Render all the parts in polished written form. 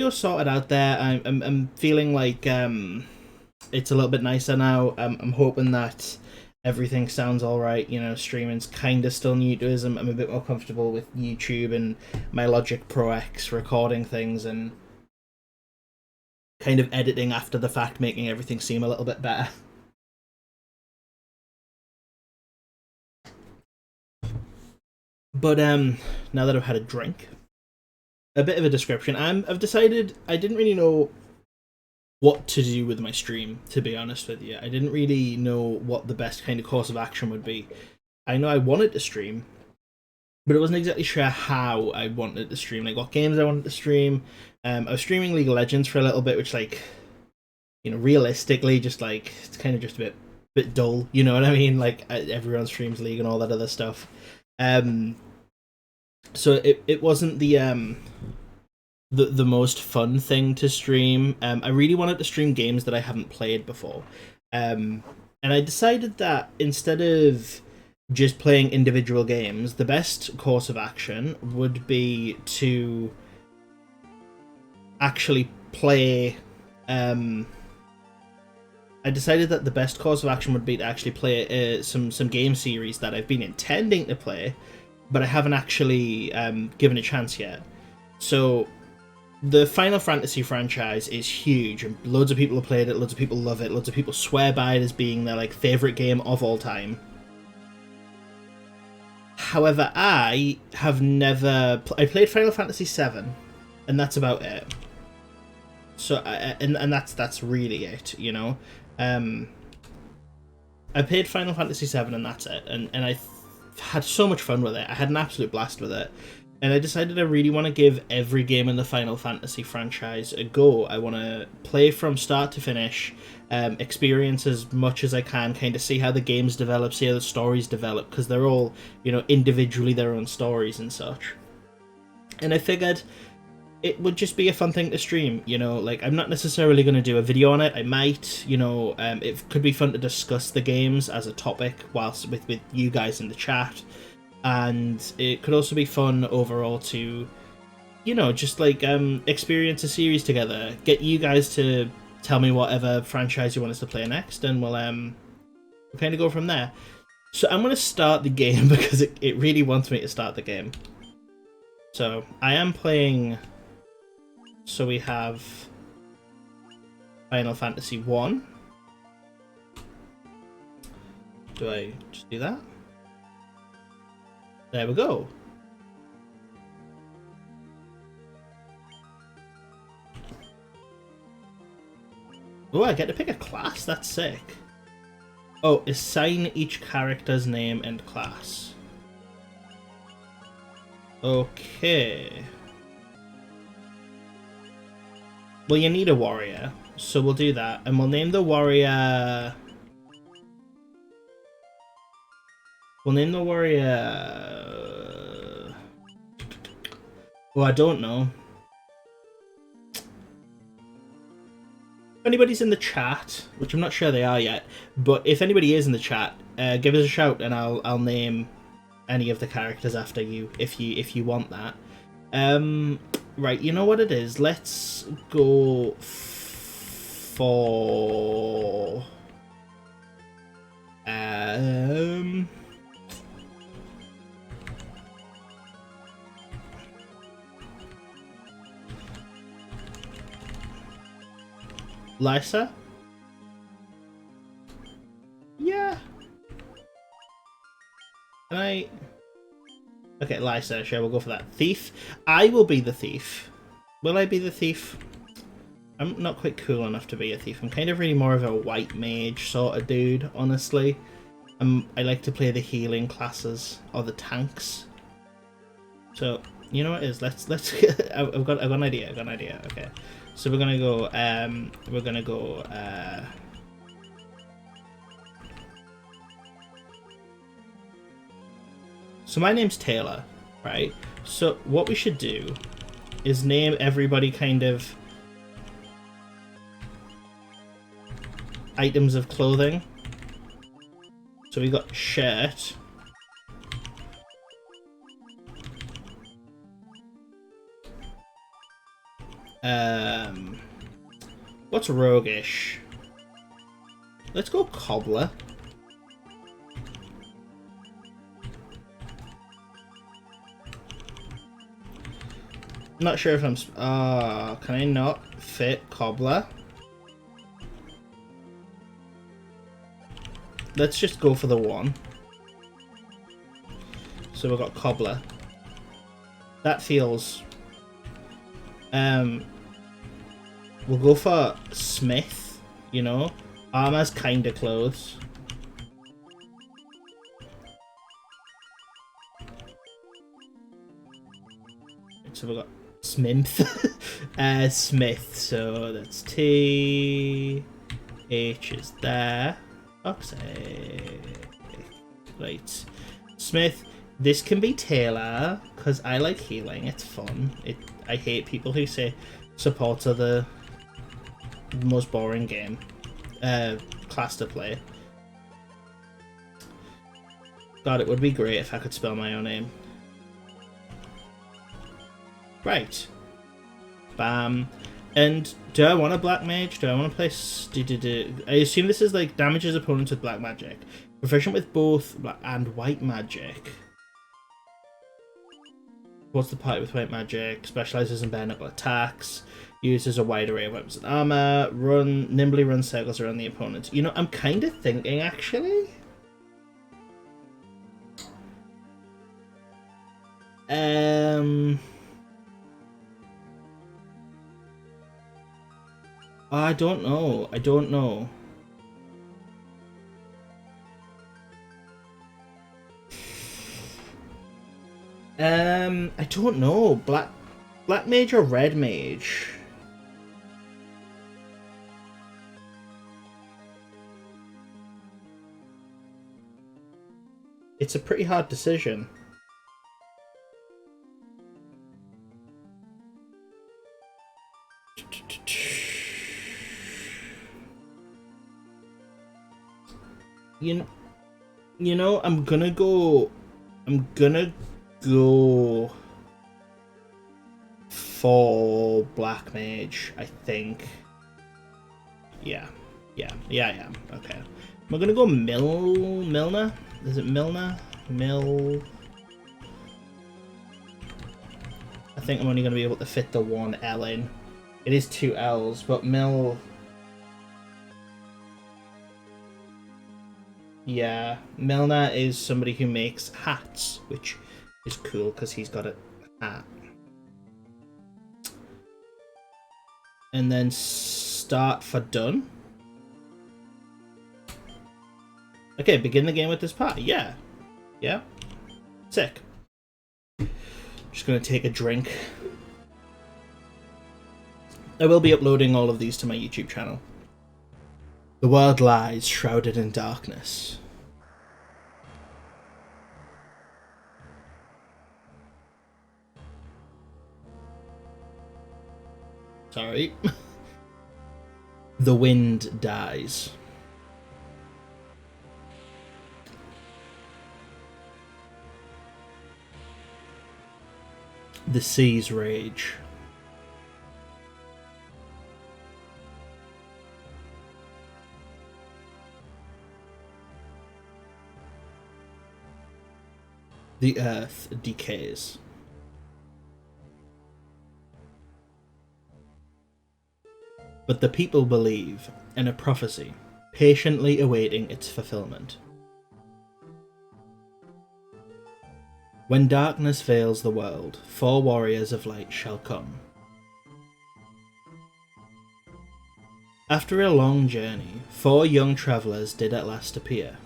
Feel sorted out there. I'm feeling like it's a little bit nicer now. I'm hoping that everything sounds all right. You know, streaming's kind of still new to us. I'm a bit more comfortable with YouTube and my Logic Pro X recording things and kind of editing after the fact, making everything seem a little bit better. But now that I've had a drink, a bit of a description. I've decided I didn't really know what to do with my stream, to be honest with you. I didn't really know what the best kind of course of action would be. I know I wanted to stream, but I wasn't exactly sure how I wanted to stream, like what games I wanted to stream. I was streaming League of Legends for a little bit, which, like, you know, realistically, just like it's kind of just a bit dull. You know what I mean? Like everyone streams League and all that other stuff. Um, so it wasn't the most fun thing to stream. I really wanted to stream games that I haven't played before. And I decided that instead of just playing individual games, the best course of action would be to actually play. I decided that the best course of action would be to actually play some game series that I've been intending to play, but I haven't actually given a chance yet. So the Final Fantasy franchise is huge, and loads of people have played it, loads of people love it, loads of people swear by it as being their like favorite game of all time. However, I have never I played Final Fantasy VII, and that's about it. So and that's really it, you know. I played Final Fantasy VII, and that's it. And I had so much fun with it. I had an absolute blast with it. And I decided I really want to give every game in the Final Fantasy franchise a go. I want to play from start to finish, experience as much as I can, kind of see how the games develop, see how the stories develop, because they're all, you know, individually their own stories and such. And I figured it would just be a fun thing to stream, you know, like I'm not necessarily going to do a video on it. I might, you know, it could be fun to discuss the games as a topic whilst with you guys in the chat. And it could also be fun overall to, you know, just like experience a series together, get you guys to tell me whatever franchise you want us to play next, and we'll kind of go from there. So I'm going to start the game because it really wants me to start the game. So I am playing, so we have Final Fantasy 1. Do I just do that? There we go. Oh, I get to pick a class? That's sick. Oh, assign each character's name and class. Okay. Well, you need a warrior, so we'll do that. And we'll name the warrior... We'll name the warrior... Oh, I don't know. If anybody's in the chat, which I'm not sure they are yet, but if anybody is in the chat, give us a shout and I'll name any of the characters after you if you want that. Right, you know what it is. Let's go for Lysa? Yeah. Can I... Okay, Lysa, sure, we'll go for that. Thief? I will be the thief. Will I be the thief? I'm not quite cool enough to be a thief. I'm kind of really more of a white mage sort of dude, honestly. I like to play the healing classes, or the tanks. So, you know what it is? Let's I've got an idea, okay. So we're gonna go, so my name's Taylor, right? So what we should do is name everybody kind of items of clothing. So we got shirt. What's roguish? Let's go cobbler. Not sure if I'm... can I not fit cobbler? Let's just go for the one. So we've got cobbler. That feels... We'll go for smith, you know? Armor's kinda clothes. So we've got Smith. Smith, so that's T. H is there. Okay. Right. Smith. This can be Taylor, because I like healing. It's fun. I hate people who say supports are the most boring game. Class to play. God, it would be great if I could spell my own name. Right. Bam. And do I want a black mage? Do I want to play... I assume this is like damages opponents with black magic. Proficient with both black and white magic. Supports the party with white magic. Specializes in bare knuckle attacks. Uses a wide array of weapons and armor. Nimbly runs circles around the opponent. You know, I'm kind of thinking actually... I don't know. I don't know. I don't know. Black mage or red mage? It's a pretty hard decision. You know, I'm gonna go for black mage, I think. Yeah, I am. Okay. Am I gonna go Milner? Is it Milner? I think I'm only gonna be able to fit the one L in. It is two L's, but yeah, Milner is somebody who makes hats, which is cool because he's got a hat. And then start for done. Okay, begin the game with this party. Yeah. Yeah. Sick. Just gonna take a drink. I will be uploading all of these to my YouTube channel. The world lies shrouded in darkness. Sorry. The wind dies. The seas rage. The earth decays. But the people believe in a prophecy, patiently awaiting its fulfillment. When darkness veils the world, 4 warriors of light shall come. After a long journey, 4 young travellers did at last appear.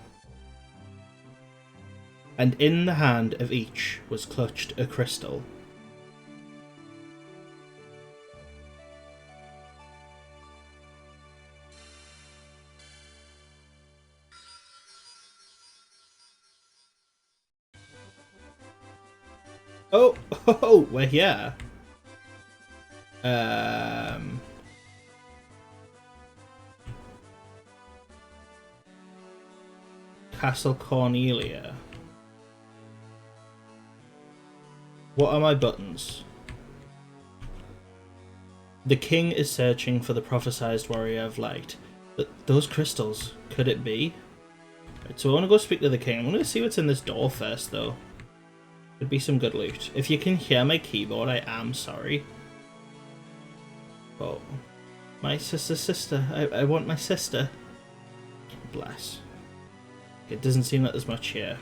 And in the hand of each was clutched a crystal. Oh, we're here. Castle Cornelia. What are my buttons? The king is searching for the prophesized warrior of light. Those crystals, could it be? Right, so I want to go speak to the king. I'm going to see what's in this door first, though. Could be some good loot. If you can hear my keyboard, I am sorry. Oh, my sister. I want my sister. Bless. It doesn't seem like there's much here.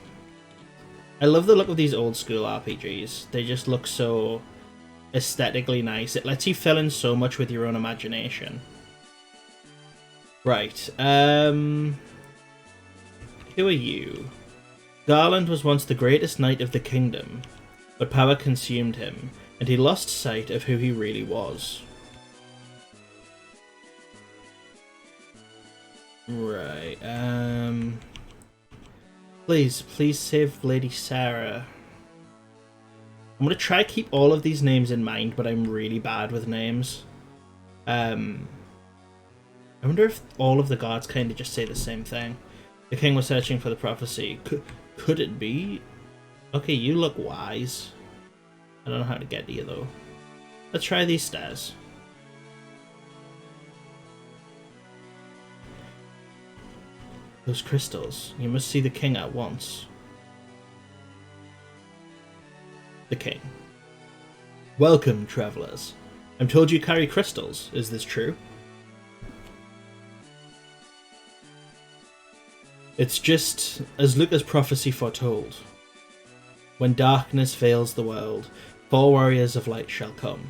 I love the look of these old school RPGs. They just look so aesthetically nice. It lets you fill in so much with your own imagination. Right. Who are you? Garland was once the greatest knight of the kingdom, but power consumed him, and he lost sight of who he really was. Right, Please save Lady Sarah. I'm gonna try to keep all of these names in mind, but I'm really bad with names. I wonder if all of the guards kind of just say the same thing. The king was searching for the prophecy. Could it be? Okay, you look wise. I don't know how to get to you, though. Let's try these stairs. Those crystals. You must see the king at once. The king. Welcome, travellers. I'm told you carry crystals. Is this true? It's just as Luca's prophecy foretold. When darkness veils the world, 4 warriors of light shall come.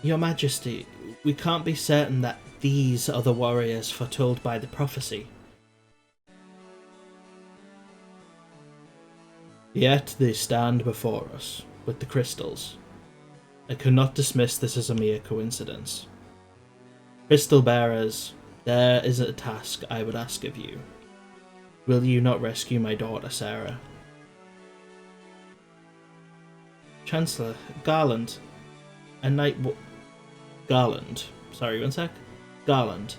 Your Majesty, we can't be certain that these are the warriors foretold by the prophecy. Yet they stand before us, with the crystals. I cannot dismiss this as a mere coincidence. Crystal bearers, there is a task I would ask of you. Will you not rescue my daughter, Sarah? Chancellor, Garland, a knight Garland, sorry, one sec. Garland,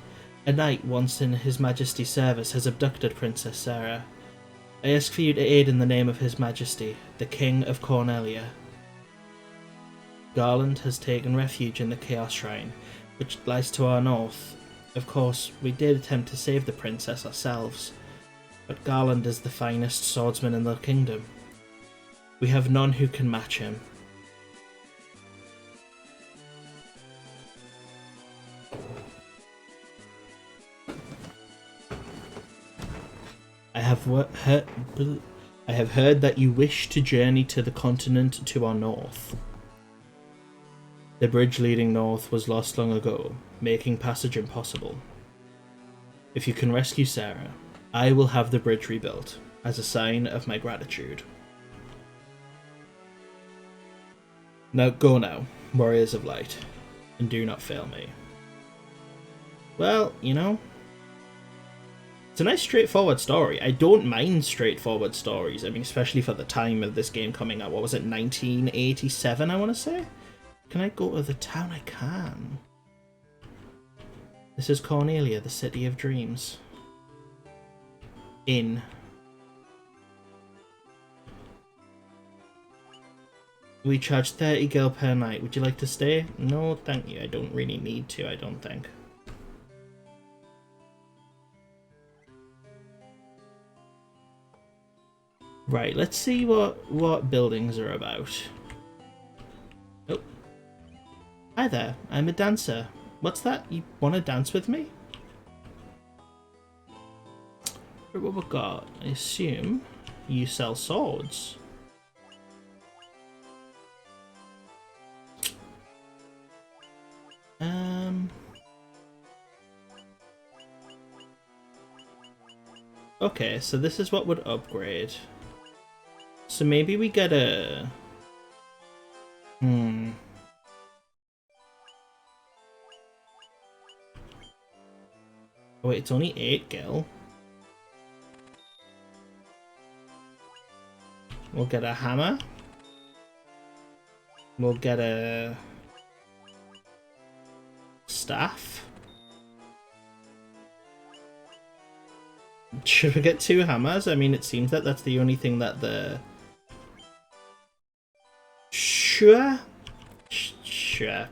a knight once in His Majesty's service, has abducted Princess Sarah. I ask for you to aid in the name of His Majesty, the King of Cornelia. Garland has taken refuge in the Chaos Shrine, which lies to our north. Of course, we did attempt to save the princess ourselves, but Garland is the finest swordsman in the kingdom. We have none who can match him. I have heard that you wish to journey to the continent to our north. The bridge leading north was lost long ago, making passage impossible. If you can rescue Sarah, I will have the bridge rebuilt, as a sign of my gratitude. Now go now, warriors of light, and do not fail me. Well, you know, it's a nice straightforward story. I don't mind straightforward stories. I mean, especially for the time of this game coming out. What was it, 1987, I want to say? Can I go to the town? I can. This is Cornelia, the city of dreams. Inn. We charge 30 gil per night. Would you like to stay? No, thank you. I don't really need to, I don't think. Right, let's see what buildings are about. Oh. Hi there, I'm a dancer. What's that? You want to dance with me? What we got? I assume you sell swords. Okay, so this is what would upgrade. So maybe we get a... Oh wait, it's only 8 gil. We'll get a hammer. We'll get a... staff. Should we get 2 hammers? I mean, it seems that that's the only thing that the... Sure. Sure.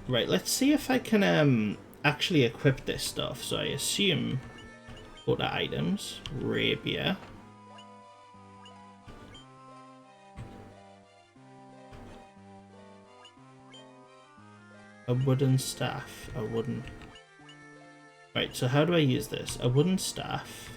Right, let's see if I can actually equip this stuff. So I assume go to items, rapier. A wooden staff, a wooden... Right, so how do I use this? A wooden staff.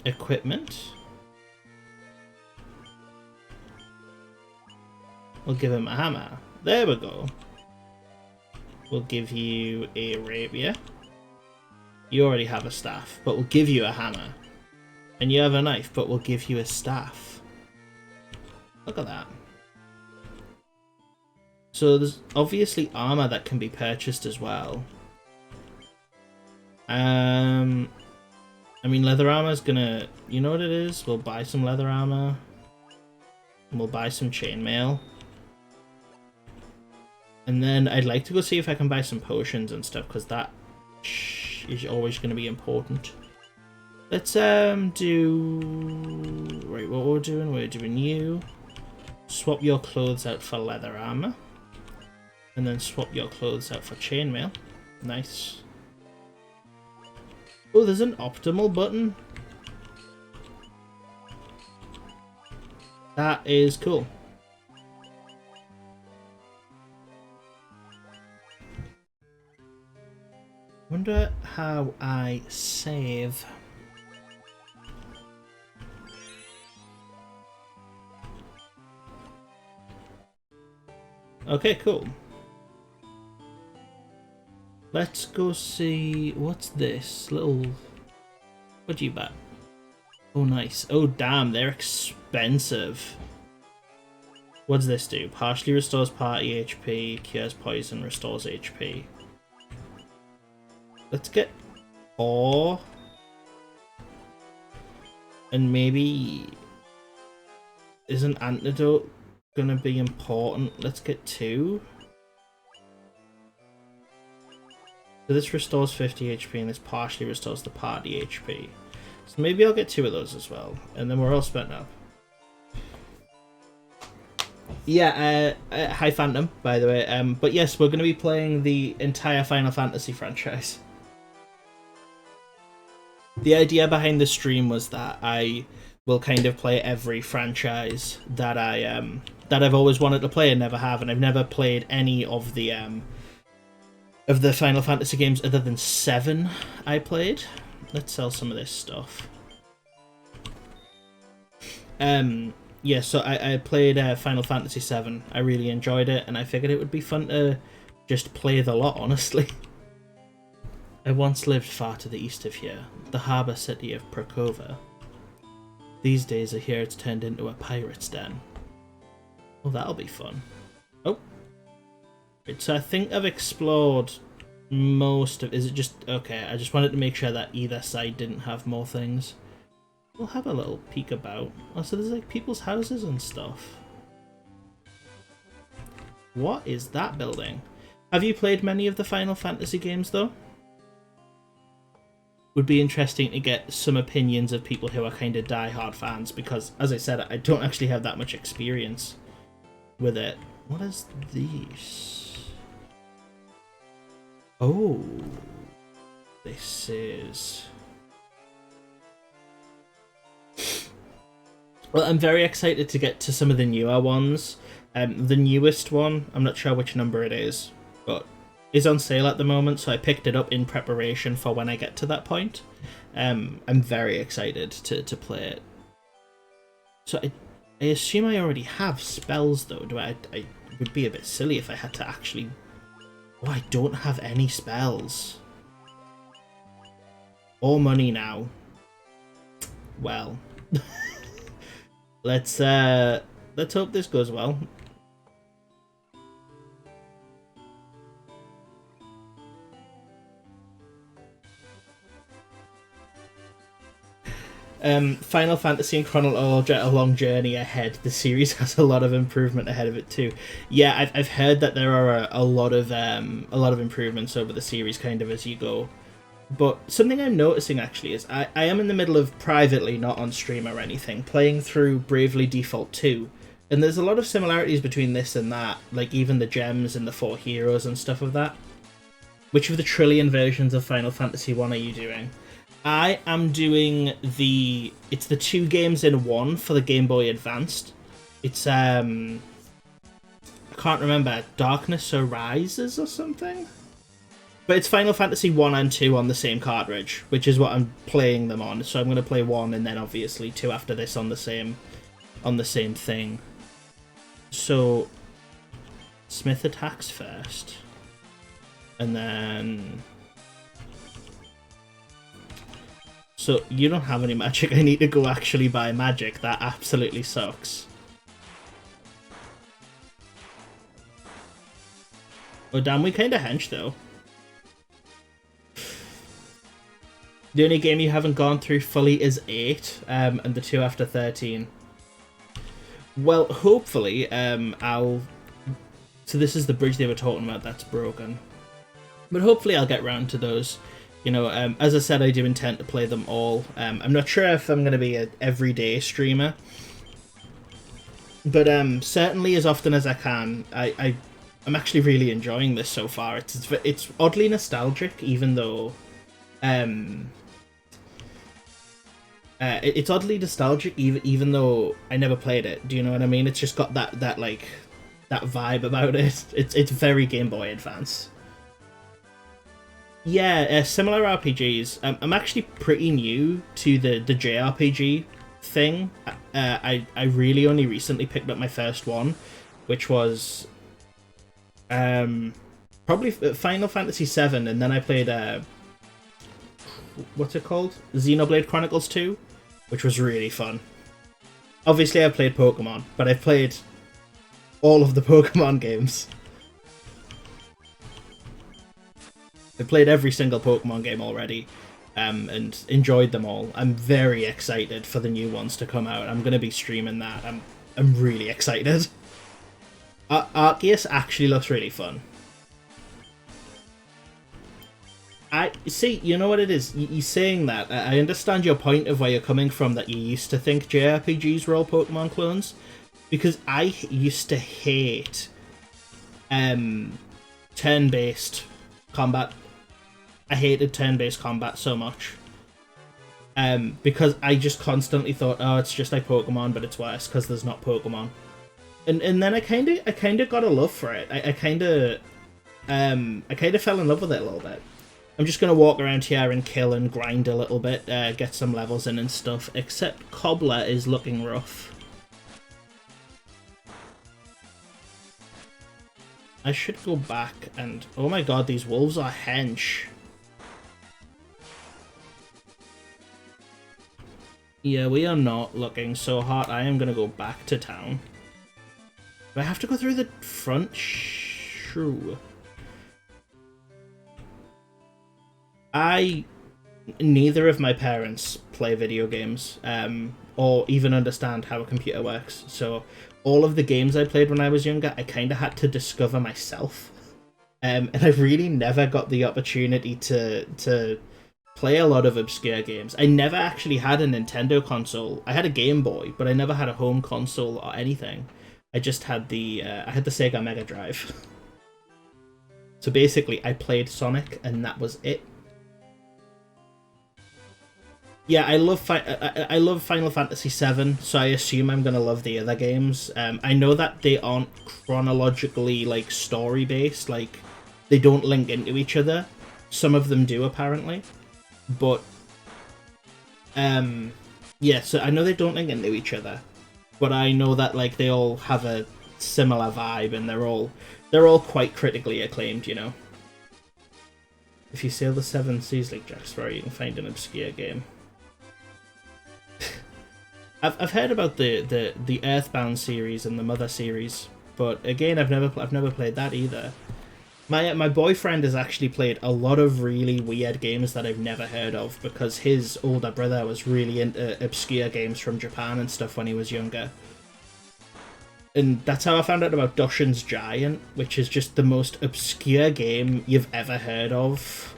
Equipment. We'll give him a hammer. There we go. We'll give you a rapier. You already have a staff, but we'll give you a hammer. And you have a knife, but we'll give you a staff. Look at that. So there's obviously armor that can be purchased as well. I mean, leather armor is gonna... You know what it is? We'll buy some leather armor. And we'll buy some chainmail. And then I'd like to go see if I can buy some potions and stuff, because that is always going to be important. Let's do... Right, what we're doing you. Swap your clothes out for leather armor. And then swap your clothes out for chainmail. Nice. Oh, there's an optimal button. That is cool. Wonder how I save. Okay, cool. Let's go see... What's this? Little... What do you buy? Oh, nice. Oh, damn, they're expensive. What does this do? Partially restores party HP, cures poison, restores HP. Let's get ore. And maybe... Is an antidote gonna be important? Let's get 2. So this restores 50 HP and this partially restores the party HP. So maybe I'll get 2 of those as well. And then we're all spent up. Yeah, hi Phantom, by the way. But yes, we're going to be playing the entire Final Fantasy franchise. The idea behind the stream was that I will kind of play every franchise that I've always wanted to play and never have, and I've never played any of the Final Fantasy games other than 7 I played. Let's sell some of this stuff. Yeah, so I played Final Fantasy 7. I really enjoyed it, and I figured it would be fun to just play the lot, honestly. I once lived far to the east of here, the harbour city of Prakova. These days I hear it's turned into a pirate's den. Well, that'll be fun. Oh. Right, so I think I've explored most of... Is it just... Okay, I just wanted to make sure that either side didn't have more things. We'll have a little peek about. Oh, so there's like people's houses and stuff. What is that building? Have you played many of the Final Fantasy games though? Would be interesting to get some opinions of people who are kind of die-hard fans, because as I said, I don't actually have that much experience with it. What is this? Oh, this is... Well, I'm very excited to get to some of the newer ones. The newest one, I'm not sure which number it is, but is on sale at the moment, so I picked it up in preparation for when I get to that point. I'm very excited to play it. So I assume I already have spells though. I would be a bit silly if I had to actually... Oh, I don't have any spells. Or money now. Well... Let's hope this goes well. Final Fantasy and chronological a long journey ahead. The series has a lot of improvement ahead of it too. Yeah, I've heard that there are a lot of improvements over the series, kind of as you go. But something I'm noticing actually is I am in the middle of privately, not on stream or anything, playing through Bravely Default 2. And there's a lot of similarities between this and that, like even the gems and the 4 heroes and stuff of that. Which of the trillion versions of Final Fantasy 1 are you doing? I am doing it's the 2 games in 1 for the Game Boy Advanced. It's I can't remember, Darkness Arises or something? But it's Final Fantasy 1 and 2 on the same cartridge, which is what I'm playing them on. So I'm going to play 1 and then obviously 2 after this on the same thing. So Smith attacks first. And then... So you don't have any magic. I need to go actually buy magic. That absolutely sucks. Oh damn, we kinda hench though. The only game you haven't gone through fully is 8, and the 2 after 13. Well, hopefully, I'll... So this is the bridge they were talking about that's broken. But hopefully I'll get round to those. You know, as I said, I do intend to play them all. I'm not sure if I'm going to be an everyday streamer. But certainly as often as I can. I'm actually really enjoying this so far. It's oddly nostalgic, even though... it's oddly nostalgic, even though I never played it. Do you know what I mean? It's just got that vibe about it. It's very Game Boy Advance. Yeah, similar RPGs. I'm actually pretty new to the JRPG thing. I really only recently picked up my first one, which was probably Final Fantasy VII, and then I played what's it called? Xenoblade Chronicles 2, which was really fun. Obviously, I've played Pokemon, but I've played all of the Pokemon games. I've played every single Pokemon game already, and enjoyed them all. I'm very excited for the new ones to come out. I'm going to be streaming that. I'm really excited. Arceus actually looks really fun. I see, you know what it is? You saying that, I understand your point of where you're coming from, that you used to think JRPGs were all Pokemon clones, because I used to hate turn-based combat. I hated turn-based combat so much. Because I just constantly thought, oh, it's just like Pokemon, but it's worse because there's not Pokemon. And then I kind of got a love for it. I kind of fell in love with it a little bit. I'm just gonna walk around here and kill and grind a little bit, get some levels in and stuff. Except Cobbler is looking rough. I should go back and... Oh my god, these wolves are hench. Yeah, we are not looking so hot. I am going to go back to town. Do I have to go through the front? True. Neither of my parents play video games, or even understand how a computer works. So all of the games I played when I was younger, I kind of had to discover myself. And I really never got the opportunity to play a lot of obscure games. I never actually had a Nintendo console. I had a Game Boy, but I never had a home console or anything. I just had the Sega Mega Drive. So basically, I played Sonic, and that was it. Yeah, I love Final Fantasy VII, so I assume I'm gonna love the other games. I know that they aren't chronologically like story based, like they don't link into each other. Some of them do apparently. But, yeah, so I know they don't link into each other, but I know that, like, they all have a similar vibe, and they're all quite critically acclaimed, you know? If you sail the 7 Seas like Jack Sparrow, you can find an obscure game. I've heard about the Earthbound series and the Mother series, but again, I've never played that either. My boyfriend has actually played a lot of really weird games that I've never heard of because his older brother was really into obscure games from Japan and stuff when he was younger. And that's how I found out about Doshin's Giant, which is just the most obscure game you've ever heard of.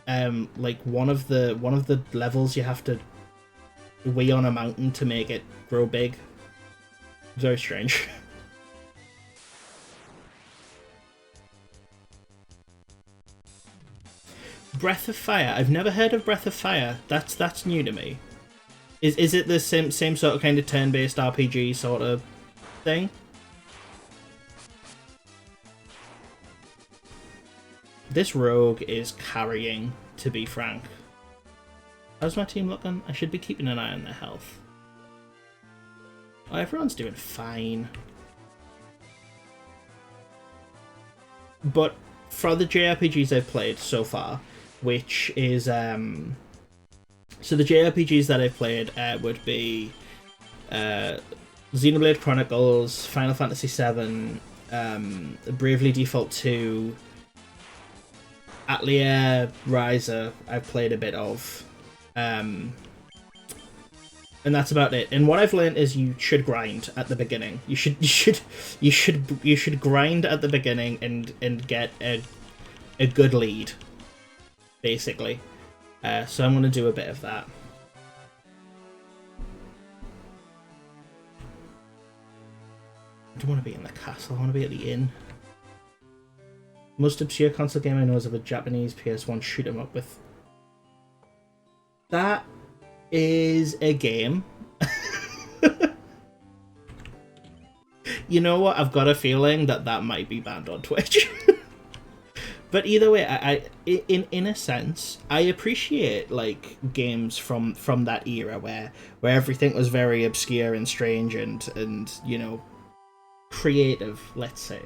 Like one of the levels you have to wee on a mountain to make it grow big. Very strange. Breath of Fire. I've never heard of Breath of Fire. That's new to me. Is it the same sort of kind of turn-based RPG sort of thing? This rogue is carrying, to be frank. How's my team looking? I should be keeping an eye on their health. Oh, everyone's doing fine. But for the JRPGs I've played so far, which is so the JRPGs that I've played would be Xenoblade Chronicles, Final Fantasy VII, Bravely Default 2, Atelier Ryza I've played a bit of, and that's about it. And what I've learned is you should grind at the beginning. You should grind at the beginning and get a good lead, basically. So I'm gonna do a bit of that. I don't want to be in the castle. I want to be at the inn. Most obscure console game I know is of a Japanese PS1 shoot 'em up with. That is a game. You know what? I've got a feeling that might be banned on Twitch. But either way, I in a sense, I appreciate like games from that era where everything was very obscure and strange and you know, creative, let's say.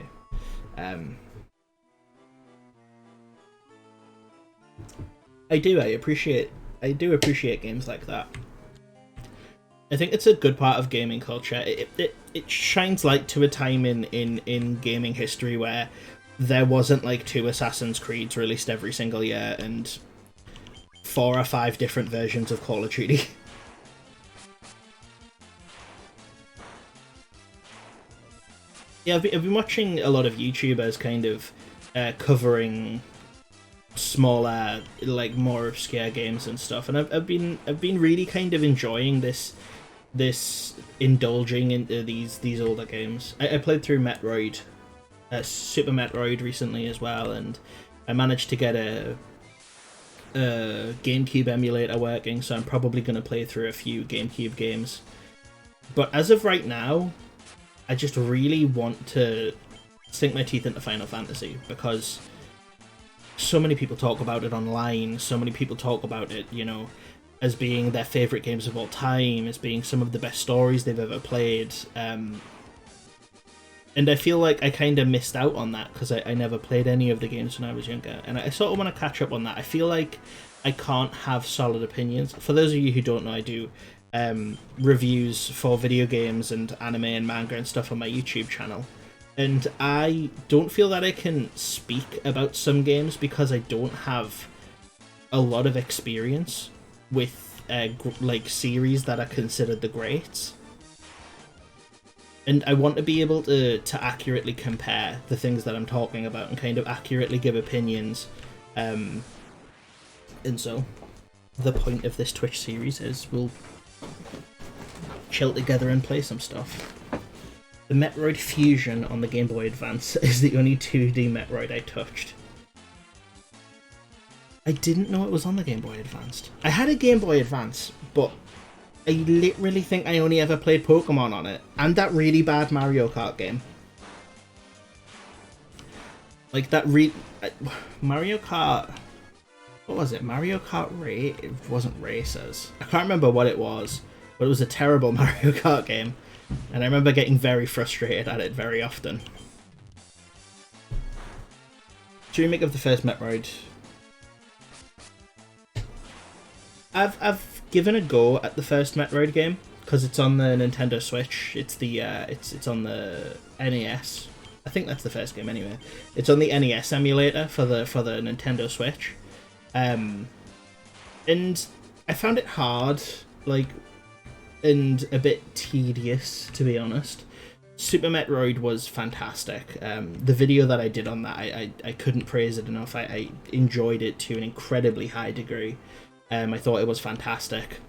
I do appreciate games like that. I think it's a good part of gaming culture. It shines light to a time in gaming history where there wasn't like 2 Assassin's Creeds released every single year and 4 or 5 different versions of Call of Duty. Yeah, I've been watching a lot of YouTubers kind of covering smaller, like more obscure games and stuff, and I've been really kind of enjoying this indulging into these older games. I played through Metroid, Super Metroid recently as well, and I managed to get a GameCube emulator working, so I'm probably going to play through a few GameCube games. But as of right now, I just really want to sink my teeth into Final Fantasy, because so many people talk about it online, so many people talk about it, you know, as being their favourite games of all time, as being some of the best stories they've ever played. And I feel like I kind of missed out on that because I never played any of the games when I was younger, and I sort of want to catch up on that. I feel like I can't have solid opinions. For those of you who don't know, I do reviews for video games and anime and manga and stuff on my YouTube channel. And I don't feel that I can speak about some games because I don't have a lot of experience with like series that are considered the greats. And I want to be able to accurately compare the things that I'm talking about and kind of accurately give opinions. And so the point of this Twitch series is we'll chill together and play some stuff. The Metroid Fusion on the Game Boy Advance is the only 2D Metroid I touched. I didn't know it was on the Game Boy Advance. I had a Game Boy Advance, but I literally think I only ever played Pokemon on it, and that really bad Mario Kart game. Like that Mario Kart... What was it? Mario Kart It wasn't Racers. I can't remember what it was, but it was a terrible Mario Kart game. And I remember getting very frustrated at it very often. What do you make of the first Metroid? I've given a go at the first Metroid game because it's on the Nintendo Switch. It's the it's on the NES, I think that's the first game anyway. It's on the NES emulator for the Nintendo Switch, and I found it hard, like, and a bit tedious, to be honest. Super Metroid was fantastic. The video that I did on that, I couldn't praise it enough. I enjoyed it to an incredibly high degree. I thought it was fantastic.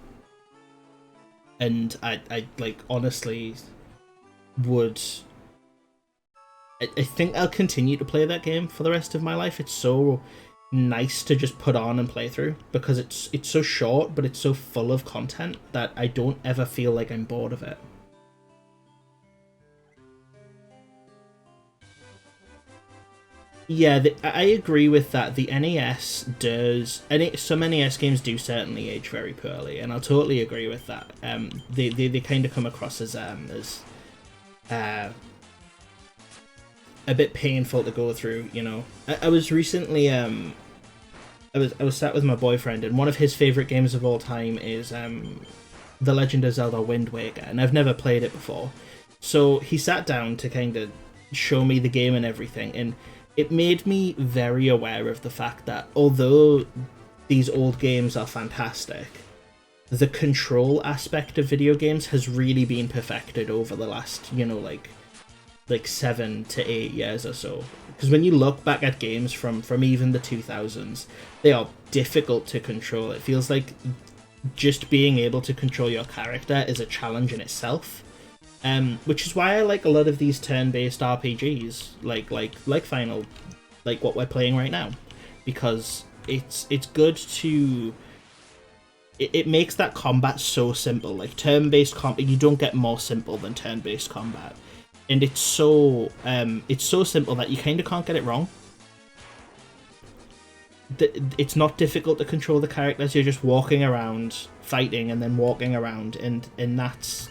And I like, honestly would... I think I'll continue to play that game for the rest of my life. It's so nice to just put on and play through, because it's so short, but it's so full of content that I don't ever feel like I'm bored of it. Yeah, I agree with that. The NES does... some NES games do certainly age very poorly, and I'll totally agree with that. They kind of come across as a bit painful to go through, you know. I was recently... I was sat with my boyfriend, and one of his favourite games of all time is The Legend of Zelda Wind Waker, and I've never played it before. So he sat down to kind of show me the game and everything, and it made me very aware of the fact that although these old games are fantastic, the control aspect of video games has really been perfected over the last, you know, like 7 to 8 years or so. Because when you look back at games from even the 2000s, they are difficult to control. It feels like just being able to control your character is a challenge in itself. Which is why I like a lot of these turn-based RPGs, like Final, like what we're playing right now, because it's good to... It makes that combat so simple. Like, turn-based combat, you don't get more simple than turn-based combat, and it's so simple that you kind of can't get it wrong. It's not difficult to control the characters. You're just walking around, fighting, and then walking around, and that's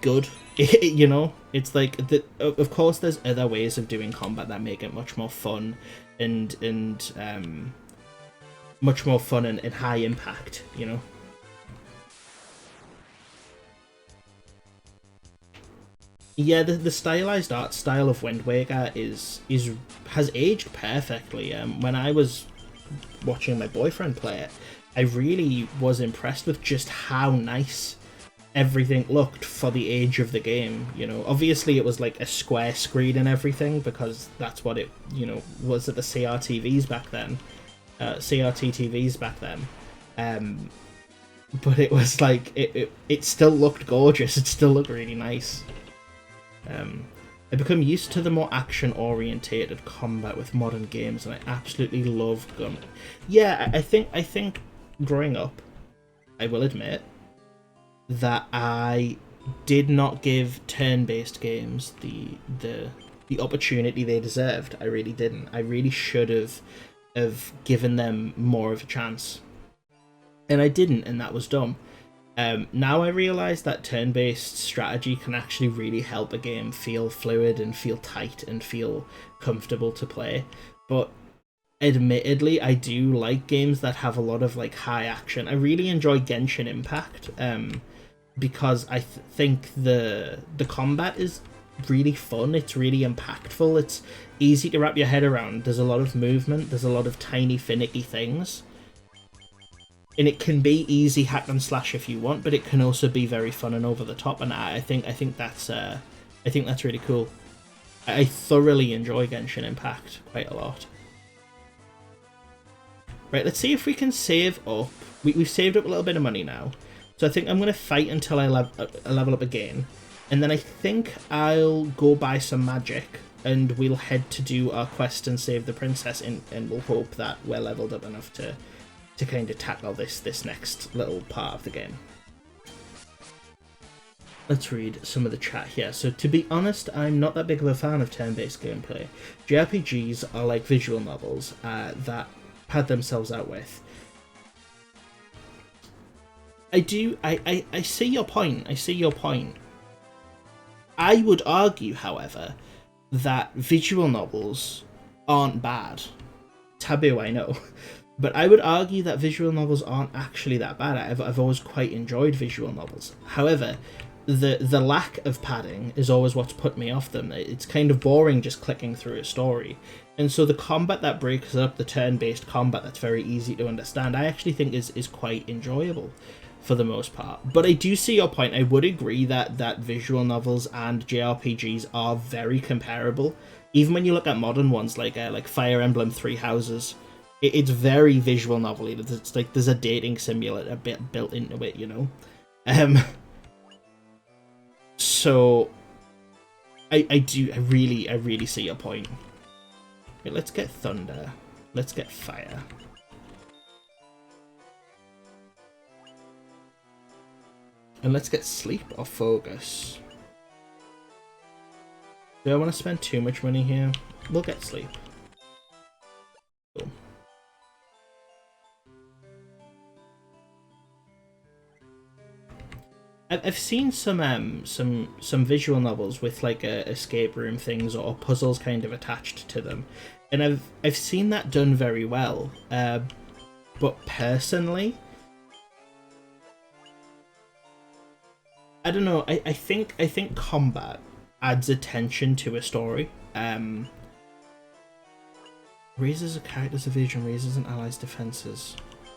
good. You know, it's like of course there's other ways of doing combat that make it much more fun and much more fun and high impact, you know. Yeah, the stylized art style of Wind Waker has aged perfectly. When I was watching my boyfriend play it, I really was impressed with just how nice everything looked for the age of the game. You know, obviously it was like a square screen and everything, because that's what it, you know, was at the CRT TVs back then. But it was like it still looked gorgeous. It still looked really nice. I become used to the more action-orientated combat with modern games, and I absolutely love gun. Yeah, I think growing up, I will admit that I did not give turn-based games the opportunity they deserved. I really didn't. I really should have given them more of a chance, and I didn't, and that was dumb. Now I realise that turn-based strategy can actually really help a game feel fluid and feel tight and feel comfortable to play. But admittedly, I do like games that have a lot of like high action. I really enjoy Genshin Impact, because I think the combat is really fun. It's really impactful. It's easy to wrap your head around. There's a lot of movement. There's a lot of tiny finicky things. And it can be easy hack and slash if you want, but it can also be very fun and over the top. And I think that's really cool. I thoroughly enjoy Genshin Impact quite a lot. Right, let's see if we can save up. We've saved up a little bit of money now, so I think I'm going to fight until I level up again, and then I think I'll go buy some magic, and we'll head to do our quest and save the princess, and we'll hope that we're leveled up enough to kind of tackle this next little part of the game. Let's read some of the chat here. So, to be honest, I'm not that big of a fan of turn-based gameplay. JRPGs are like visual novels that pad themselves out with. I see your point. I see your point. I would argue, however, that visual novels aren't bad. Taboo, I know. But I would argue that visual novels aren't actually that bad. I've always quite enjoyed visual novels. However, the lack of padding is always what's put me off them. It's kind of boring just clicking through a story. And so the combat that breaks up, the turn-based combat that's very easy to understand, I actually think is quite enjoyable for the most part. But I do see your point. I would agree that visual novels and JRPGs are very comparable. Even when you look at modern ones like Fire Emblem Three Houses, it's very visual novel-y. It's like there's a dating simulator bit built into it, you know? So I really see your point. Okay, let's get thunder. Let's get fire. And let's get sleep or focus. Do I want to spend too much money here? We'll get sleep. Cool. I've seen some visual novels with like escape room things or puzzles kind of attached to them, and I've seen that done very well. But personally, I don't know. I think combat adds attention to a story. Raises a character's evasion, raises an ally's defenses.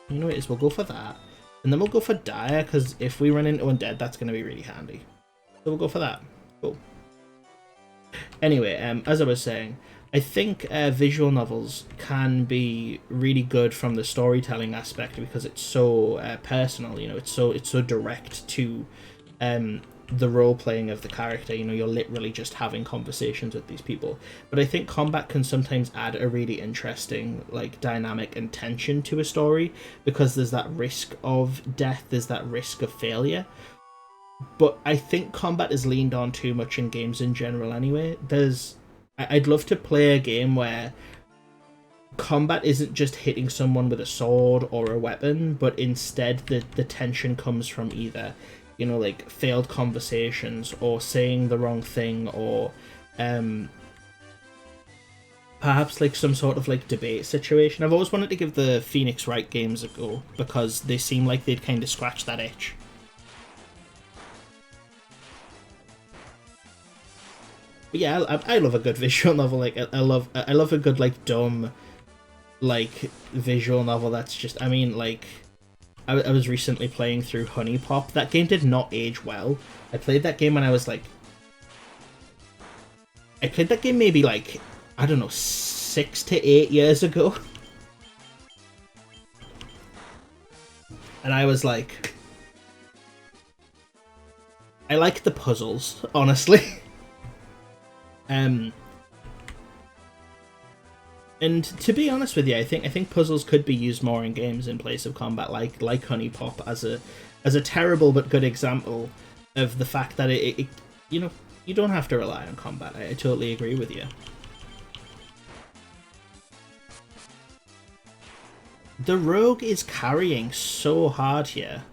You know what it is? We'll go for that. And then we'll go for dire, because if we run into undead, that's going to be really handy. So we'll go for that. Cool. Anyway, as I was saying, I think visual novels can be really good from the storytelling aspect because it's so personal. You know, it's so direct to the role playing of the character. You know, you're literally just having conversations with these people. But I think combat can sometimes add a really interesting like dynamic and tension to a story because there's that risk of death, there's that risk of failure. But I think combat is leaned on too much in games in general anyway. I'd love to play a game where combat isn't just hitting someone with a sword or a weapon, but instead the tension comes from either, you know, like failed conversations or saying the wrong thing or perhaps like some sort of like debate situation. I've always wanted to give the Phoenix Wright games a go because they seem like they'd kind of scratch that itch. But yeah, I love a good visual novel. Like I love a good like dumb like visual novel that's just, I mean, like I was recently playing through Honey Pop. That game did not age well. I played that game when I was like... I played that game maybe like, I don't know, 6 to 8 years ago. And I was like... I like the puzzles, honestly. And to be honest with you, I think puzzles could be used more in games in place of combat, like Honey Pop as a terrible but good example of the fact that it you know, you don't have to rely on combat. I totally agree with you. The rogue is carrying so hard here.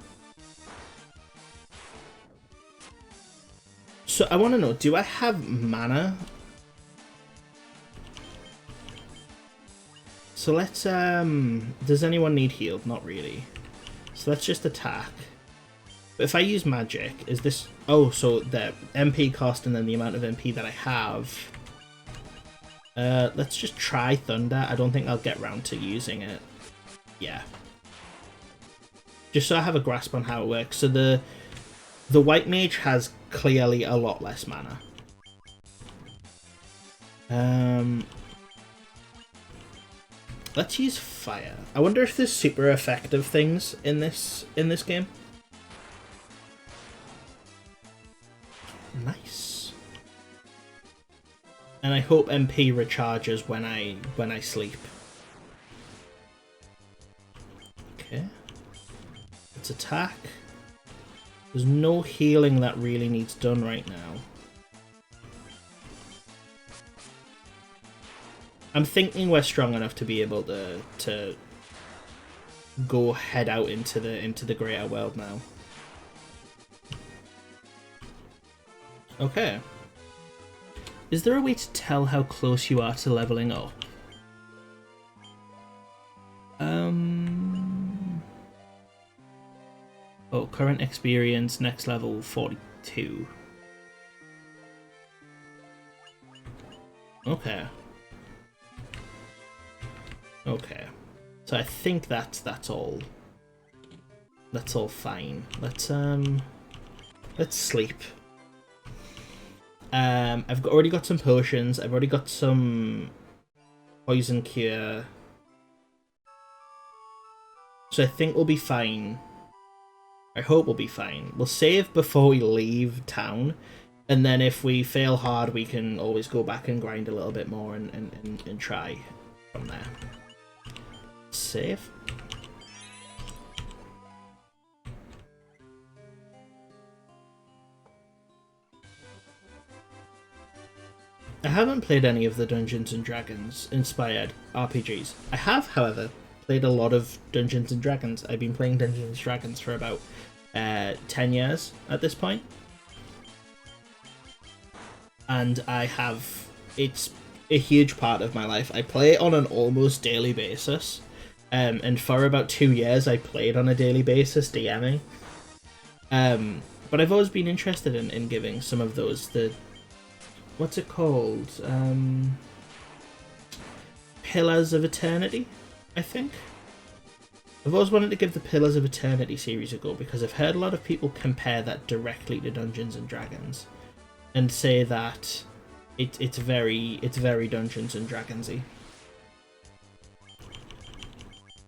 So I want to know, do I have mana? So let's, does anyone need healed? Not really. So let's just attack. But if I use magic, is this... Oh, so the MP cost and then the amount of MP that I have. Let's just try Thunder. I don't think I'll get round to using it. Yeah. Just so I have a grasp on how it works. So the White Mage has clearly a lot less mana. Let's use fire. I wonder if there's super effective things in this game. Nice. And I hope MP recharges when I sleep. Okay. Let's attack. There's no healing that really needs done right now. I'm thinking we're strong enough to be able to go head out into the greater world now. Okay. Is there a way to tell how close you are to leveling up? Oh, current experience, next level 40, 2. Okay. Okay. So I think that's all. That's all fine. Let's sleep. Already got some potions. I've already got some poison cure. So I think we'll be fine. I hope we'll be fine. We'll save before we leave town, and then if we fail hard, we can always go back and grind a little bit more and try from there. Save. I haven't played any of the Dungeons and Dragons inspired RPGs. I have, however, played a lot of Dungeons and Dragons. I've been playing Dungeons and Dragons for about 10 years at this point. And it's a huge part of my life. I play it on an almost daily basis. And for about 2 years I played on a daily basis DMing. But I've always been interested in giving some of those what's it called? Pillars of Eternity, I think. I've always wanted to give the Pillars of Eternity series a go because I've heard a lot of people compare that directly to Dungeons and Dragons and say that it's very Dungeons and Dragons-y.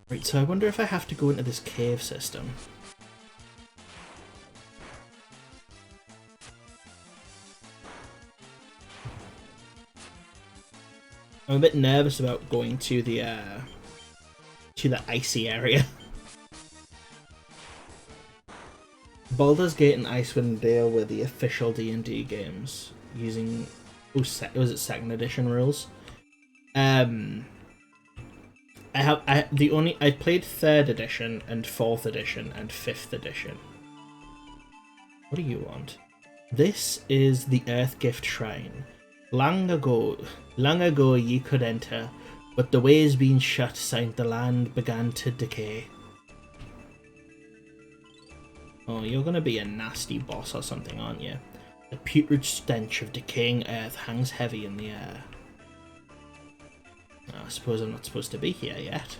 Right, so I wonder if I have to go into this cave system. I'm a bit nervous about going to the icy area. Baldur's Gate and Icewind Dale were the official D&D games using was it 2nd edition rules. I played 3rd edition and 4th edition and 5th edition. What do you want? This is the Earthgift Shrine. Long ago ye could enter, but the ways being shut since the land began to decay. Oh, you're gonna be a nasty boss or something, aren't you? The putrid stench of decaying earth hangs heavy in the air. Oh, I suppose I'm not supposed to be here yet.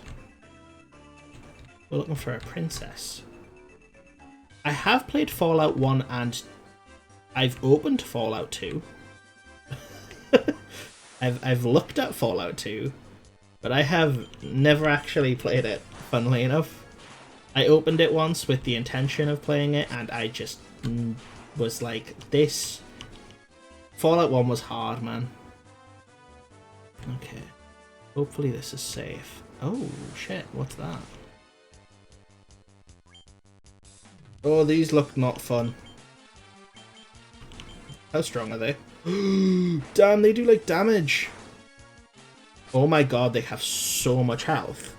We're looking for a princess. I have played Fallout 1 and I've opened Fallout 2. I've looked at Fallout 2, but I have never actually played it, funnily enough. I opened it once with the intention of playing it, and I just was like, this... Fallout 1 was hard, man. Okay. Hopefully this is safe. Oh, shit, what's that? Oh, these look not fun. How strong are they? Damn, they do like damage. Oh my god, they have so much health.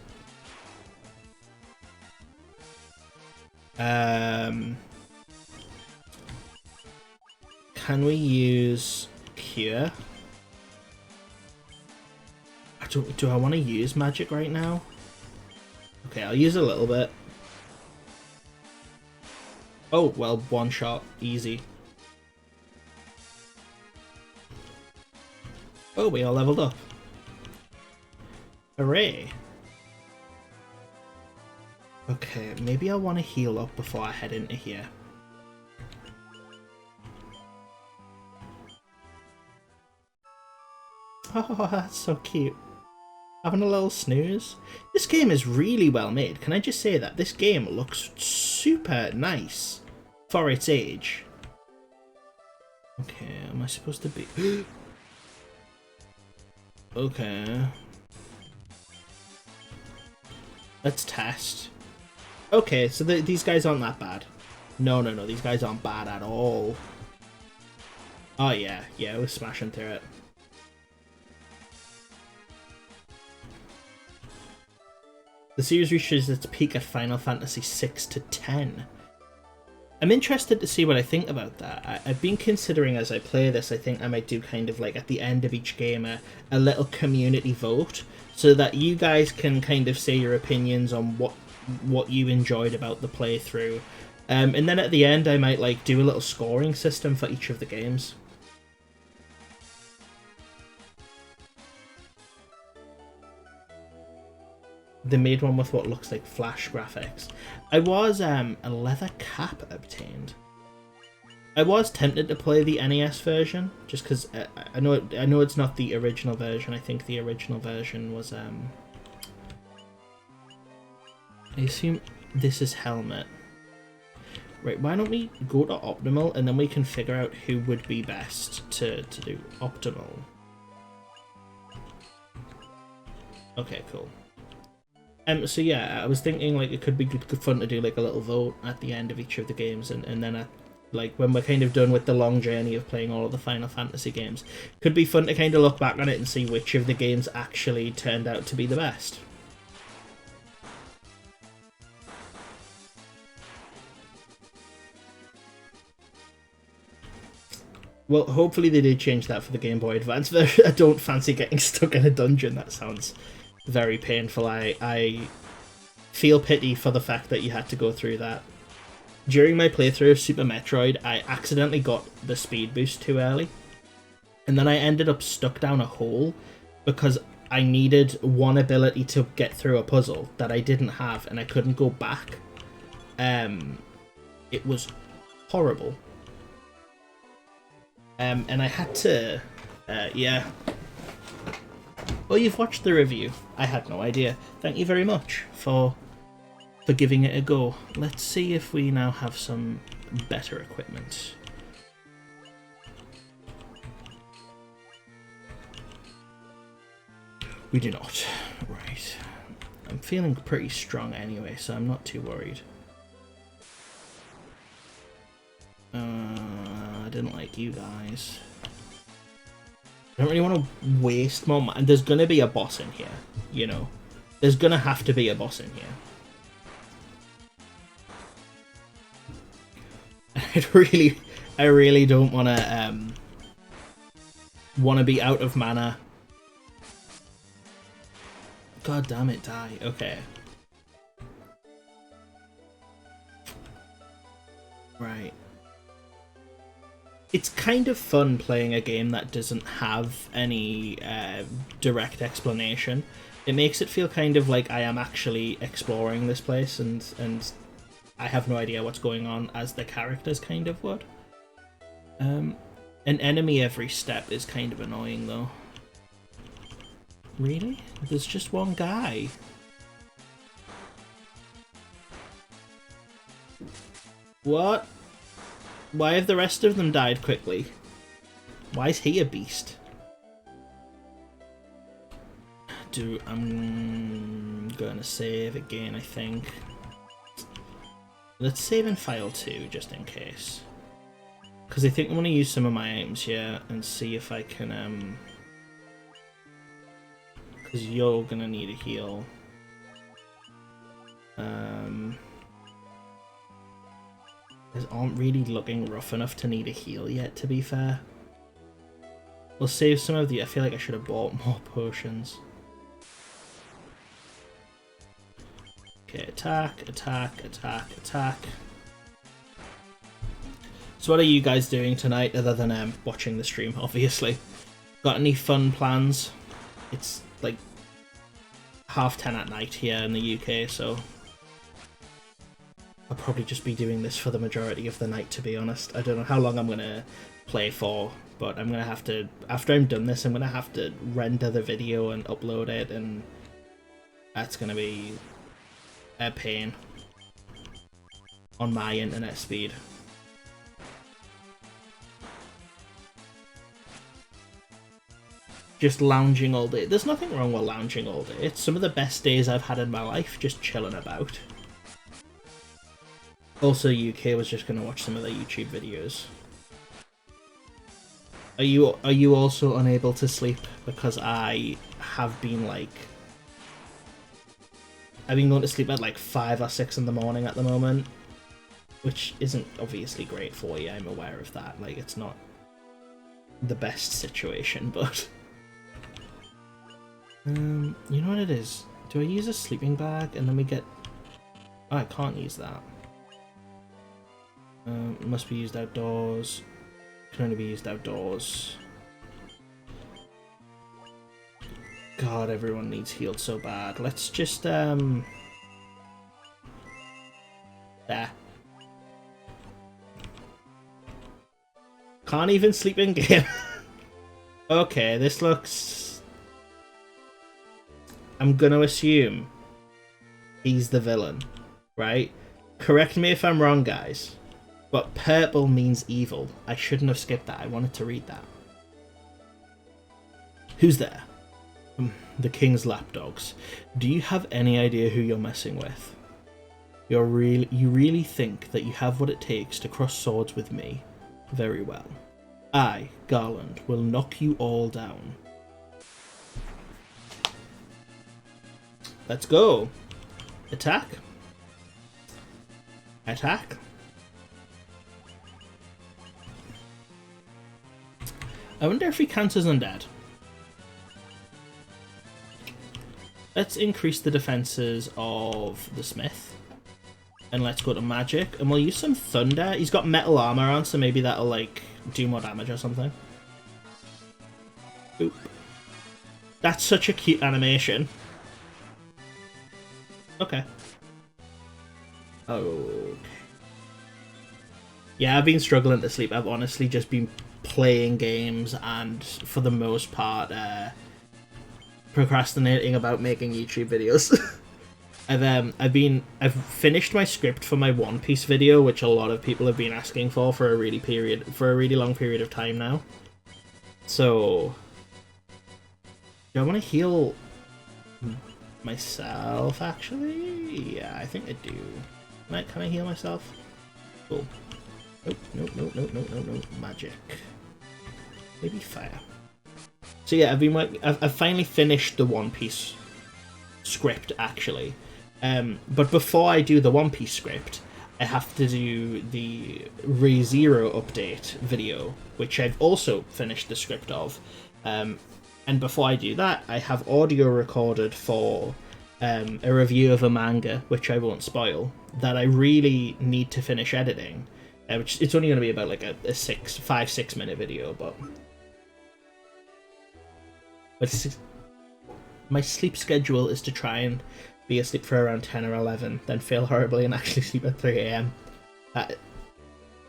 Can we use cure? Do I want to use magic right now? Okay, I'll use a little bit. Oh, well, one shot, easy. Oh, we all leveled up. Hooray. Okay, maybe I want to heal up before I head into here. Oh, that's so cute. Having a little snooze. This game is really well made. Can I just say that? This game looks super nice for its age. Okay, am I supposed to be... Okay. Let's test. Okay, so these guys aren't that bad. No, these guys aren't bad at all. Oh yeah, we're smashing through it. The series reaches its peak at Final Fantasy 6 to 10. I'm interested to see what I think about that. I've been considering as I play this, I think I might do kind of like at the end of each game a little community vote so that you guys can kind of say your opinions on what you enjoyed about the playthrough. And then at the end, I might like do a little scoring system for each of the games. They made one with what looks like flash graphics. I was a leather cap obtained. I was tempted to play the NES version just because I know it's not the original version. I think the original version was I assume this is helmet. Right, why don't we go to optimal and then we can figure out who would be best to do optimal. Okay, cool. So yeah, I was thinking like it could be good fun to do like a little vote at the end of each of the games, and then at, like when we're kind of done with the long journey of playing all of the Final Fantasy games, could be fun to kind of look back on it and see which of the games actually turned out to be the best. Well, hopefully they did change that for the Game Boy Advance version. I don't fancy getting stuck in a dungeon. That sounds very painful. I feel pity for the fact that you had to go through that. During my playthrough of Super Metroid, I accidentally got the speed boost too early. And then I ended up stuck down a hole because I needed one ability to get through a puzzle that I didn't have and I couldn't go back. It was horrible. And I had to... yeah. Well, you've watched the review. I had no idea. Thank you very much for giving it a go. Let's see if we now have some better equipment. We do not. Right. I'm feeling pretty strong anyway, so I'm not too worried. I didn't like you guys. I don't really want to waste more money. There's going to be a boss in here, you know. There's going to have to be a boss in here. I really don't want to be out of mana. God damn it, die. Okay. Right. It's kind of fun playing a game that doesn't have any direct explanation. It makes it feel kind of like I am actually exploring this place and I have no idea what's going on as the characters kind of would. An enemy every step is kind of annoying though. Really? There's just one guy. What? Why have the rest of them died quickly? Why is he a beast? I'm gonna save again, I think. Let's save in file 2, just in case. Because I think I'm gonna use some of my items here and see if I can, because you're gonna need a heal. These aren't really looking rough enough to need a heal yet, to be fair. We'll save some of the... I feel like I should have bought more potions. Okay, attack, attack, attack, attack. So what are you guys doing tonight, other than watching the stream, obviously? Got any fun plans? It's like 10:30 at night here in the UK, so... I'll probably just be doing this for the majority of the night, to be honest. I don't know how long I'm going to play for, but I'm going to have to... After I'm done this, I'm going to have to render the video and upload it, and that's going to be a pain on my internet speed. Just lounging all day. There's nothing wrong with lounging all day. It's some of the best days I've had in my life, just chilling about. Also, UK was just going to watch some of their YouTube videos. Are you also unable to sleep? Because I have been like... I've been going to sleep at like 5 or 6 in the morning at the moment. Which isn't obviously great for you, I'm aware of that. Like, it's not the best situation, but... you know what it is? Do I use a sleeping bag and then we get... Oh, I can't use that. Must be used outdoors. Can only be used outdoors. God, everyone needs healed so bad. Let's just, there. Can't even sleep in game. Okay, this looks... I'm gonna assume he's the villain, right? Correct me if I'm wrong, guys. But purple means evil. I shouldn't have skipped that. I wanted to read that. Who's there? The king's lapdogs. Do you have any idea who you're messing with? You really think that you have what it takes to cross swords with me? Very well. I, Garland, will knock you all down. Let's go. Attack. Attack. I wonder if he counts as undead. Let's increase the defenses of the smith. And let's go to magic. And we'll use some thunder. He's got metal armor on, so maybe that'll, like, do more damage or something. Oop. That's such a cute animation. Okay. Okay. Yeah, I've been struggling to sleep. I've honestly just been playing games and, for the most part, procrastinating about making YouTube videos. I've finished my script for my One Piece video, which a lot of people have been asking for a really long period of time now. So, do I want to heal myself? Actually, yeah, I think I do. Can I heal myself? Cool. Nope. Magic. Maybe fire. So yeah, I've finally finished the One Piece script actually. But before I do the One Piece script, I have to do the ReZero update video, which I've also finished the script of. And before I do that, I have audio recorded for a review of a manga, which I won't spoil, that I really need to finish editing. Which it's only going to be about like a 5-6 minute video, but my sleep schedule is to try and be asleep for around 10 or 11, then fail horribly and actually sleep at 3 a.m.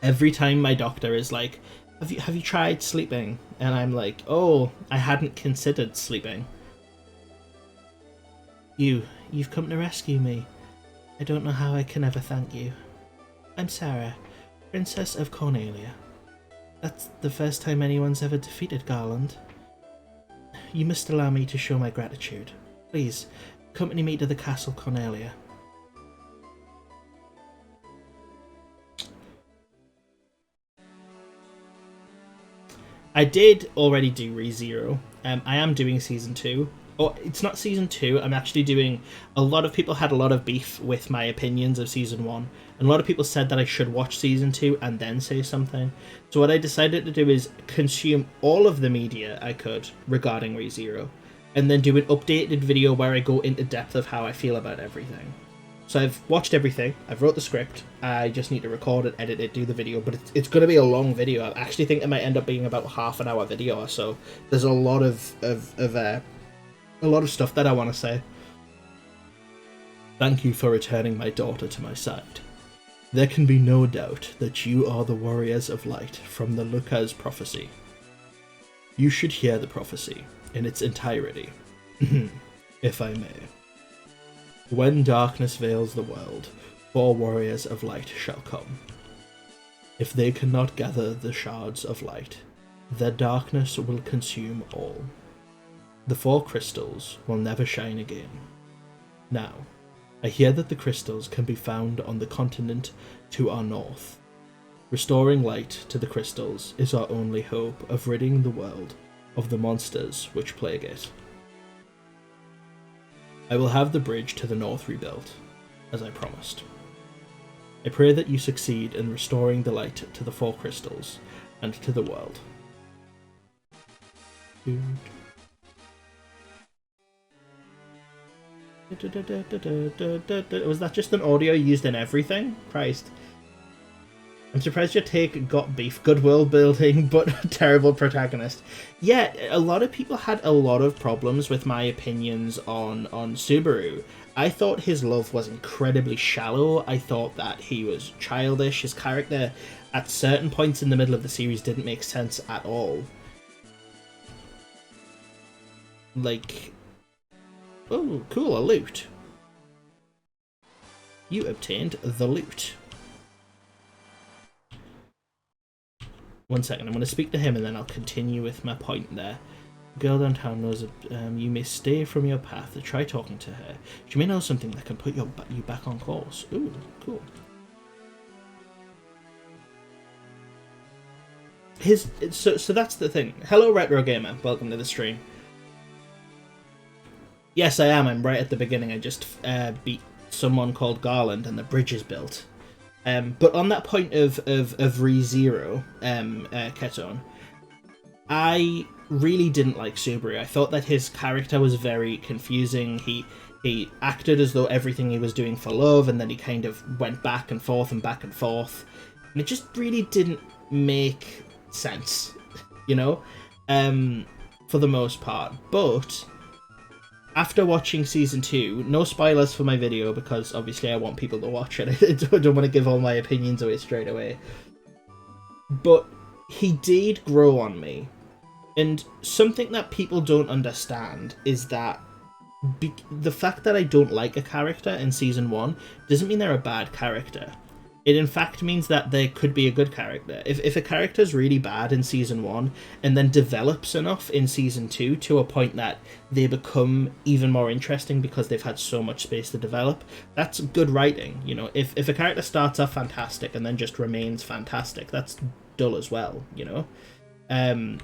Every time my doctor is like, have you tried sleeping? And I'm like, oh, I hadn't considered sleeping. You've come to rescue me. I don't know how I can ever thank you. I'm Sarah, Princess of Cornelia. That's the first time anyone's ever defeated Garland. You must allow me to show my gratitude. Please, accompany me to the Castle Cornelia. I did already do ReZero. I am doing Season 2. Oh, it's not Season 2, I'm actually doing... A lot of people had a lot of beef with my opinions of Season 1, and a lot of people said that I should watch Season 2 and then say something. So what I decided to do is consume all of the media I could regarding ReZero, and then do an updated video where I go into depth of how I feel about everything. So I've watched everything, I've wrote the script, I just need to record it, edit it, do the video, but it's going to be a long video. I actually think it might end up being about half an hour video or so. There's a lot of stuff that I want to say. Thank you for returning my daughter to my side. There can be no doubt that you are the warriors of light from the Lucca's prophecy. You should hear the prophecy in its entirety, if I may. When darkness veils the world, 4 warriors of light shall come. If they cannot gather the shards of light, their darkness will consume all. The 4 crystals will never shine again. Now, I hear that the crystals can be found on the continent to our north. Restoring light to the crystals is our only hope of ridding the world of the monsters which plague it. I will have the bridge to the north rebuilt, as I promised. I pray that you succeed in restoring the light to the 4 crystals and to the world. Was that just an audio used in everything? Christ. I'm surprised your take got beef. Good world building, but terrible protagonist. Yeah, a lot of people had a lot of problems with my opinions on Subaru. I thought his love was incredibly shallow. I thought that he was childish. His character, at certain points in the middle of the series, didn't make sense at all. Like, oh, cool, a loot. You obtained the loot. One second, I'm going to speak to him and then I'll continue with my point there. Girl downtown knows you may stay from your path. Try talking to her. She may know something that can put you back on course. Ooh, cool. So that's the thing. Hello, Retro Gamer. Welcome to the stream. Yes, I am. I'm right at the beginning. I just beat someone called Garland and the bridge is built. But on that point of ReZero, Ketone, I really didn't like Subaru. I thought that his character was very confusing. He acted as though everything he was doing for love, and then he kind of went back and forth and back and forth. And it just really didn't make sense, you know, for the most part. But after watching Season 2, no spoilers for my video, because obviously I want people to watch it. I don't want to give all my opinions away straight away. But he did grow on me. And something that people don't understand is that the fact that I don't like a character in Season 1 doesn't mean they're a bad character. It in fact means that they could be a good character. If a character's really bad in Season 1 and then develops enough in Season 2 to a point that they become even more interesting because they've had so much space to develop, that's good writing. You know, if a character starts off fantastic and then just remains fantastic, that's dull as well, you know?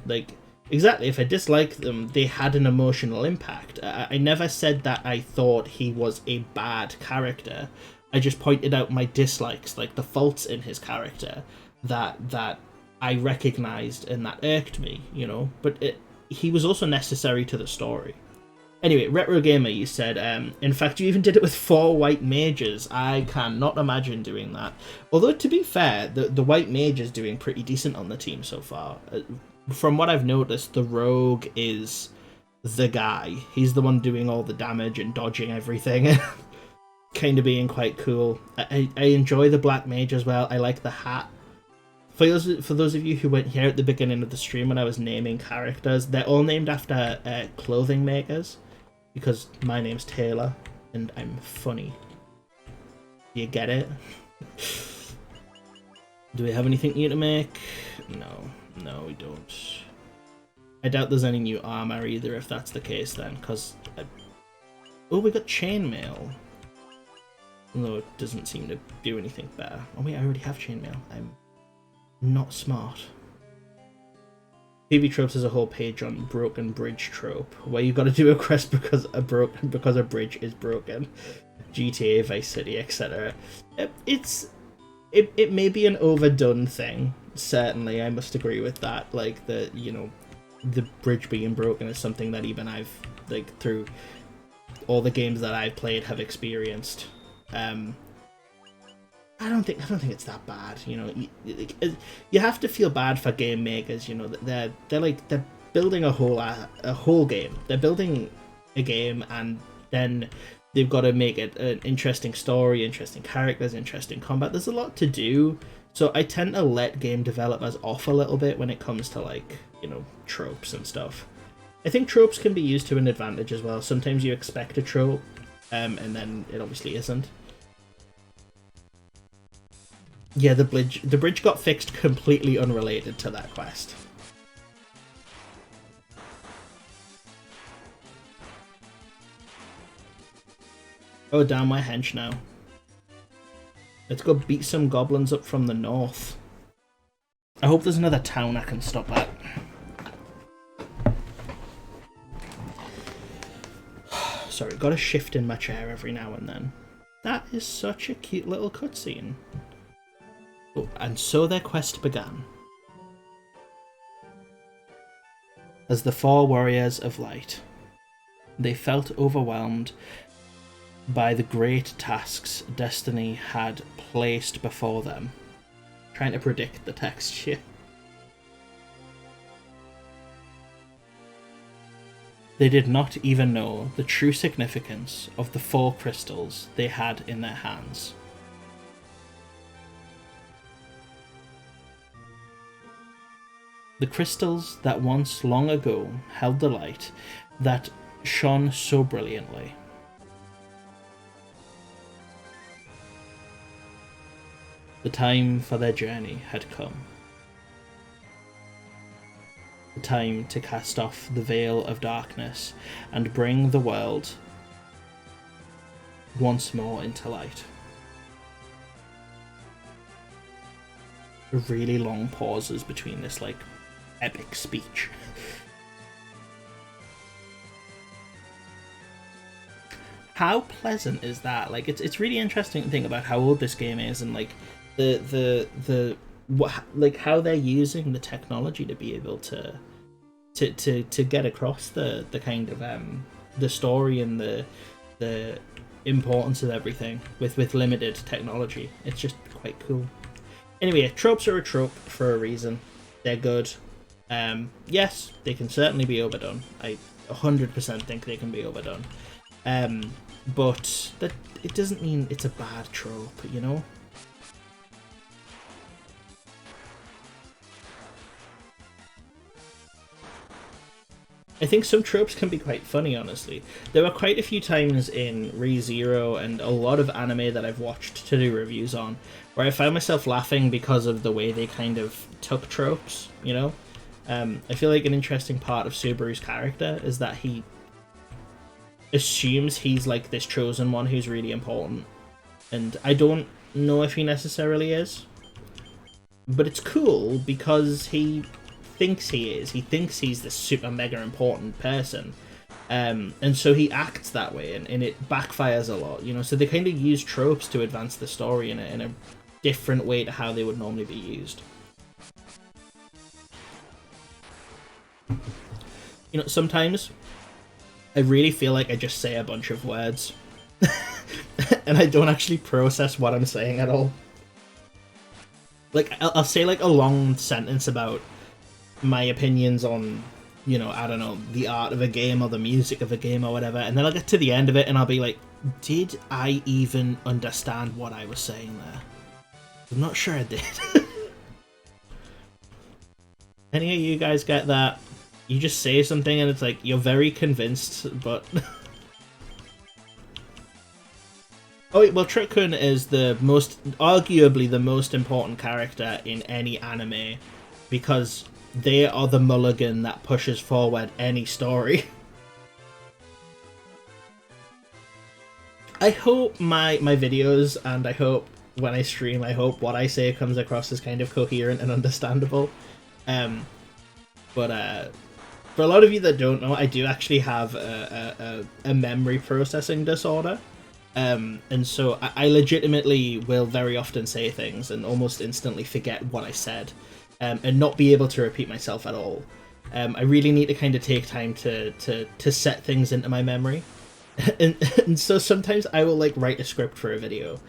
Like, exactly, if I disliked them, they had an emotional impact. I never said that I thought he was a bad character. I just pointed out my dislikes, like the faults in his character that I recognised and that irked me, you know. But he was also necessary to the story. Anyway, Retro Gamer, you said, in fact, you even did it with 4 white mages. I cannot imagine doing that. Although, to be fair, the white mage is doing pretty decent on the team so far. From what I've noticed, the rogue is the guy. He's the one doing all the damage and dodging everything. Kind of being quite cool. I enjoy the black mage as well. I like the hat. For those of you who weren't here at the beginning of the stream when I was naming characters, they're all named after clothing makers, because my name's Taylor and I'm funny. Do you get it? Do we have anything new to make? No, we don't. I doubt there's any new armor either, if that's the case then, because oh, we got chainmail. Although it doesn't seem to do anything better. Oh wait, I already have chainmail. I'm not smart. PB Tropes has a whole page on broken bridge trope, where you got to do a quest because a bridge is broken. GTA, Vice City, etc. It may be an overdone thing. Certainly, I must agree with that. Like the bridge being broken is something that even I've, like, through all the games that I've played, have experienced. I don't think it's that bad, you know. You have to feel bad for game makers, you know. They're building a whole game. They're building a game, and then they've got to make it an interesting story, interesting characters, interesting combat. There's a lot to do, so I tend to let game developers off a little bit when it comes to, like, you know, tropes and stuff. I think tropes can be used to an advantage as well. Sometimes you expect a trope, and then it obviously isn't. Yeah, the bridge got fixed completely unrelated to that quest. Oh, damn, my hench now. Let's go beat some goblins up from the north. I hope there's another town I can stop at. Sorry, gotta shift in my chair every now and then. That is such a cute little cutscene. Oh, and so their quest began. As the 4 warriors of light, they felt overwhelmed by the great tasks destiny had placed before them. trying to predict the text here. They did not even know the true significance of the 4 crystals they had in their hands. The crystals that once long ago held the light that shone so brilliantly. The time for their journey had come. The time to cast off the veil of darkness and bring the world once more into light. Really long pauses between this, like, epic speech. How pleasant is that? Like, it's really interesting to think about how old this game is, and like like how they're using the technology to be able to get across the kind of the story and the importance of everything with limited technology. It's just quite cool. Anyway, tropes are a trope for a reason. They're good. Yes, they can certainly be overdone. I 100% think they can be overdone. But that it doesn't mean it's a bad trope, you know? I think some tropes can be quite funny, honestly. There were quite a few times in ReZero and a lot of anime that I've watched to do reviews on where I found myself laughing because of the way they kind of took tropes, you know? I feel like an interesting part of Subaru's character is that he assumes he's like this chosen one who's really important. And I don't know if he necessarily is. But it's cool because he thinks he is. He thinks he's this super mega important person. And so he acts that way, and it backfires a lot, you know? So they kind of use tropes to advance the story in a different way to how they would normally be used. You know, sometimes I really feel like I just say a bunch of words and I don't actually process what I'm saying at all. Like, I'll say like a long sentence about my opinions on, you know, I don't know, the art of a game or the music of a game or whatever, and then I'll get to the end of it and I'll be like, did I even understand what I was saying there? I'm not sure I did. Any of you guys get that? You just say something and it's like, you're very convinced, but... Oh wait, well, Trick-kun is arguably the most important character in any anime, because they are the mulligan that pushes forward any story. I hope my videos, and I hope when I stream, I hope what I say comes across as kind of coherent and understandable. But for a lot of you that don't know, I do actually have a memory processing disorder. And so I legitimately will very often say things and almost instantly forget what I said, and not be able to repeat myself at all. I really need to kind of take time to set things into my memory. and so sometimes I will like write a script for a video,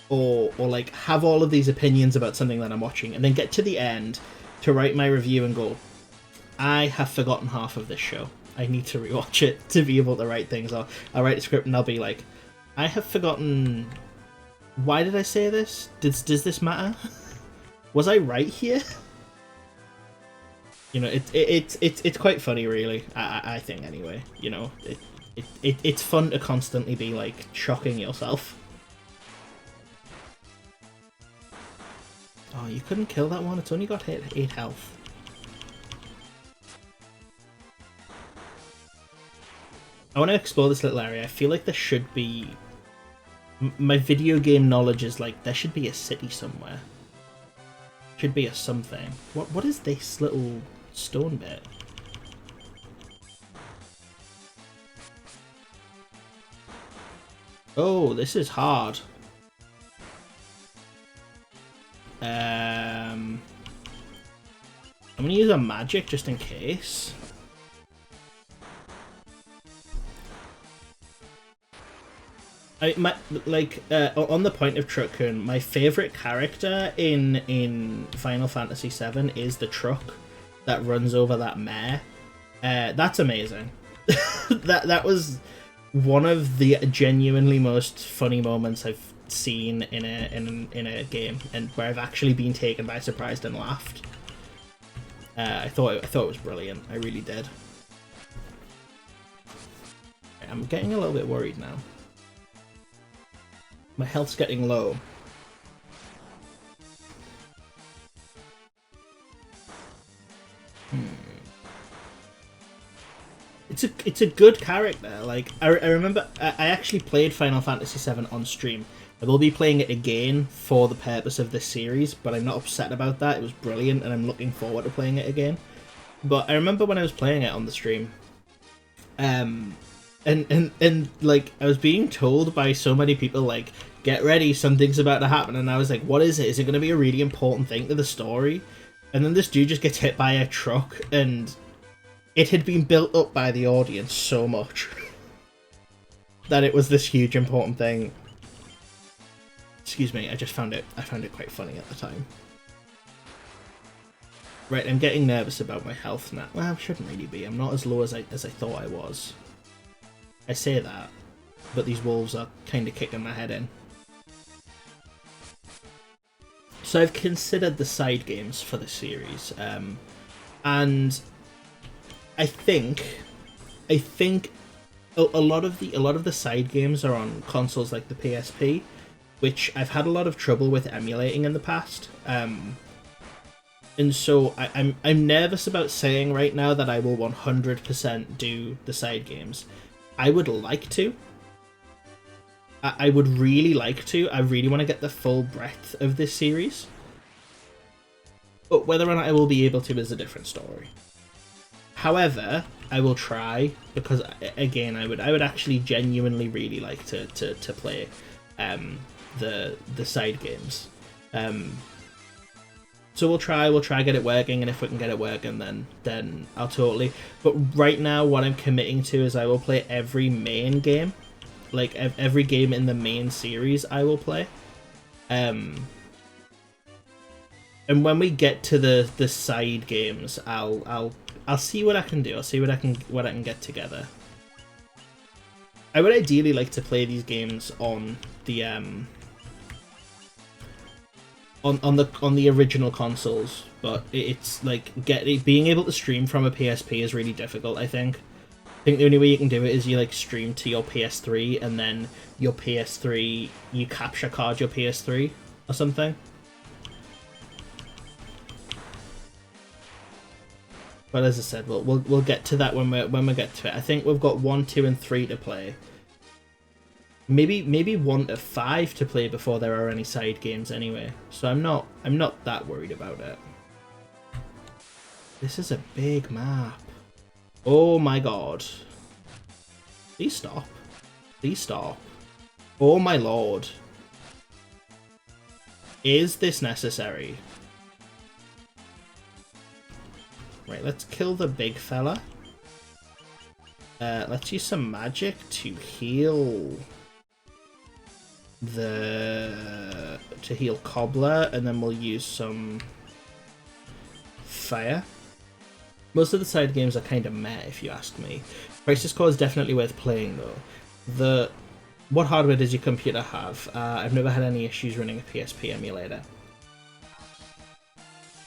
or like have all of these opinions about something that I'm watching, and then get to the end to write my review and go, I have forgotten half of this show. I need to rewatch it to be able to write things. I'll write a script and I'll be like, I have forgotten. Why did I say this? Does this matter? Was I right here? You know, it's quite funny, really. I think anyway. You know, it's fun to constantly be like shocking yourself. Oh, you couldn't kill that one. It's only got 8 health. I want to explore this little area. I feel like there should be... My video game knowledge is like, there should be a city somewhere. Should be a something. What is this little stone bit? Oh, this is hard. I'm gonna use a magic just in case. On the point of Truck-kun, my favorite character in Final Fantasy VII is the truck that runs over that mare. That's amazing. that was one of the genuinely most funny moments I've seen in a game, and where I've actually been taken by surprise and laughed. I thought it was brilliant. I really did. I'm getting a little bit worried now. My health's getting low. It's a good character. Like I remember I actually played Final Fantasy VII on stream. I will be playing it again for the purpose of this series, but I'm not upset about that. It was brilliant, and I'm looking forward to playing it again. But I remember when I was playing it on the stream, and like I was being told by so many people, like, get ready, something's about to happen, and I was like, what is it? Is it going to be a really important thing to the story? And then this dude just gets hit by a truck, and it had been built up by the audience so much that it was this huge important thing. Excuse me, I found it quite funny at the time. Right, I'm getting nervous about my health now. Well, I shouldn't really be. I'm not as low as I thought I was. I say that, but these wolves are kind of kicking my head in. So I've considered the side games for the series, and I think a lot of the side games are on consoles like the PSP, which I've had a lot of trouble with emulating in the past. And so I'm nervous about saying right now that I will 100% do the side games. I would like to. I would really like to. I really want to get the full breadth of this series. But whether or not I will be able to is a different story. However, I will try, because again, I would actually genuinely really like to play the side games. So we'll try get it working, and if we can get it working, then I'll totally. But right now, what I'm committing to is I will play every main game, like every game in the main series. I will play, and when we get to the side games, I'll see what I can do. I'll see what I can get together. I would ideally like to play these games on the on the original consoles, but it's like being able to stream from a PSP is really difficult. I think the only way you can do it is you like stream to your PS3, and then your PS3 you capture card your PS3 or something. But as I said, we'll get to that when we get to it. I think we've got 1, 2, and 3 to play. Maybe 1 to 5 to play before there are any side games anyway. So I'm not that worried about it. This is a big map. Oh my god. Please stop. Please stop. Oh my lord. Is this necessary? Right, let's kill the big fella. Let's use some magic to heal Cobbler, and then we'll use some fire. Most of the side games are kind of meh, if you ask me. Crisis Core is definitely worth playing though. What hardware does your computer have? I've never had any issues running a PSP emulator.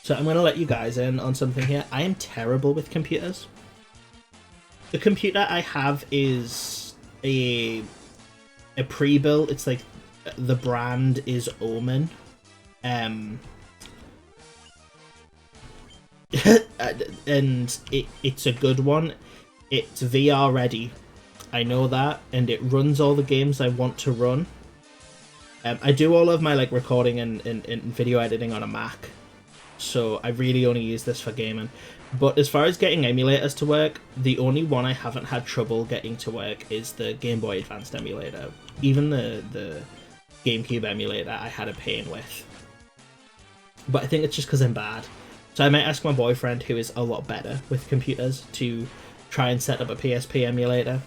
So I'm going to let you guys in on something here. I am terrible with computers. The computer I have is a pre-built. It's like the brand is Omen. And it's a good one. It's VR ready. I know that, and it runs all the games I want to run. I do all of my like recording and video editing on a Mac. So I really only use this for gaming. But as far as getting emulators to work, the only one I haven't had trouble getting to work is the Game Boy Advanced emulator. Even the GameCube emulator I had a pain with. But I think it's just because I'm bad. So I might ask my boyfriend, who is a lot better with computers, to try and set up a PSP emulator.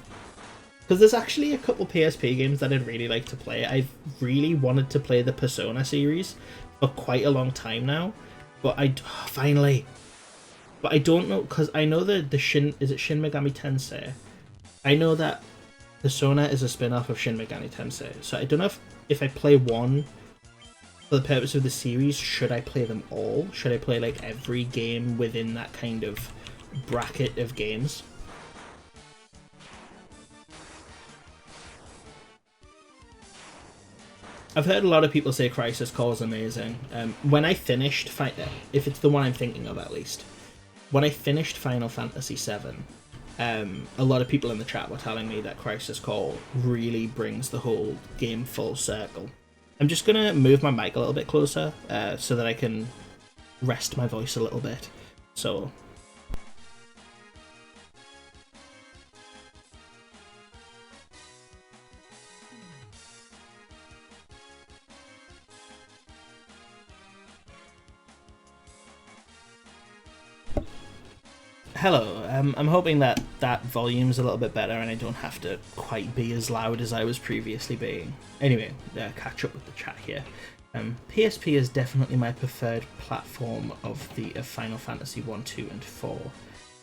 Because there's actually a couple PSP games that I'd really like to play. I've really wanted to play the Persona series for quite a long time now, but finally. But I don't know, because I know that is it Shin Megami Tensei? I know that Persona is a spin-off of Shin Megami Tensei, so I don't know if I play one for the purpose of the series, should I play them all? Should I play like every game within that kind of bracket of games? I've heard a lot of people say Crisis Core is amazing. When I finished, if it's the one I'm thinking of at least, when I finished Final Fantasy VII, a lot of people in the chat were telling me that Crisis Core really brings the whole game full circle. I'm just going to move my mic a little bit closer so that I can rest my voice a little bit. So... Hello, I'm hoping that volume's a little bit better and I don't have to quite be as loud as I was previously being. Anyway, catch up with the chat here. PSP is definitely my preferred platform of Final Fantasy 1, 2 and 4.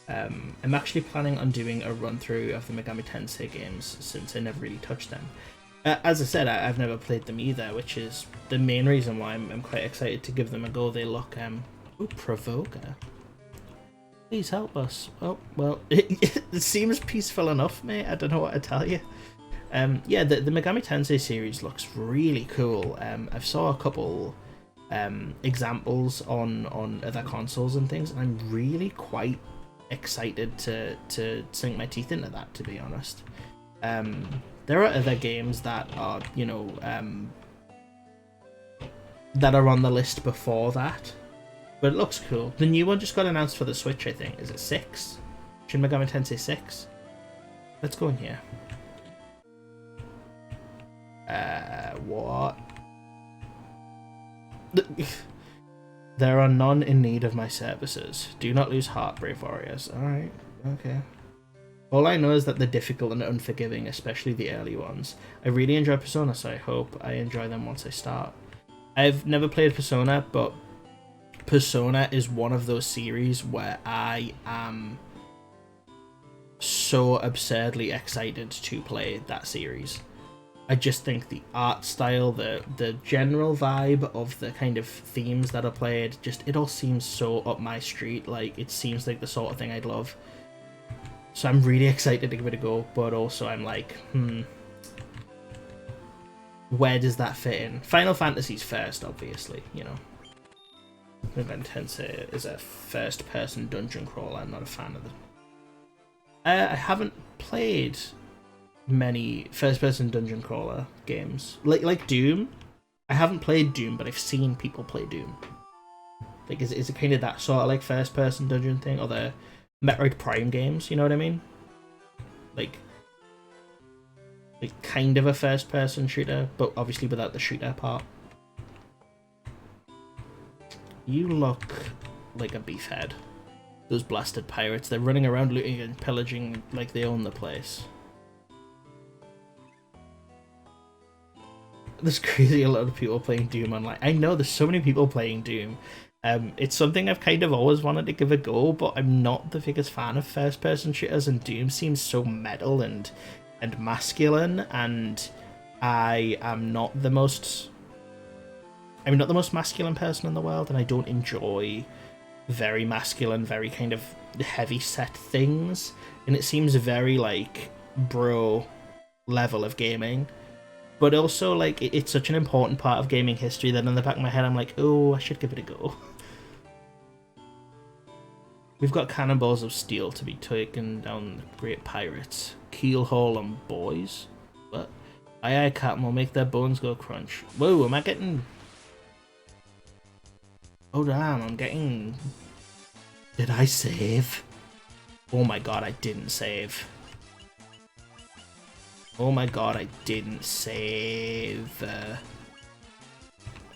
I'm actually planning on doing a run through of the Megami Tensei games since I never really touched them. As I said, I've never played them either, which is the main reason why I'm quite excited to give them a go. They look... Ooh, Provoker. Please help us. Oh, well, it seems peaceful enough, mate. I don't know what to tell you. Yeah, the Megami Tensei series looks really cool. I've saw a couple examples on other consoles and things, and I'm really quite excited to sink my teeth into that, to be honest. There are other games that are, you know, that are on the list before that. But it looks cool. The new one just got announced for the Switch, I think. Is it 6? Shin Megami Tensei 6? Let's go in here. What? There are none in need of my services. Do not lose heart, brave warriors. Alright, okay. All I know is that they're difficult and unforgiving, especially the early ones. I really enjoy Persona, so I hope I enjoy them once I start. I've never played Persona, but Persona is one of those series where I am so absurdly excited to play that series. I just think the art style, the general vibe of the kind of themes that are played, it all seems so up my street. Like, it seems like the sort of thing I'd love. So I'm really excited to give it a go, but also I'm like, where does that fit in? Final Fantasy's first, obviously, you know. Megami Tensei is a first-person dungeon crawler. I'm not a fan of it. I haven't played many first-person dungeon crawler games. Like Doom. I haven't played Doom, but I've seen people play Doom. Like, is it kind of that sort of like first-person dungeon thing, or the Metroid Prime games? You know what I mean? Like kind of a first-person shooter, but obviously without the shooter part. You look like a beefhead. Those blasted pirates, they're running around looting and pillaging like they own the place. There's crazy a lot of people playing Doom online. I know there's so many people playing Doom. It's something I've kind of always wanted to give a go, but I'm not the biggest fan of first-person shooters, and Doom seems so metal and masculine, and I'm not the most masculine person in the world, and I don't enjoy very masculine, very kind of heavy set things, and it seems very like bro level of gaming, but also like it's such an important part of gaming history that in the back of my head I'm like, oh, I should give it a go. We've got cannonballs of steel to be taken down the great pirates. Keelhaul and boys. But aye, Captain, will make their bones go crunch. Whoa, am I getting... Oh damn, I'm getting... Did I save? Oh my god, I didn't save. Oh my god, I didn't save.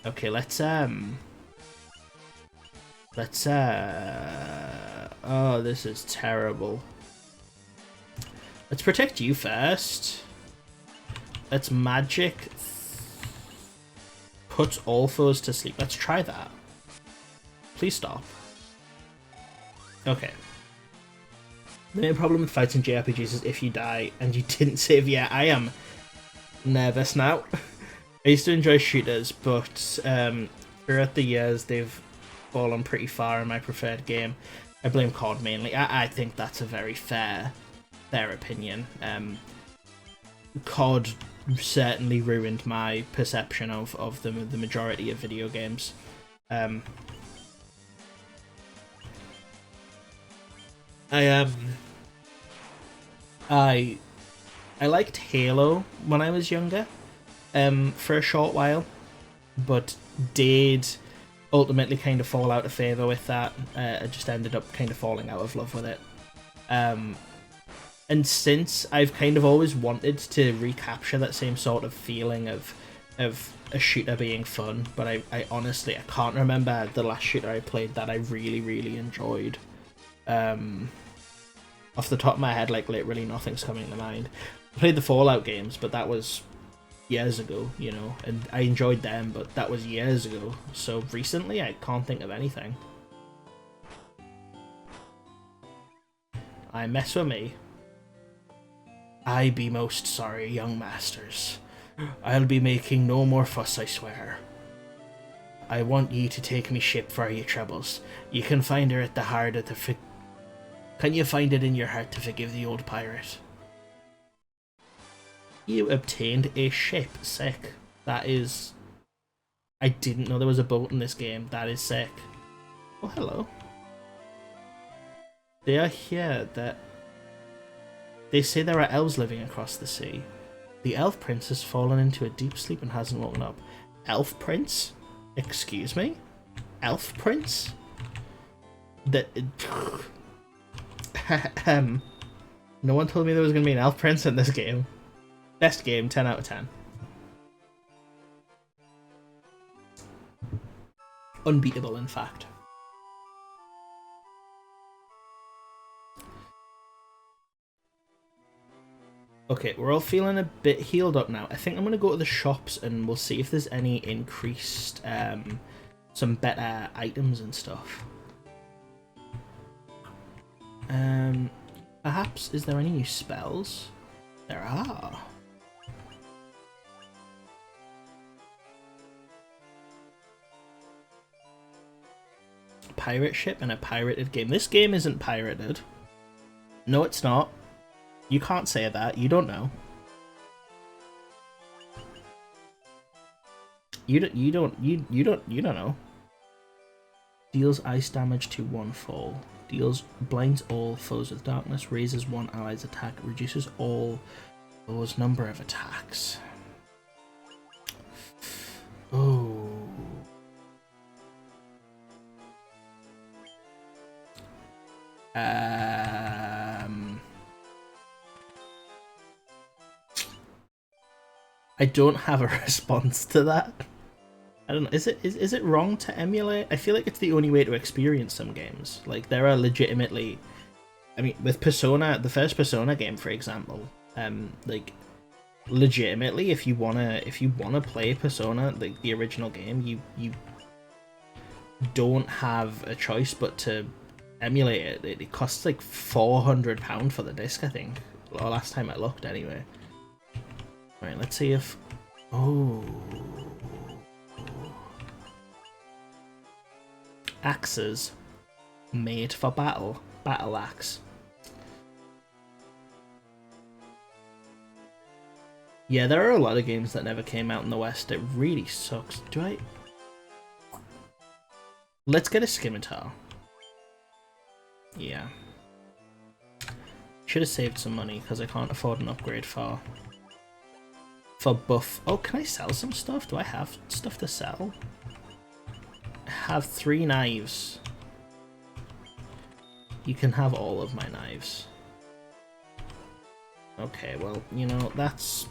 Okay, let's oh, this is terrible. Let's protect you first. Let's magic. Put all foes to sleep. Let's try that. Please stop. Okay. The main problem with fights in JRPGs is if you die and you didn't save yet. I am nervous now. I used to enjoy shooters, but throughout the years they've fallen pretty far in my preferred game. I blame COD mainly. I think that's a very fair opinion. COD certainly ruined my perception of the majority of video games. I liked Halo when I was younger, for a short while, but did ultimately kind of fall out of favour with that. I just ended up kind of falling out of love with it. And since, I've kind of always wanted to recapture that same sort of feeling of a shooter being fun, but I honestly, I can't remember the last shooter I played that I really, really enjoyed. Off the top of my head, like, literally nothing's coming to mind. I played the Fallout games, but that was years ago, you know, and I enjoyed them, but that was years ago. So recently, I can't think of anything. I mess with me. I be most sorry, young masters. I'll be making no more fuss, I swear. I want ye to take me ship for your troubles. You can find her at the heart of the Can you find it in your heart to forgive the old pirate? You obtained a ship. Sick. That is... I didn't know there was a boat in this game. That is sick. Oh, hello. They are here. They say there are elves living across the sea. The elf prince has fallen into a deep sleep and hasn't woken up. Elf prince? Excuse me? Elf prince? No one told me there was going to be an elf prince in this game. Best game, 10 out of 10. Unbeatable, in fact. Okay, we're all feeling a bit healed up now. I think I'm going to go to the shops and we'll see if there's any increased, some better items and stuff. Perhaps, is there any new spells? There are. Pirate ship and a pirated game. This game isn't pirated. No, it's not. You can't say that. You don't know. You don't know. Deals ice damage to 1 foe. Deals blinds all foes with darkness. Raises one ally's attack. Reduces all foes' number of attacks. Oh. I don't have a response to that. I don't know. Is it wrong to emulate? I feel like it's the only way to experience some games. Like, there are legitimately, I mean, with Persona, the first Persona game, for example, like, legitimately, if you wanna play Persona, like the original game, you don't have a choice but to emulate it. It costs like £400 for the disc, I think. Or last time I looked, anyway. Right, let's see if... Oh... Axes. Made for battle. Battle axe. Yeah, there are a lot of games that never came out in the West. It really sucks. Do I... Let's get a scimitar. Yeah. Should have saved some money, because I can't afford an upgrade for buff. Oh, can I sell some stuff? Do I have stuff to sell? I have 3 knives. You can have all of my knives. Okay, well, you know, let's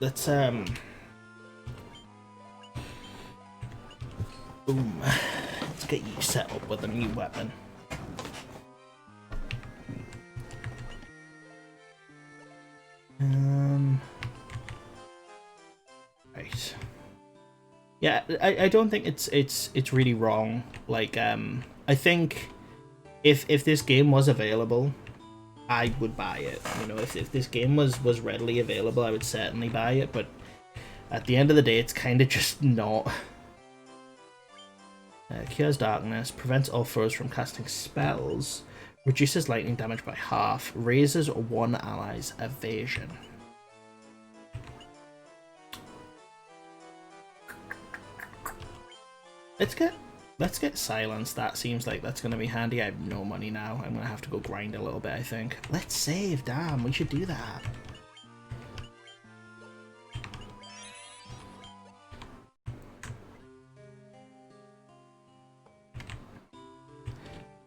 boom. Let's get you set up with a new weapon. Yeah, I don't think it's really wrong. Like, I think if this game was available, I would buy it. You know, if this game was readily available, I would certainly buy it. But at the end of the day, it's kind of just not. Cures darkness, prevents all foes from casting spells, reduces lightning damage by half, raises one ally's evasion. Let's get silence. That seems like that's gonna be handy. I have no money now. I'm gonna have to go grind a little bit, I think. Let's save. Damn, we should do that.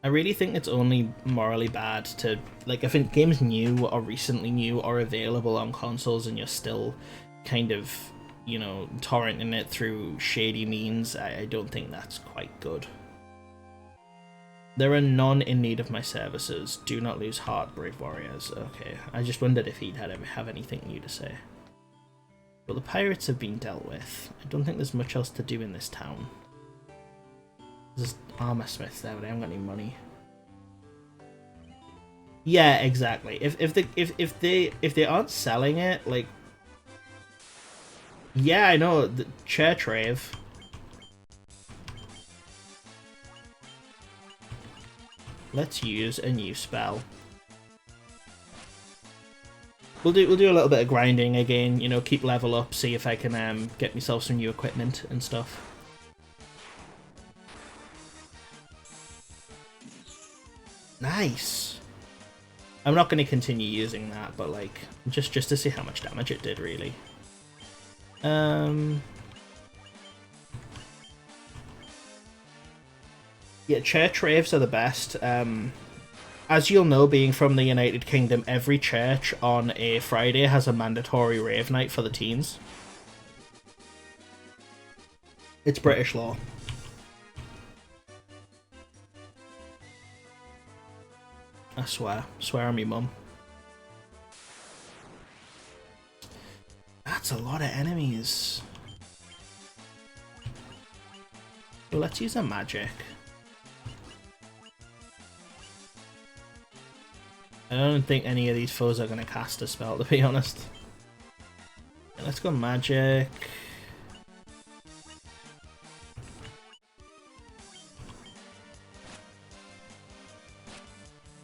I really think it's only morally bad to, like, if a game's new or recently new or available on consoles and you're still kind of, you know, torrenting it through shady means, I don't think that's quite good. There are none in need of my services. Do not lose heart, brave warriors. Okay, I just wondered if he'd have anything new to say. But the pirates have been dealt with. I don't think there's much else to do in this town. There's armor smiths there, but I haven't got any money. Yeah, exactly. If they aren't selling it, like, yeah, I know the church rave. Let's use a new spell. We'll do a little bit of grinding again. You know, keep level up. See if I can get myself some new equipment and stuff. Nice. I'm not going to continue using that, but like just to see how much damage it did, really. Yeah, church raves are the best. As you'll know, being from the United Kingdom, every church on a Friday has a mandatory rave night for the teens. It's British law. I swear on me mum. That's a lot of enemies. Well, let's use a magic. I don't think any of these foes are going to cast a spell, to be honest. Let's go magic.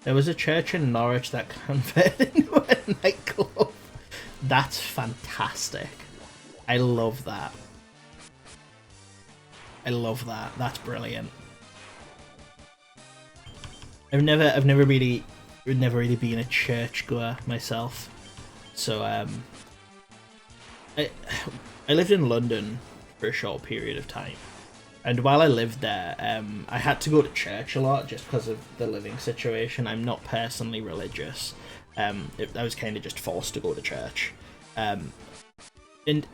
There was a church in Norwich that converted into a nightclub. That's fantastic. I love that. I love that. That's brilliant. I've never really been a church goer myself. So I lived in London for a short period of time. And while I lived there, I had to go to church a lot just because of the living situation. I'm not personally religious. I was kind of just forced to go to church. And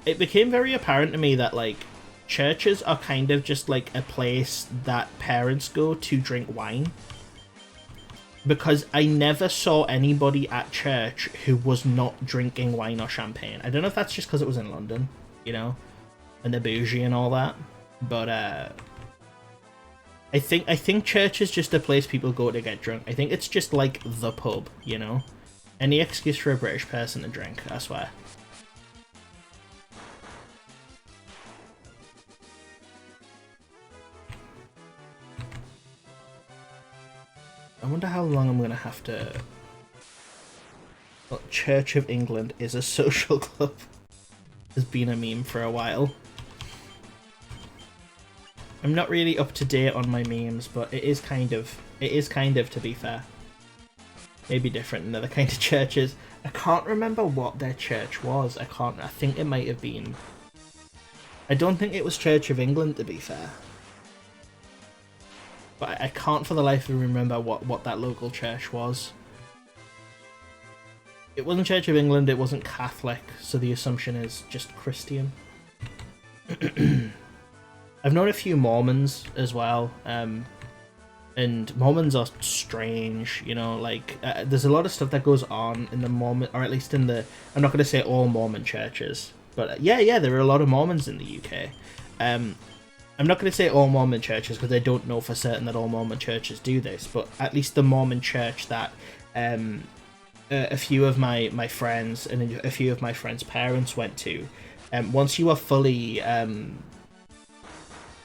it became very apparent to me that, like, churches are kind of just like a place that parents go to drink wine. Because I never saw anybody at church who was not drinking wine or champagne. I don't know if that's just because it was in London, you know, and the bougie and all that. But I think church is just a place people go to get drunk. I think it's just like the pub, you know? Any excuse for a British person to drink, I swear. I wonder how long I'm going to have to... Well, Church of England is a social club. Has been a meme for a while. I'm not really up to date on my memes, but it is kind of, to be fair. Maybe different than other kind of churches. I can't remember what their church was. I think it might have been... I don't think it was Church of England, to be fair. But I can't for the life of me remember what that local church was. It wasn't Church of England, it wasn't Catholic, so the assumption is just Christian. I've known a few Mormons as well, and Mormons are strange, you know, like, there's a lot of stuff that goes on in the Mormon, or at least in the, I'm not going to say all Mormon churches, but yeah, there are a lot of Mormons in the UK, I'm not going to say all Mormon churches because I don't know for certain that all Mormon churches do this, but at least the Mormon church that a few of my friends and a few of my friends' parents went to, once you are fully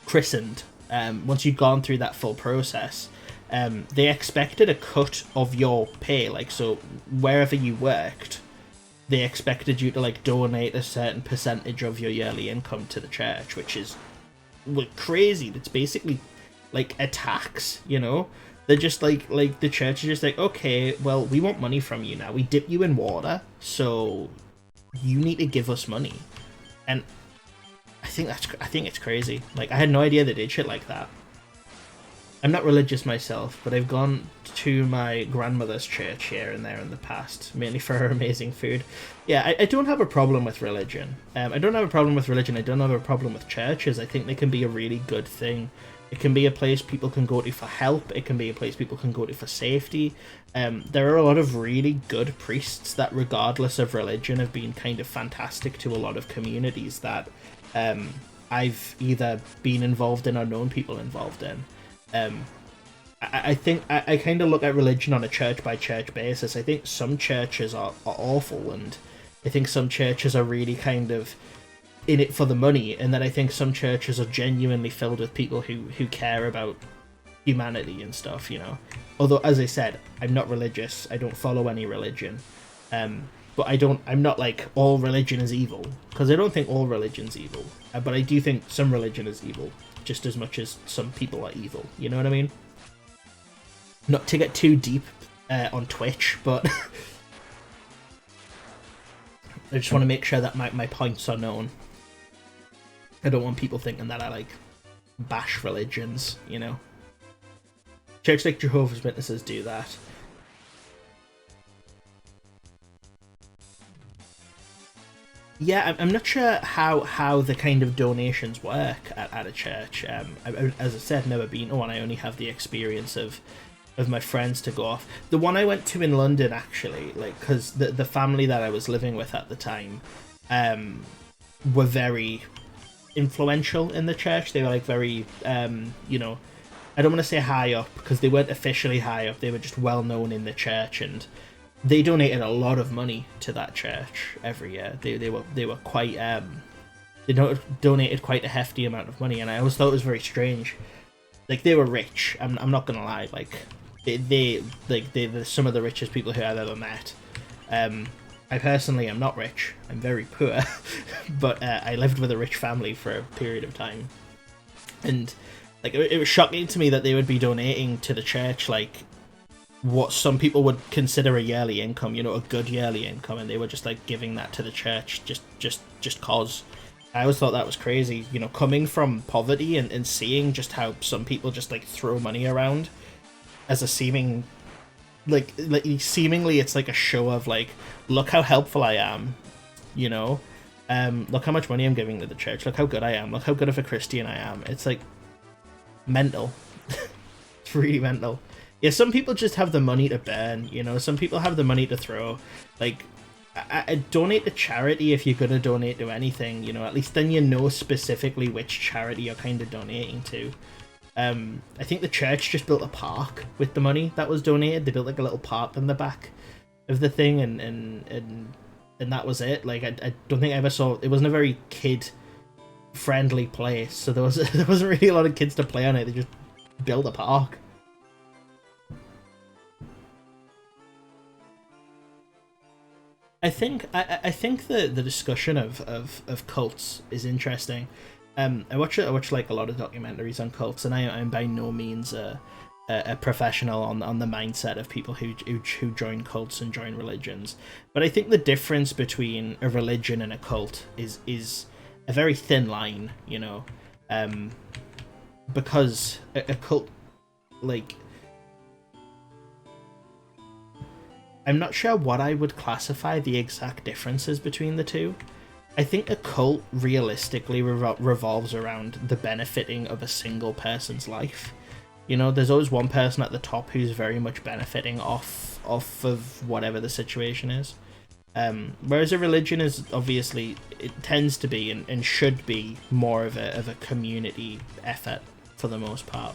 christened, once you've gone through that full process, they expected a cut of your pay. Like, so wherever you worked, they expected you to like donate a certain percentage of your yearly income to the church, which is crazy. That's basically like a tax, you know. They're just like the church is just like, okay, well, we want money from you now. We dip you in water, so you need to give us money. And I think it's crazy. Like, I had no idea they did shit like that. I'm not religious myself, but I've gone to my grandmother's church here and there in the past, mainly for her amazing food. Yeah, I don't have a problem with religion. I don't have a problem with religion. I don't have a problem with churches. I think they can be a really good thing. It can be a place people can go to for help. It can be a place people can go to for safety. There are a lot of really good priests that, regardless of religion, have been kind of fantastic to a lot of communities that I've either been involved in or known people involved in. I think I kind of look at religion on a church by church basis. I think some churches are awful, and I think some churches are really kind of in it for the money, and then I think some churches are genuinely filled with people who care about humanity and stuff, you know. Although, as I said, I'm not religious. I don't follow any religion. But I'm not like all religion is evil, because I don't think all religion's evil. But I do think some religion is evil, just as much as some people are evil. You know what I mean? Not to get too deep on Twitch, but I just want to make sure that my points are known. I don't want people thinking that I like bash religions, you know. Church like Jehovah's Witnesses do that. Yeah, I'm not sure how the kind of donations work at a church. As I said, never been to one. I only have the experience of my friends to go off. The one I went to in London, actually, like, because the family that I was living with at the time were very influential in the church. They were like very, you know, I don't want to say high up, because they weren't officially high up. They were just well known in the church, and they donated a lot of money to that church every year. They were quite they donated quite a hefty amount of money, and I always thought it was very strange. Like, they were rich. I'm not gonna lie. Like, they're some of the richest people who I've ever met. I personally am not rich. I'm very poor, but I lived with a rich family for a period of time, and like it was shocking to me that they would be donating to the church like what some people would consider a yearly income, you know, a good yearly income, and they were just like giving that to the church just cause. I always thought that was crazy, you know, coming from poverty and seeing just how some people just like throw money around as a seemingly it's like a show of like, look how helpful I am, you know, look how much money I'm giving to the church, look how good I am, look how good of a Christian I am. It's like mental. It's really mental. Yeah, some people just have the money to burn, you know, some people have the money to throw. Like, I donate to charity if you're going to donate to anything, you know, at least then you know specifically which charity you're kind of donating to. I think the church just built a park with the money that was donated. They built like a little park in the back of the thing, and that was it. Like, I don't think I ever saw, it wasn't a very kid-friendly place, so there wasn't really a lot of kids to play on it. They just built a park. I think the discussion of cults is interesting. I watch like a lot of documentaries on cults, and I'm by no means a professional on the mindset of people who join cults and join religions. But I think the difference between a religion and a cult is a very thin line, you know, because a cult, like, I'm not sure what I would classify the exact differences between the two. I think a cult realistically revolves around the benefiting of a single person's life. You know, there's always one person at the top who's very much benefiting off of whatever the situation is. Whereas a religion is obviously, it tends to be and should be more of a community effort for the most part.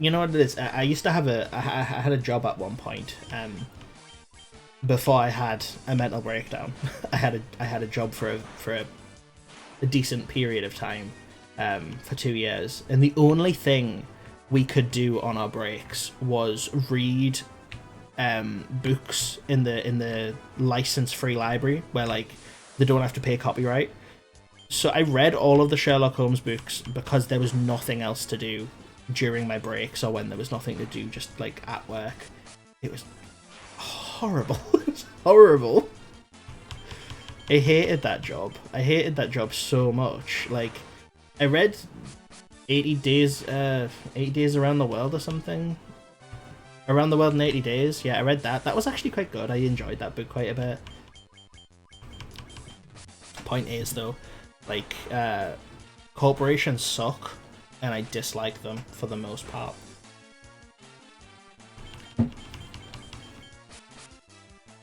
You know what it is? I used to have I had a job at one point. Before I had a mental breakdown, I had a job for a decent period of time, for 2 years, and the only thing we could do on our breaks was read books in the license-free library where like they don't have to pay copyright. So I read all of the Sherlock Holmes books because there was nothing else to do during my breaks or when there was nothing to do just like at work. It was horrible. It was horrible. I hated that job. I hated that job so much. Like, I read 80 days around the world or something. Around the World in 80 Days. Yeah, I read that. That was actually quite good. I enjoyed that book quite a bit. Point is, though, like, corporations suck, and I dislike them for the most part.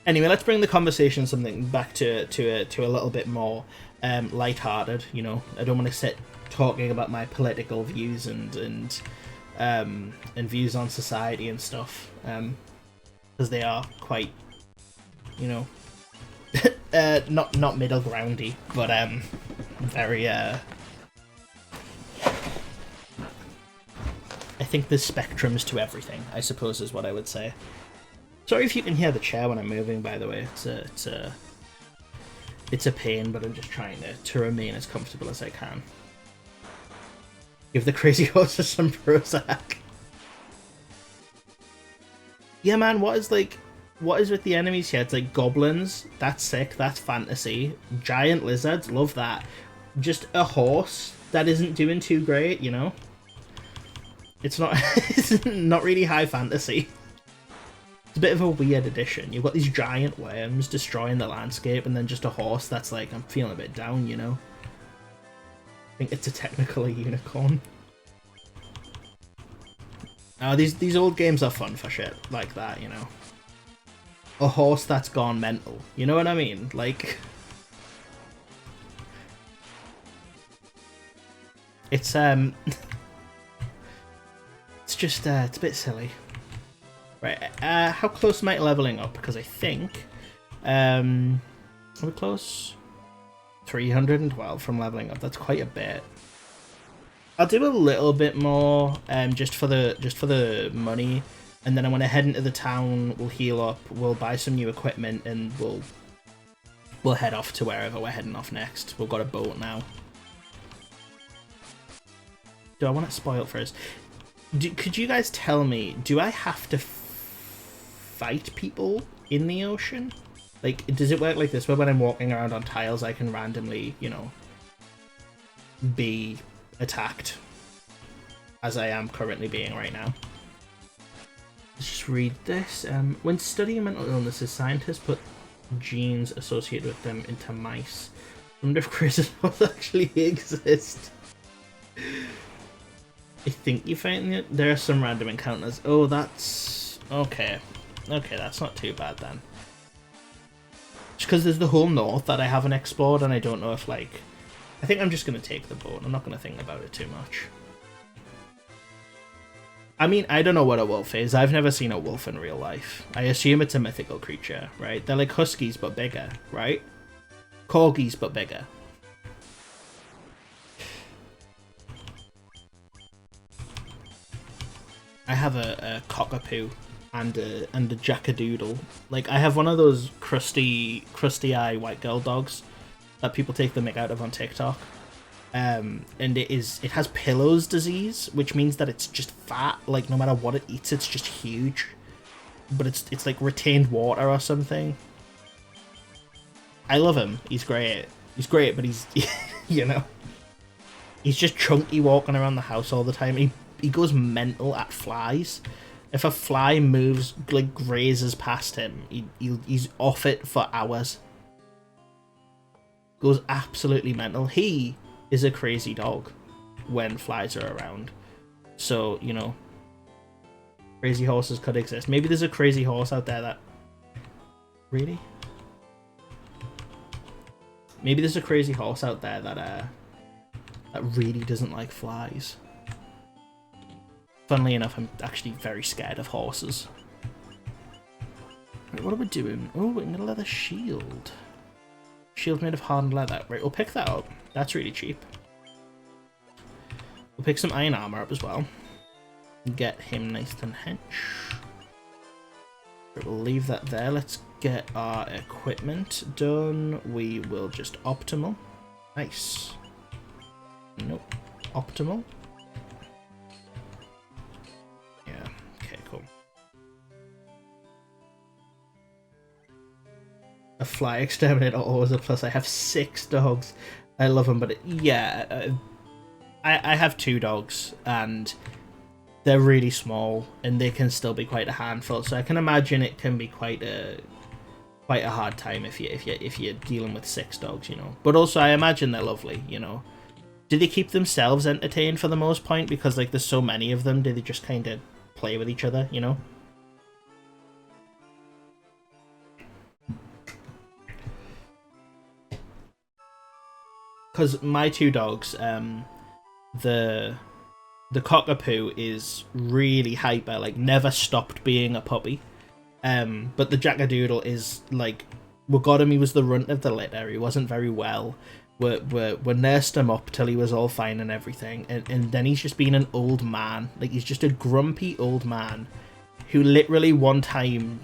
Anyway, let's bring the conversation something back to a little bit more lighthearted. You know, I don't want to sit talking about my political views and views on society and stuff, because they are quite, you know, not middle groundy, but very I think there's spectrums to everything, I suppose, is what I would say. Sorry if you can hear the chair when I'm moving, by the way. It's a pain, but I'm just trying to remain as comfortable as I can. Give the crazy horses some Prozac. Yeah, man, what is with the enemies here? It's like goblins, that's sick, that's fantasy. Giant lizards, love that. Just a horse that isn't doing too great, you know? It's not really high fantasy. It's a bit of a weird addition. You've got these giant worms destroying the landscape, and then just a horse that's like, I'm feeling a bit down, you know? I think it's technically a unicorn. These old games are fun for shit like that, you know? A horse that's gone mental. You know what I mean? Like, it's it's just it's a bit silly. Right, how close am I to leveling up? Because I think are we close? 312 from leveling up. That's quite a bit. I'll do a little bit more, just for the money, and then I'm gonna head into the town. We'll heal up. We'll buy some new equipment, and we'll head off to wherever we're heading off next. We've got a boat now. Do I want it spoiled first? Could you guys tell me? Do I have to fight people in the ocean? Like, does it work like this, where when I'm walking around on tiles, I can randomly, you know, be attacked, as I am currently being right now? Let's just read this. When studying mental illnesses, scientists put genes associated with them into mice. I wonder if crazy laws actually exist. I think you find it. There are some random encounters. Oh, that's okay. Okay, that's not too bad then. Just because there's the whole north that I haven't explored, and I don't know if, like, I think I'm just gonna take the boat. I'm not gonna think about it too much. I mean, I don't know what a wolf is. I've never seen a wolf in real life. I assume it's a mythical creature, right? They're like huskies but bigger, right? Corgis but bigger. I have a cockapoo and a jackadoodle. Like, I have one of those crusty eye white girl dogs that people take the mick out of on TikTok. And it has Pillow's disease, which means that it's just fat. Like, no matter what it eats, it's just huge. But it's like retained water or something. I love him. He's great. He's great, but he's, you know, he's just chunky walking around the house all the time. He goes mental at flies. If a fly moves, like, grazes past him, he's off it for hours. Goes absolutely mental. He is a crazy dog when flies are around. So, you know, Crazy horses could exist. Maybe there's a crazy horse out there that... Really? Maybe there's a crazy horse out there that really doesn't like flies. Funnily enough, I'm actually very scared of horses. Right, what are we doing? Oh, we're getting a leather shield. Shield made of hardened leather. Right, we'll pick that up. That's really cheap. We'll pick some iron armor up as well. Get him nice and hench. Right, we'll leave that there. Let's get our equipment done. We will just optimal. Nice. Nope. Optimal. Yeah. Okay, cool. A fly exterminator always a plus. I have 6 dogs. I love them, but yeah, I have 2 dogs and they're really small and they can still be quite a handful. So I can imagine it can be quite a hard time if you're dealing with 6 dogs, you know. But also I imagine they're lovely, you know. Do they keep themselves entertained for the most part? Because like there's so many of them, do they just kind of play with each other, you know? Because my 2 dogs, the cockapoo is really hyper, like never stopped being a puppy. But the jackadoodle is like, we got him, he was the runt of the litter, he wasn't very well. We nursed him up till he was all fine and everything, and then he's just been an old man. Like, he's just a grumpy old man who literally one time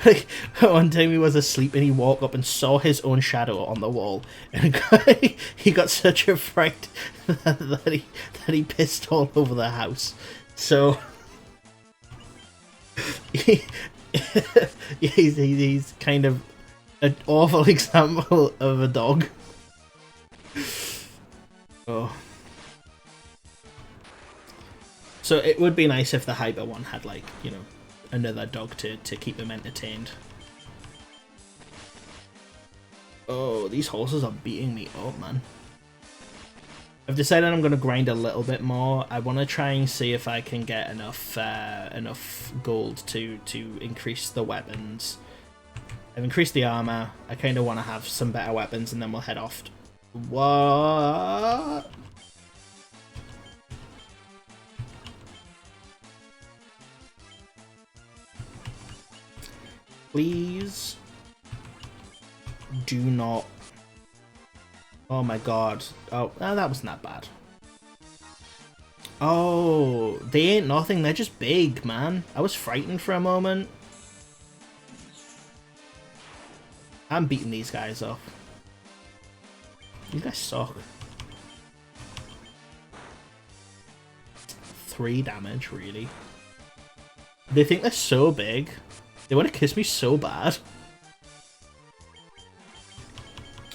like, one time he was asleep and he woke up and saw his own shadow on the wall, and he got such a fright that he pissed all over the house. So he's kind of an awful example of a dog. Oh. So it would be nice if the hyper one had, like, you know, another dog to keep him entertained. Oh, these horses are beating me up, man. I've decided I'm going to grind a little bit more. I want to try and see if I can get enough gold to increase the weapons. I've increased the armor. I kind of want to have some better weapons, and then we'll head off. What? Please do not. Oh my god. Oh, that wasn't that bad. Oh, they ain't nothing. They're just big, man. I was frightened for a moment. I'm beating these guys off. These guys suck. 3 damage, really. They think they're so big. They want to kiss me so bad.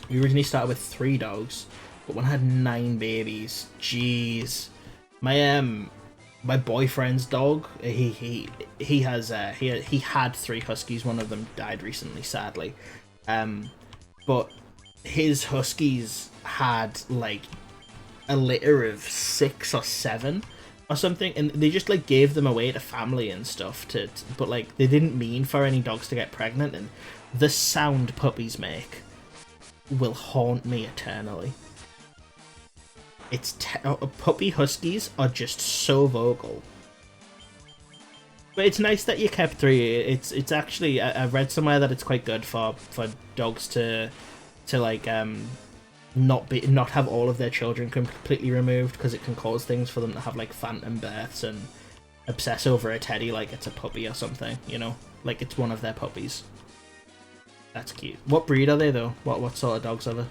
We originally started with 3 dogs, but one had 9 babies. Jeez. My boyfriend's dog, he had 3 huskies. One of them died recently, sadly. But his huskies had like a litter of 6 or 7 or something, and they just like gave them away to family and stuff but like they didn't mean for any dogs to get pregnant, and the sound puppies make will haunt me eternally. It's puppy huskies are just so vocal. But it's nice that you kept 3. It's actually, I read somewhere that it's quite good for dogs to like not have all of their children completely removed, because it can cause things for them to have like phantom births and obsess over a teddy like it's a puppy or something, you know, like it's one of their puppies. That's cute. What breed are they though? What sort of dogs are they?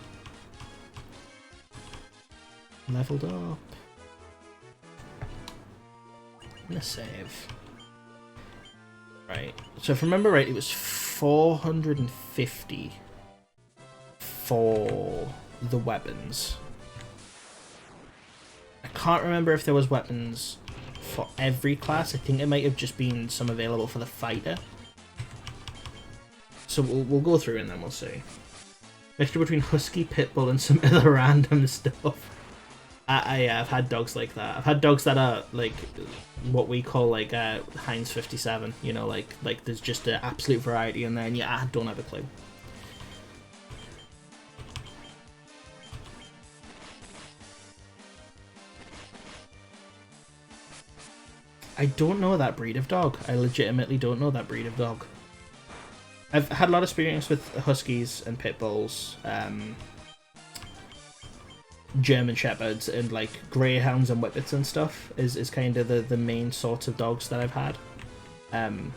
Leveled up. I'm gonna save. Right, so if I remember right, it was 450 for the weapons. I can't remember if there was weapons for every class. I think it might have just been some available for the fighter. So we'll go through and then we'll see. Mixture between husky, pitbull, and some other random stuff. I've had dogs like that. I've had dogs that are like what we call like Heinz 57. You know, like there's just an absolute variety in there, and yeah, I don't have a clue. I don't know that breed of dog. I legitimately don't know that breed of dog. I've had a lot of experience with huskies and pit bulls, German shepherds, and like greyhounds and whippets and stuff. Is kind of the main sorts of dogs that I've had. And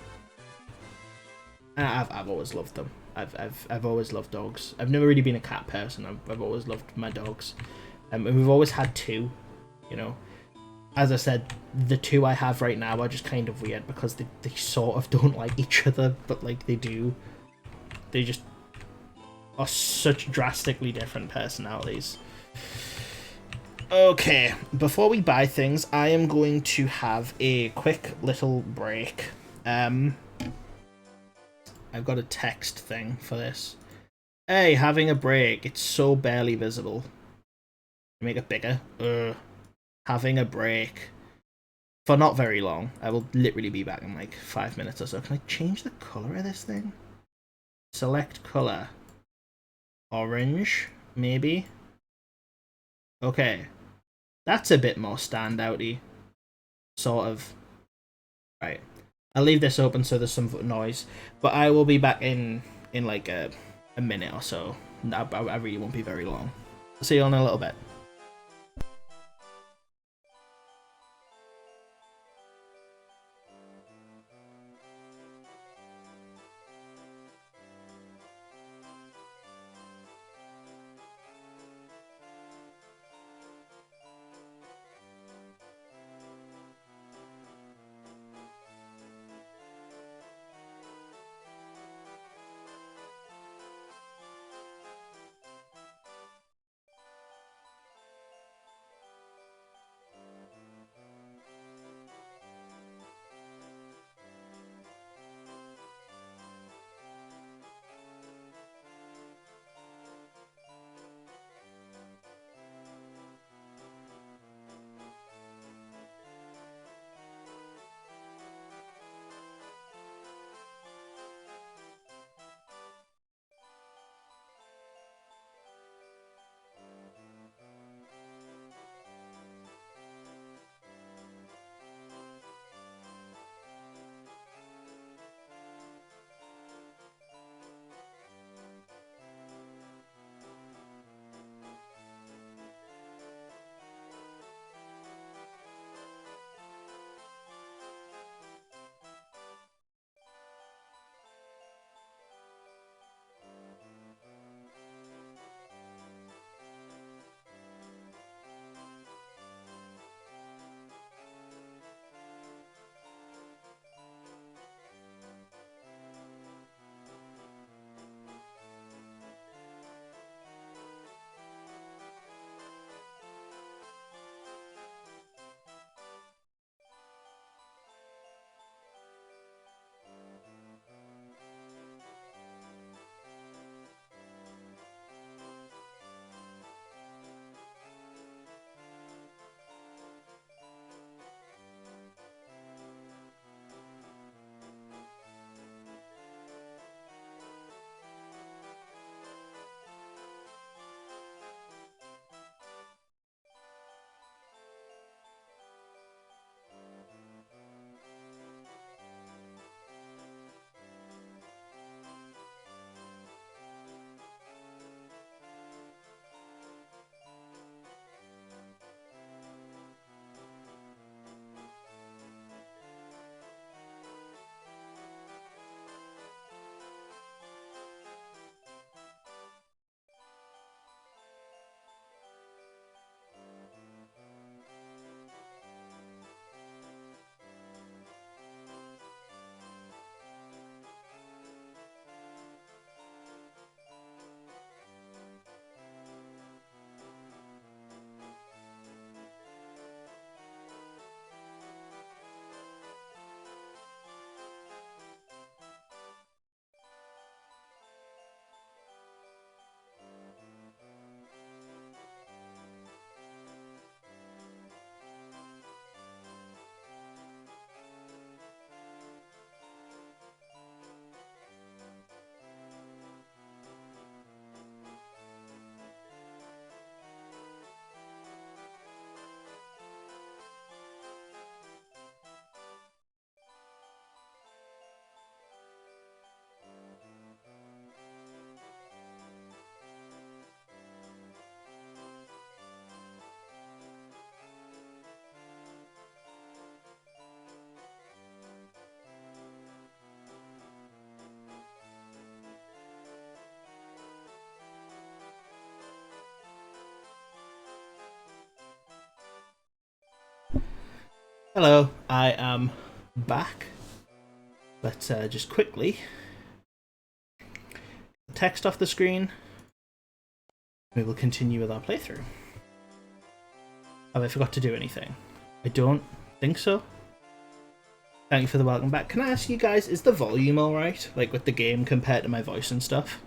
I've always loved them. I've always loved dogs. I've never really been a cat person. I've always loved my dogs, and we've always had two. You know, as I said, the two I have right now are just kind of weird because they sort of don't like each other, but like they do. They just are such drastically different personalities. Okay, before we buy things, I am going to have a quick little break. I've got a text thing for this. Hey, having a break. It's so barely visible. Make it bigger. Having a break. For not very long. I will literally be back in like 5 minutes or so. Can I change the colour of this thing? Select colour. Orange, maybe? Okay. That's a bit more standouty. Sort of. Right. I'll leave this open so there's some noise. But I will be back in like a minute or so. I really won't be very long. See you in a little bit. Hello, I am back. Let's just quickly text off the screen. We will continue with our playthrough. Have I forgot to do anything? I don't think so. Thank you for the welcome back. Can I ask you guys, is the volume alright? Like with the game compared to my voice and stuff?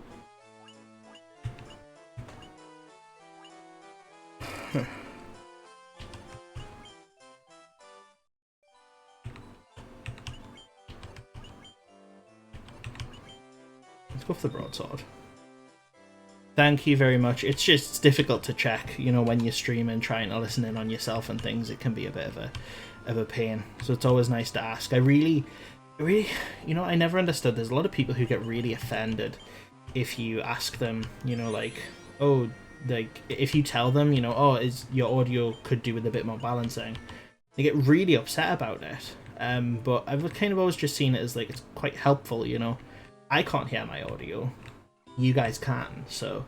Let's go for the broadsword. Thank you very much. It's just difficult to check, you know, when you're streaming, trying to listen in on yourself and things. It can be a bit of a pain. So it's always nice to ask. I really, you know, I never understood. There's a lot of people who get really offended if you ask them, you know, like, oh, like if you tell them, you know, oh, is your audio could do with a bit more balancing. They get really upset about it. But I've kind of always just seen it as like it's quite helpful, you know. I can't hear my audio. You guys can, so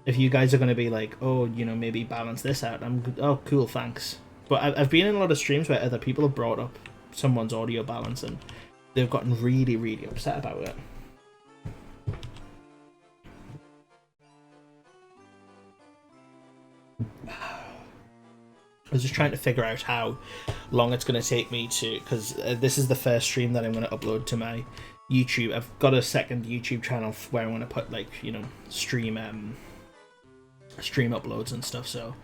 if you guys are going to be like, oh, you know, maybe balance this out, oh, cool, thanks. But I've been in a lot of streams where other people have brought up someone's audio balance and they've gotten really, really upset about it. I was just trying to figure out how long it's going to take me to, because this is the first stream that I'm going to upload to my YouTube. I've got a second YouTube channel where I want to put, like, you know, stream uploads and stuff, so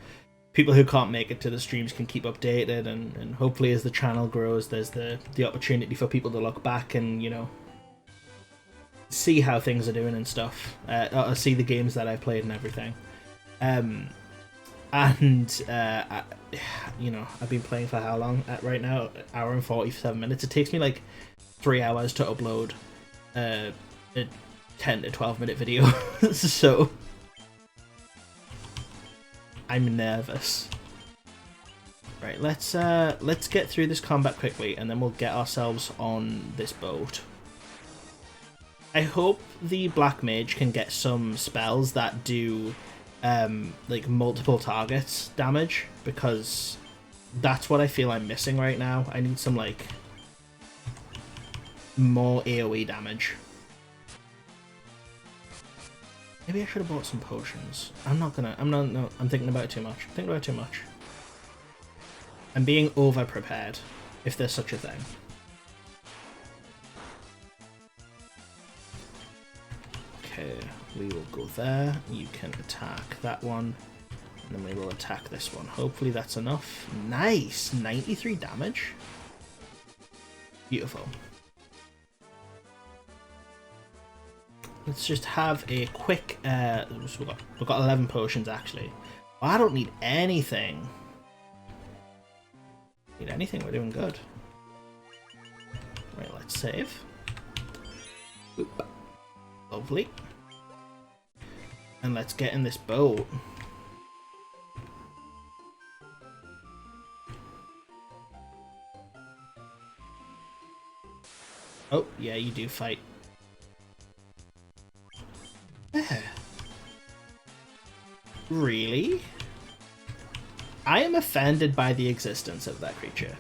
people who can't make it to the streams can keep updated, and hopefully as the channel grows there's the opportunity for people to look back and, you know, see how things are doing and stuff, or see the games that I played and everything. You know, I've been playing for how long right now? An hour and 47 minutes. It takes me like 3 hours to upload a 10 to 12 minute video. So I'm nervous. Right, let's get through this combat quickly and then we'll get ourselves on this boat. I hope the Black Mage can get some spells that do like multiple targets damage, because that's what I feel I'm missing right now. I need some like more AoE damage. Maybe I should have bought some potions. I'm thinking about it too much. I'm being over prepared, if there's such a thing. Okay, we will go there. You can attack that one, and then we will attack this one. Hopefully that's enough. Nice! 93 damage. Beautiful. Let's just have a quick... so we've got 11 potions, actually. Oh, I don't need anything. Need anything, we're doing good. Right, let's save. Oop. Lovely. And let's get in this boat. Oh, yeah, you do fight. Really? I am offended by the existence of that creature.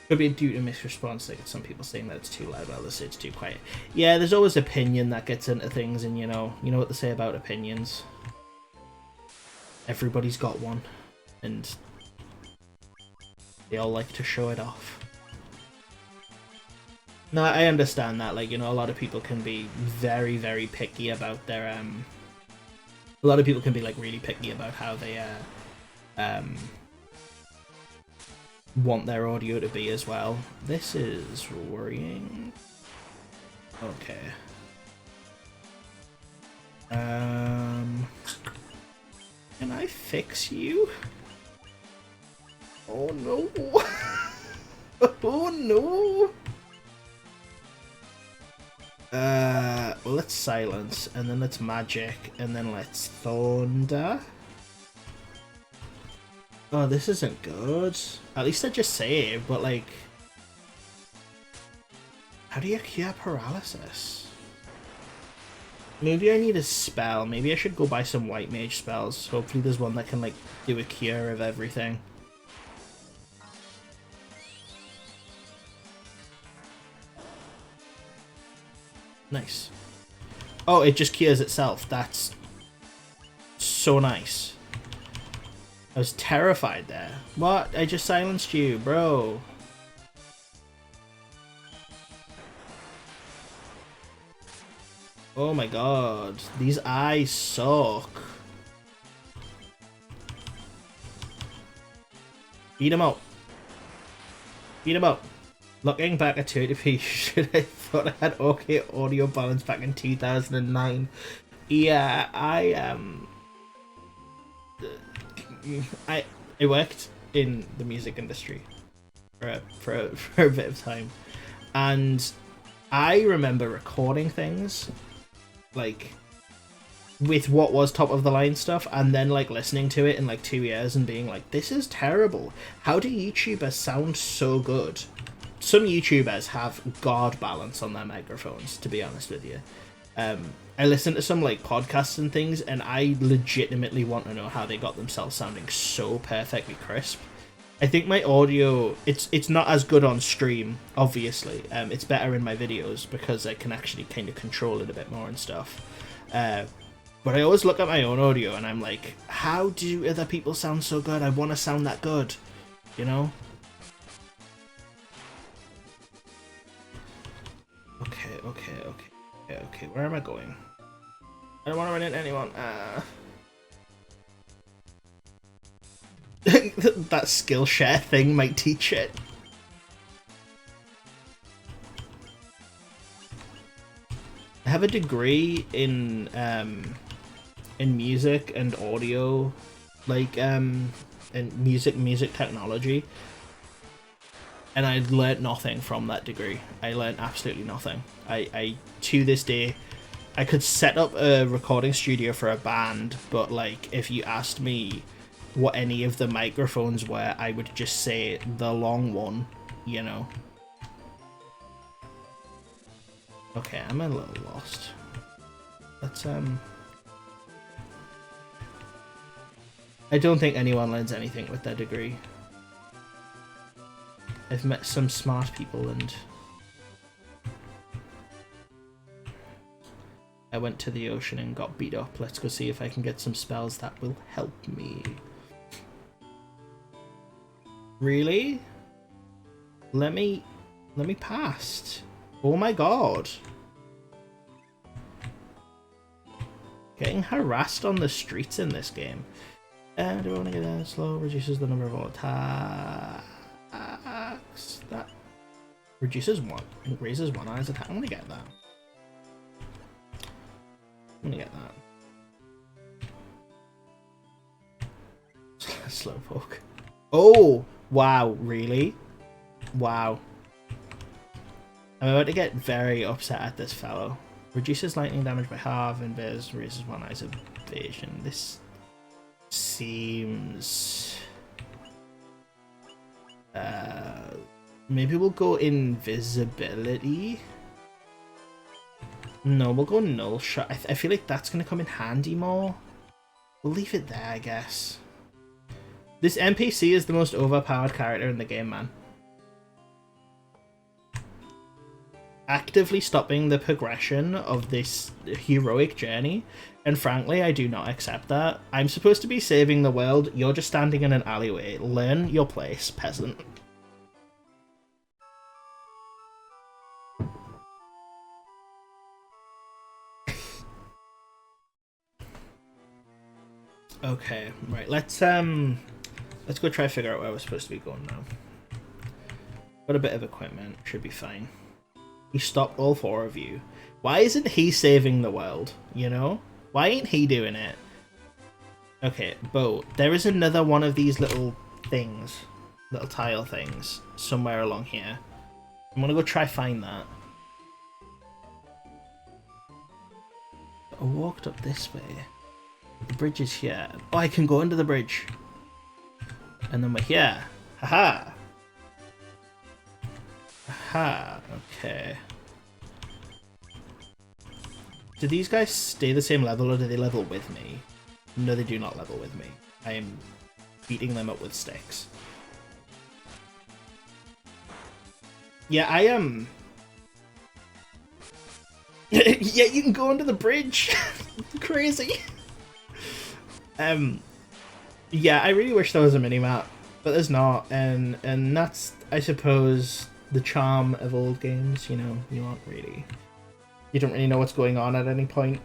Could be due to misresponse, like some people saying that it's too loud, others say it's too quiet. Yeah, there's always opinion that gets into things, and you know what they say about opinions. Everybody's got one, and they all like to show it off. No, I understand that, like, you know, a lot of people can be very, very picky about their, a lot of people can be, like, really picky about how they, want their audio to be as well. This is worrying. Okay. Can I fix you? Oh no! Oh no! Well, let's silence, and then let's magic, and then let's thunder. Oh, this isn't good. At least I just saved, but like... How do you cure paralysis? Maybe I need a spell. Maybe I should go buy some white mage spells. Hopefully there's one that can like do a cure of everything. Nice. Oh, it just cures itself. That's so nice. I was terrified there. What? I just silenced you, bro. Oh my god. These eyes suck. Beat him up. Beat him up. Looking back at 280p, should I thought I had okay audio balance back in 2009. Yeah, I worked in the music industry for a bit of time, and I remember recording things like with what was top of the line stuff, and then like listening to it in like 2 years and being like, this is terrible. How do YouTubers sound so good? Some YouTubers have god balance on their microphones, to be honest with you. I listen to some like podcasts and things, and I legitimately want to know how they got themselves sounding so perfectly crisp. I think my audio, it's not as good on stream, obviously. It's better in my videos because I can actually kind of control it a bit more and stuff. But I always look at my own audio and I'm like, how do other people sound so good? I want to sound that good, you know? Okay, where am I going? I don't want to run into anyone. That Skillshare thing might teach it. I have a degree in music and audio, like in music technology, and I learnt nothing from that degree. I learnt absolutely nothing. I to this day, I could set up a recording studio for a band, but like if you asked me what any of the microphones were, I would just say the long one, you know. Okay, I'm a little lost. Let's I don't think anyone learns anything with their degree. I've met some smart people and I went to the ocean and got beat up. Let's go see if I can get some spells that will help me. Really? Let me past. Oh my god. Getting harassed on the streets in this game. Do I want to get that slow? Reduces the number of all attacks. That reduces one. Raises one eye's attack. I'm gonna get that. I'm gonna get that. Slowpoke. Oh! Wow, really? Wow. I'm about to get very upset at this fellow. Reduces lightning damage by half and bears raises one eye's evasion. This seems... maybe we'll go invisibility? No, we'll go null shot. I feel like that's going to come in handy more. We'll leave it there, I guess. This NPC is the most overpowered character in the game, man. Actively stopping the progression of this heroic journey, and frankly, I do not accept that. I'm supposed to be saving the world, you're just standing in an alleyway. Learn your place, peasant. Okay, right, let's go try to figure out where we're supposed to be going now. Got a bit of equipment, should be fine. He stopped all four of you. Why isn't he saving the world, you know? Why ain't he doing it? Okay, Bo, there is another one of these little things, little tile things, somewhere along here. I'm gonna go try find that. I walked up this way. The bridge is here. Oh, I can go under the bridge. And then we're here. Haha! Aha, okay. Do these guys stay the same level or do they level with me? No, they do not level with me. I am beating them up with sticks. Yeah, I am. Yeah, you can go under the bridge. Crazy. Yeah, I really wish there was a minimap, but there's not, and that's, I suppose, the charm of old games. You know, you don't really know what's going on at any point.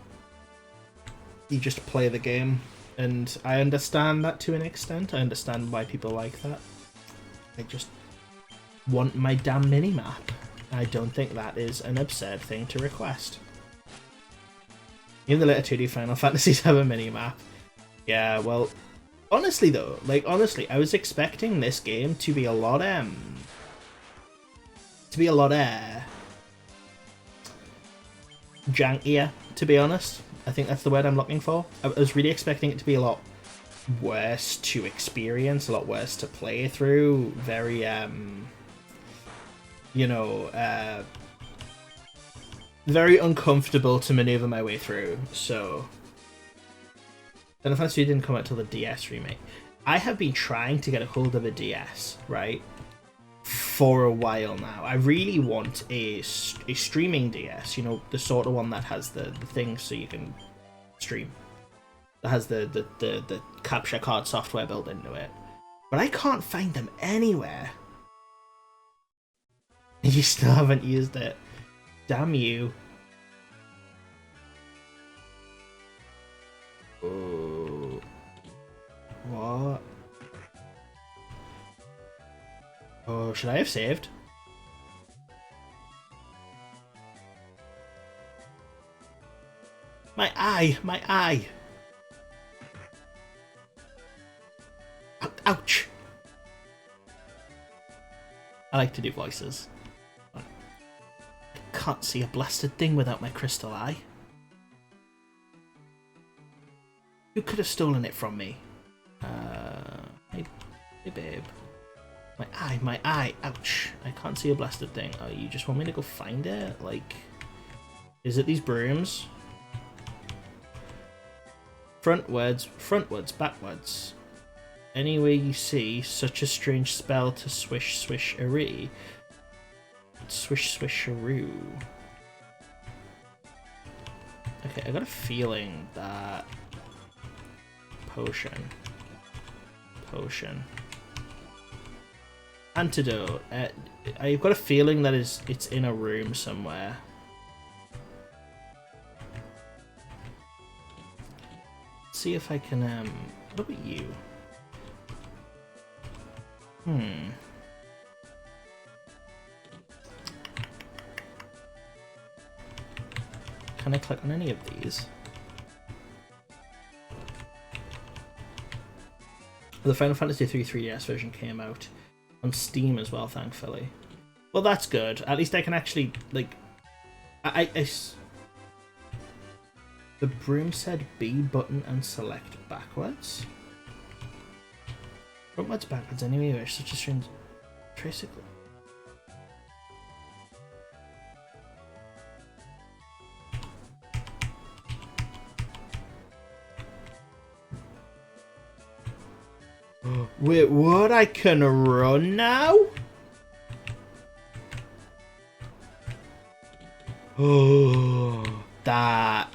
You just play the game, and I understand that to an extent. I understand why people like that. I just want my damn minimap. I don't think that is an absurd thing to request. Even the later 2D Final Fantasies have a minimap. Yeah, well, honestly though, I was expecting this game to be a lot, jankier, to be honest. I think that's the word I'm looking for. I was really expecting it to be a lot worse to experience, a lot worse to play through, very, very uncomfortable to maneuver my way through, so... Final Fantasy didn't come out till the DS remake. I have been trying to get a hold of a DS, right, for a while now. I really want a streaming DS, you know, the sort of one that has the thing so you can stream. That has the capture card software built into it. But I can't find them anywhere. You still haven't used it. Damn you. Oh. What? Oh, should I have saved? My eye! My eye! Ouch! I like to do voices. I can't see a blasted thing without my crystal eye. Who could have stolen it from me? Hey babe. My eye, ouch. I can't see a blasted thing. Oh, you just want me to go find it? Like, is it these brooms? Frontwards, backwards. Anywhere you see such a strange spell to swish swish-aree. Swish swish-aroo. Okay, I got a feeling that... Potion. Antidote. I've got a feeling that it's in a room somewhere. Let's see if I can, what about you? Can I click on any of these? The Final Fantasy III 3DS version came out on Steam as well, thankfully. Well, that's good. At least I can actually, like... The broom said B button and select backwards? Frontwards, backwards, anyway, such a strange... Tricycle. Wait, what? I can run now? Oh, that...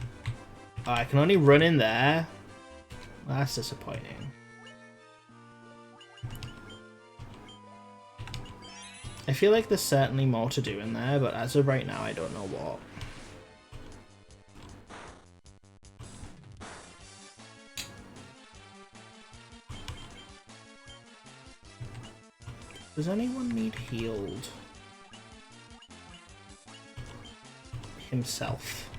Oh, I can only run in there? That's disappointing. I feel like there's certainly more to do in there, but as of right now, I don't know what. Does anyone need healed? Himself.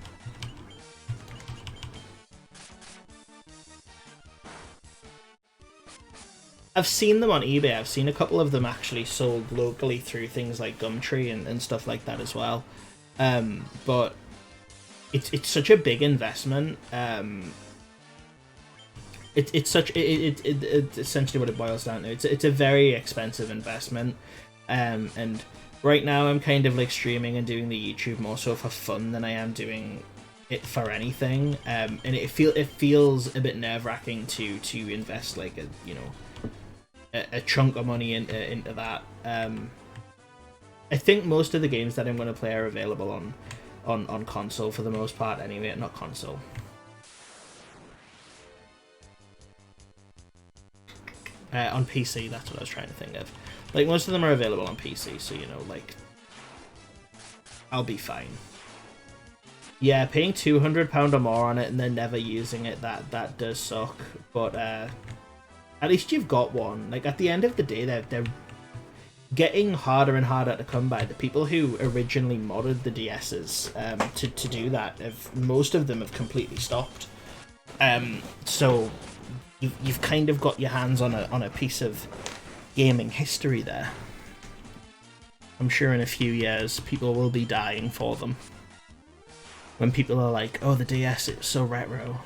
I've seen them on eBay. I've seen a couple of them actually sold locally through things like Gumtree and stuff like that as well. But it's such a big investment. It's essentially what it boils down to. It's a very expensive investment, and right now I'm kind of like streaming and doing the YouTube more so for fun than I am doing it for anything. And it feels a bit nerve-wracking to invest like a chunk of money into that. I think most of the games that I'm going to play are available on on console for the most part anyway, not console. On PC, that's what I was trying to think of. Like, most of them are available on PC, so, you know, like, I'll be fine. Yeah, paying £200 or more on it and then never using it, that does suck. But at least you've got one. Like, at the end of the day, they're getting harder and harder to come by. The people who originally modded the DSs to do that, most of them have completely stopped. So you've kind of got your hands on a piece of gaming history there. I'm sure in a few years people will be dying for them. When people are like, oh, the DS, it's so retro.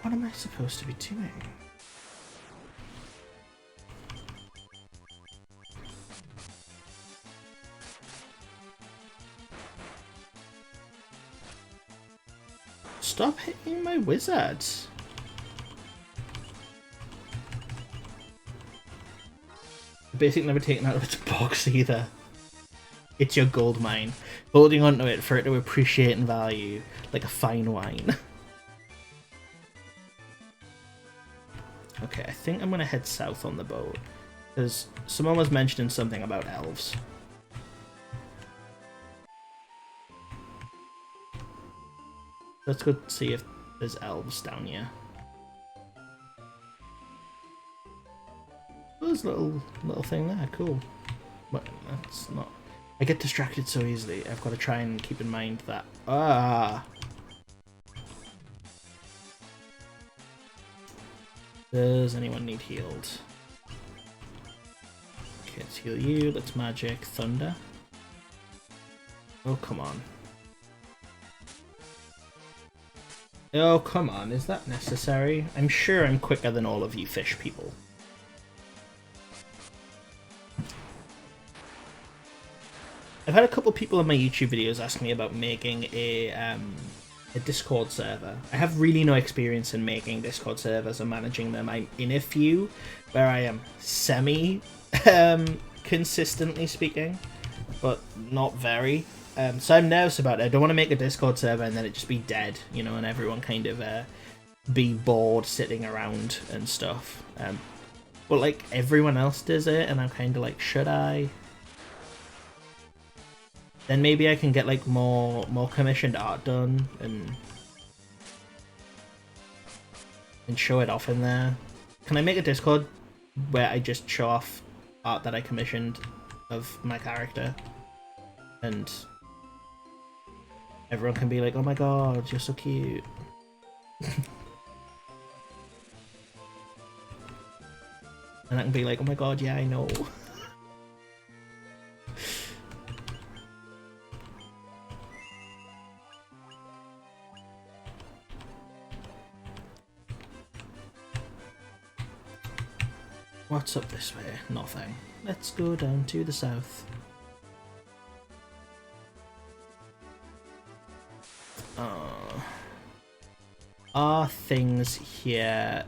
What am I supposed to be doing? Stop hitting my wizards. Basic never taken out of its box either. It's your gold mine. Holding onto it for it to appreciate and value like a fine wine. Okay, I think I'm gonna head south on the boat. Because someone was mentioning something about elves. Let's go see if there's elves down here. Oh, there's a little thing there, cool. But that's not... I get distracted so easily. I've got to try and keep in mind that... Ah! Does anyone need healed? Okay, let's heal you. Let's magic thunder. Oh, come on. Oh, come on. Is that necessary? I'm sure I'm quicker than all of you fish people. I've had a couple people on my YouTube videos ask me about making a Discord server. I have really no experience in making Discord servers or managing them. I'm in a few where I am consistently speaking, but not very. So I'm nervous about it. I don't want to make a Discord server and then it just be dead, you know, and everyone kind of be bored sitting around and stuff. But like everyone else does it, and I'm kind of like, should I? Then maybe I can get like more commissioned art done and show it off in there. Can I make a Discord where I just show off art that I commissioned of my character, and everyone can be like, oh my god, you're so cute. And I can be like, oh my god, yeah, I know. What's up this way? Nothing. Let's go down to the south. Are things here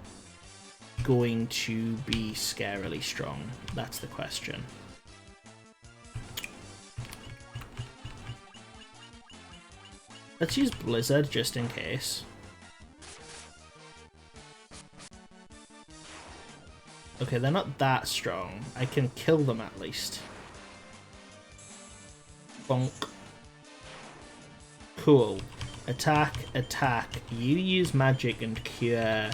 going to be scarily strong? That's the question. Let's use Blizzard just in case. Okay, they're not that strong. I can kill them at least. Bonk. Cool. Attack, attack. You use magic and cure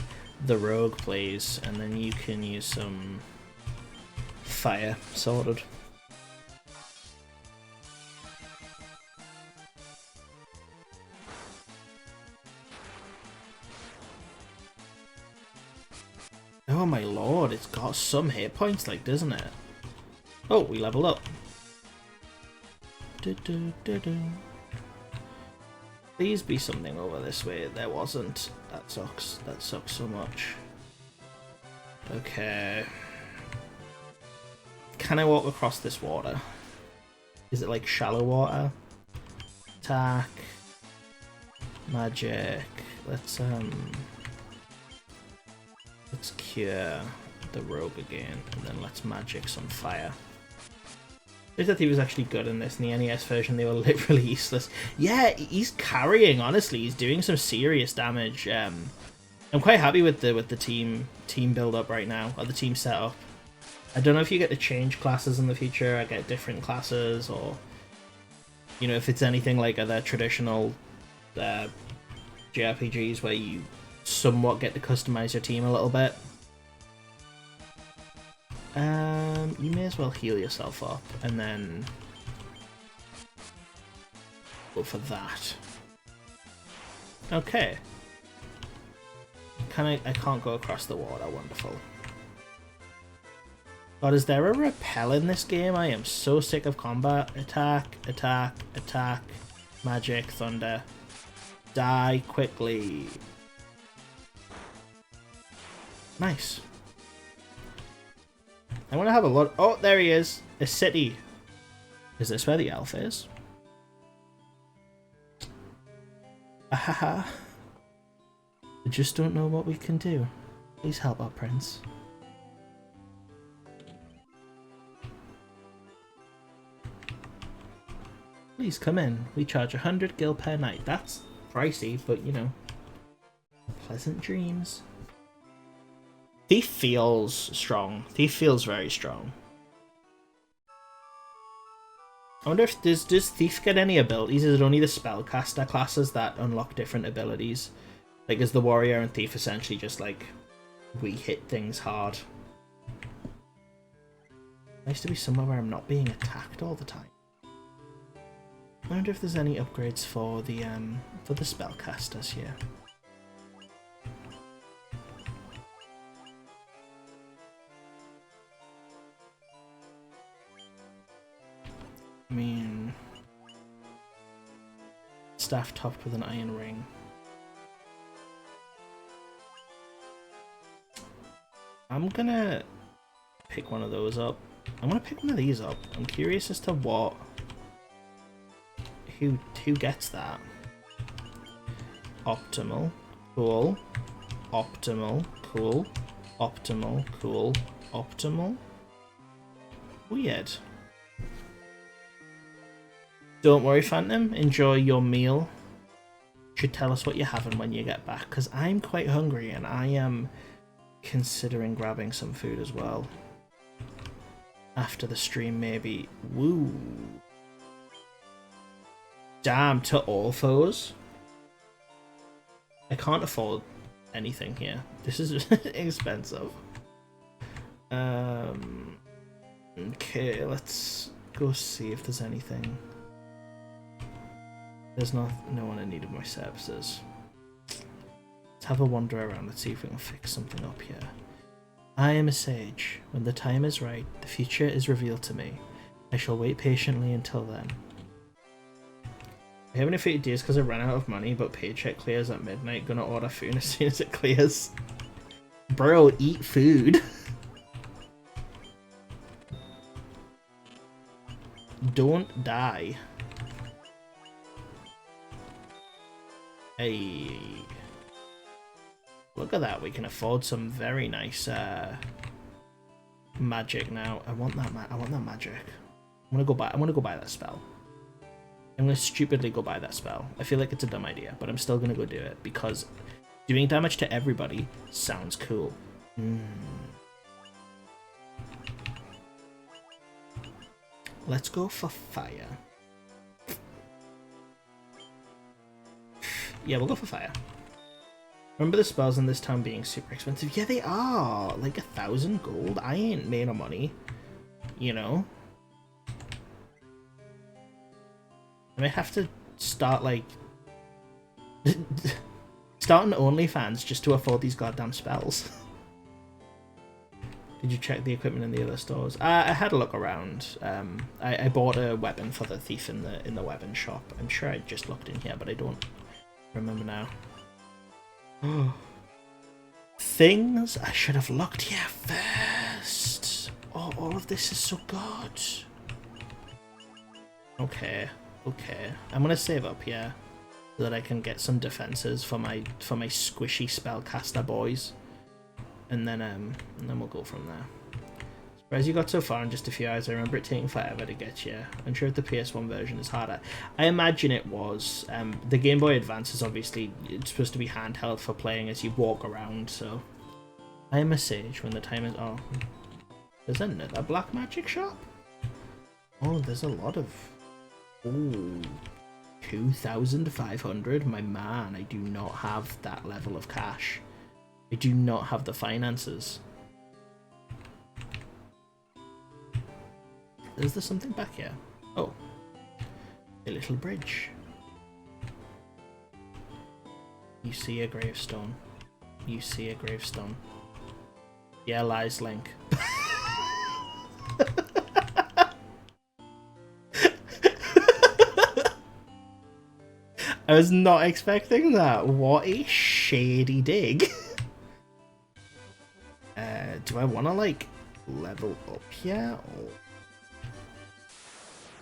the rogue, please. And then you can use some fire. Sorted. Oh my lord, it's got some hit points, like, doesn't it? Oh, we leveled up. Please be something over this way. There wasn't. That sucks. That sucks so much. Okay. Can I walk across this water? Is it like shallow water? Attack. Magic. Let's cure the rogue again, and then let's magic some fire. Wizard Thief was actually good in this. In the NES version, they were literally useless. Yeah, he's carrying. Honestly, he's doing some serious damage. I'm quite happy with the team build up right now, or the team setup. I don't know if you get to change classes in the future. I get different classes, or you know, if it's anything like other traditional JRPGs where you somewhat get to customize your team a little bit. You may as well heal yourself up and then go for that. Okay. I can't go across the water. Wonderful. God, is there a repel in this game? I am so sick of combat. Attack, attack, attack. Magic, thunder. Die quickly. Nice. I want to have a lot. Oh, there he is. A city. Is this where the elf is? Ahaha. I just don't know what we can do. Please help our prince. Please come in. We charge 100 gil per night. That's pricey, but you know. Pleasant dreams. Thief feels strong. Thief feels very strong. I wonder if does Thief get any abilities? Is it only the spellcaster classes that unlock different abilities? Like, is the warrior and Thief essentially just like we hit things hard? Nice to be somewhere where I'm not being attacked all the time. I wonder if there's any upgrades for the spellcasters here. I mean, staff topped with an iron ring. I'm gonna pick one of those up. I'm gonna pick one of these up. I'm curious as to what, who gets that. Optimal, cool. Optimal, cool. Optimal, cool. Optimal. Weird. Don't worry, Phantom. Enjoy your meal. You should tell us what you're having when you get back, because I'm quite hungry and I am considering grabbing some food as well. After the stream, maybe. Woo. Damn, to all foes. I can't afford anything here. This is expensive. Okay, let's go see if there's anything. There's no one in need of my services. Let's have a wander around. Let's see if we can fix something up here. I am a sage. When the time is right, the future is revealed to me. I shall wait patiently until then. I haven't defeated days because I ran out of money, but paycheck clears at midnight. Gonna order food as soon as it clears. Bro, eat food. Don't die. Hey. Look at that, we can afford some very nice magic now. I want that magic. I'm gonna go buy that spell. I'm gonna stupidly go buy that spell. I feel like it's a dumb idea, but I'm still gonna go do it because doing damage to everybody sounds cool. Let's go for fire. Yeah, we'll go for fire. Remember the spells in this town being super expensive? Yeah, they are. Like 1,000 gold. I ain't made no money. You know? I might have to start, like... starting OnlyFans just to afford these goddamn spells. Did you check the equipment in the other stores? I had a look around. I bought a weapon for the thief in the weapon shop. I'm sure I just looked in here, but I don't remember now. Things I should have looked here first. Oh, all of this is so good. Okay. I'm gonna save up here so that I can get some defenses for my squishy spellcaster boys, and then we'll go from there. Let's Whereas you got so far in just a few hours, I remember it taking forever to get you. I'm sure if the PS1 version is harder. I imagine it was. The Game Boy Advance is obviously it's supposed to be handheld for playing as you walk around, so... I am a sage when the time is... Oh, there's another black magic shop? Oh, there's a lot of... Oh, 2,500? My man, I do not have that level of cash. I do not have the finances. Is there something back here? Oh. A little bridge. You see a gravestone. You see a gravestone. Yeah, lies, Link. I was not expecting that. What a shady dig. Do I want to, like, level up here? Or...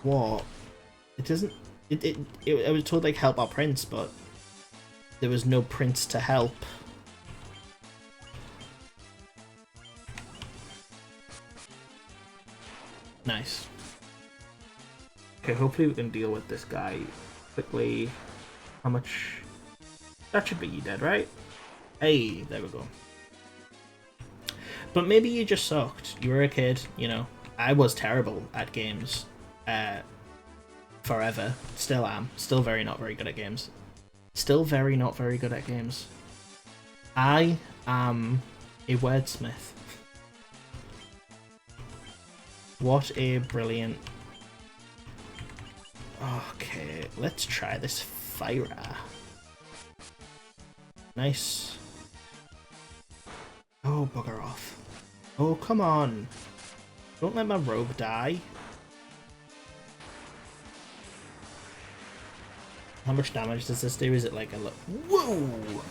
What? It doesn't... I was told, like, help our prince, but there was no prince to help. Nice. Okay, hopefully we can deal with this guy quickly. How much? That should be you dead, right? Hey, there we go. But maybe you just sucked. You were a kid, you know. I was terrible at games. Forever. Still am. Still not very good at games. Still not very good at games. I am a wordsmith. What a brilliant... Okay, let's try this fire. Nice. Oh, bugger off. Oh, come on. Don't let my rogue die. How much damage does this do? Is it like a look? Whoa!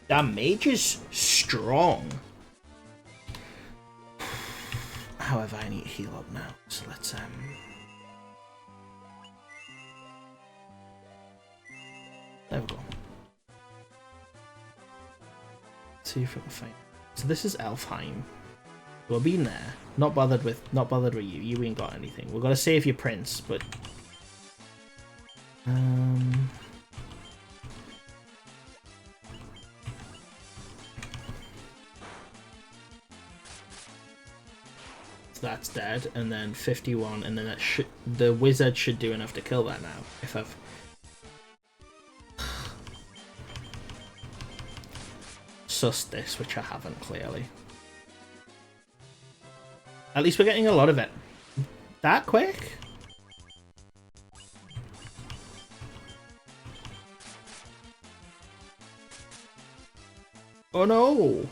That mage is strong. However, I need to heal up now, so let's there we go. Let's see if we can find. So this is Elfheim. We've been there. Not bothered with you. You ain't got anything. We've got to save your prince, but that's dead, and then 51, and then that the wizard should do enough to kill that now. If I've sussed this, which I haven't clearly. At least we're getting a lot of it. That quick? Oh no!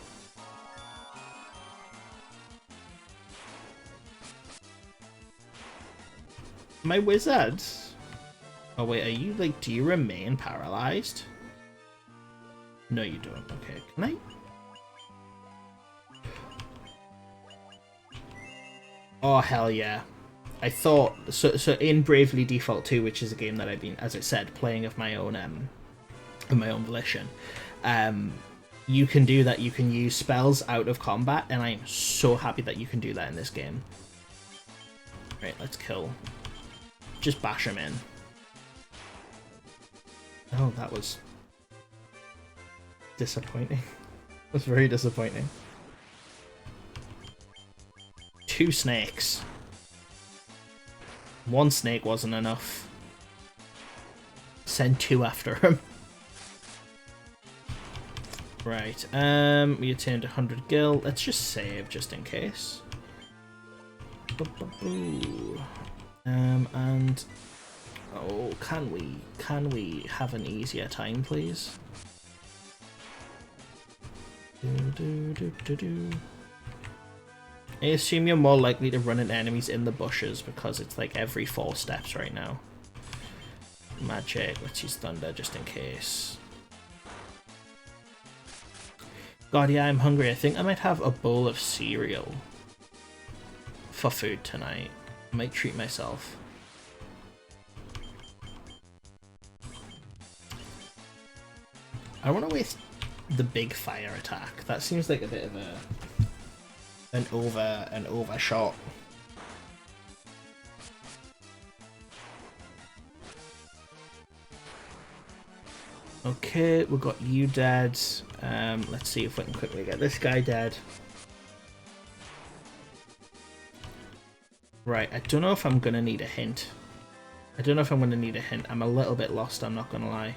My wizard? Oh wait, are you like, do you remain paralyzed? No you don't, okay. Can I? Oh hell yeah. I thought, so in Bravely Default 2, which is a game that I've been, as I said, playing of my own volition, you can do that, you can use spells out of combat, and I am so happy that you can do that in this game. Right, let's kill. Just bash him in. Oh, that was disappointing. That was very disappointing. 2 snakes. 1 snake wasn't enough. Send 2 after him. Right, we attained 100 gil. Let's just save just in case. And oh, can we have an easier time, please? I assume you're more likely to run into enemies in the bushes because it's like every 4 steps right now. Magic, let's use thunder just in case. God, yeah, I'm hungry. I think I might have a bowl of cereal for food tonight. I might treat myself. I don't want to waste the big fire attack. That seems like a bit of a an overshot. Okay, we've got you dead. Let's see if we can quickly get this guy dead. Right, I don't know if I'm gonna need a hint. I'm a little bit lost, I'm not gonna lie.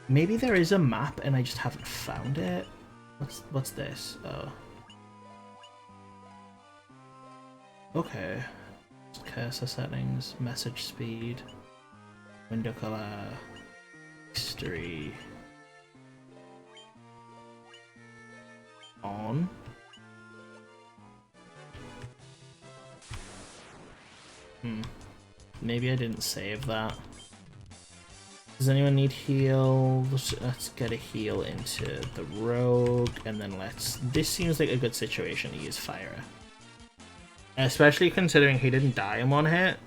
Maybe there is a map and I just haven't found it. What's this? Oh. Okay. Cursor settings, message speed, window color, history. On. Maybe I didn't save that. Does anyone need heals? Let's get a heal into the rogue, and then this seems like a good situation to use fire. Especially considering he didn't die in one hit.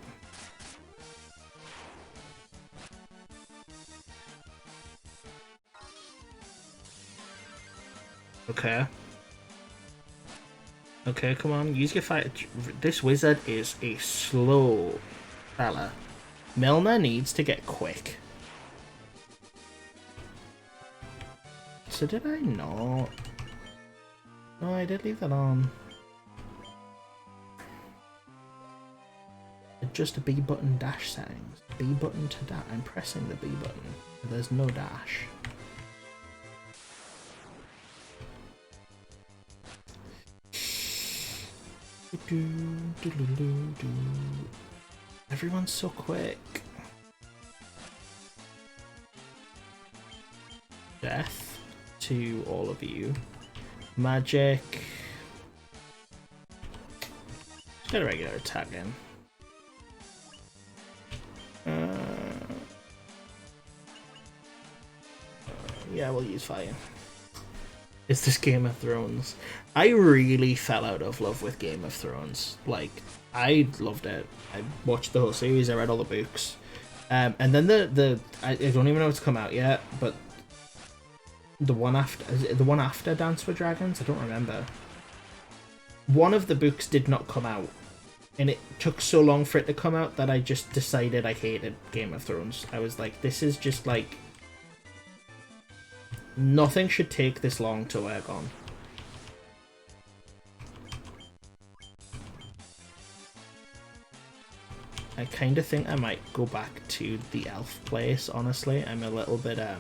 Okay. Okay, come on, use your fire. This wizard is a slow fella. Milner needs to get quick. So did I not? No, I did leave that on. Adjust the B button dash settings. B button to dash. I'm pressing the B button. There's no dash. Everyone's so quick. Death to all of you. Magic. Just get a regular attack in. Yeah, we'll use fire. Is this Game of Thrones? I really fell out of love with Game of Thrones. Like, I loved it. I watched the whole series, I read all the books. And then I don't even know if it's come out yet, but the one after Dance with Dragons? I don't remember. One of the books did not come out. And it took so long for it to come out that I just decided I hated Game of Thrones. I was like, this is just like... Nothing should take this long to work on. I kind of think I might go back to the elf place, honestly. I'm a little bit, Are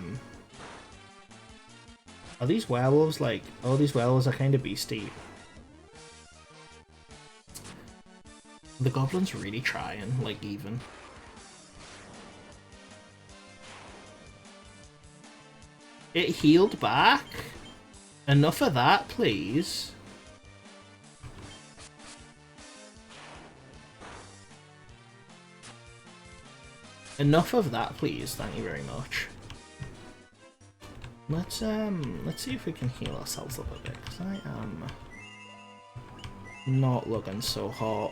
these werewolves like... Oh, these werewolves are kind of beastie. The goblin's really trying, like, even. It healed back? Enough of that, please. Enough of that, please. Thank you very much. Let's see if we can heal ourselves a little bit, because I am not looking so hot.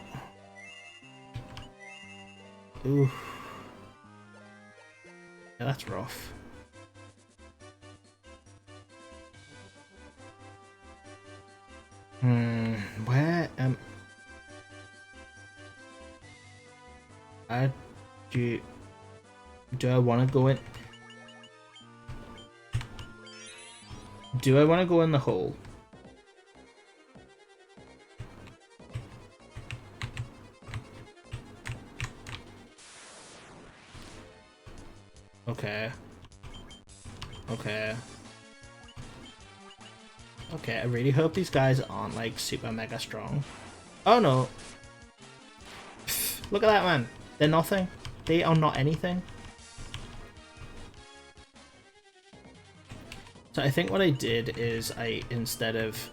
Ooh. Yeah, that's rough. Where am I? Do I want to go in? Do I want to go in the hole? Okay. Okay. Okay, I really hope these guys aren't, like, super mega strong. Oh no! Pfft, look at that, man! They're nothing. They are not anything. So I think what I did is instead of...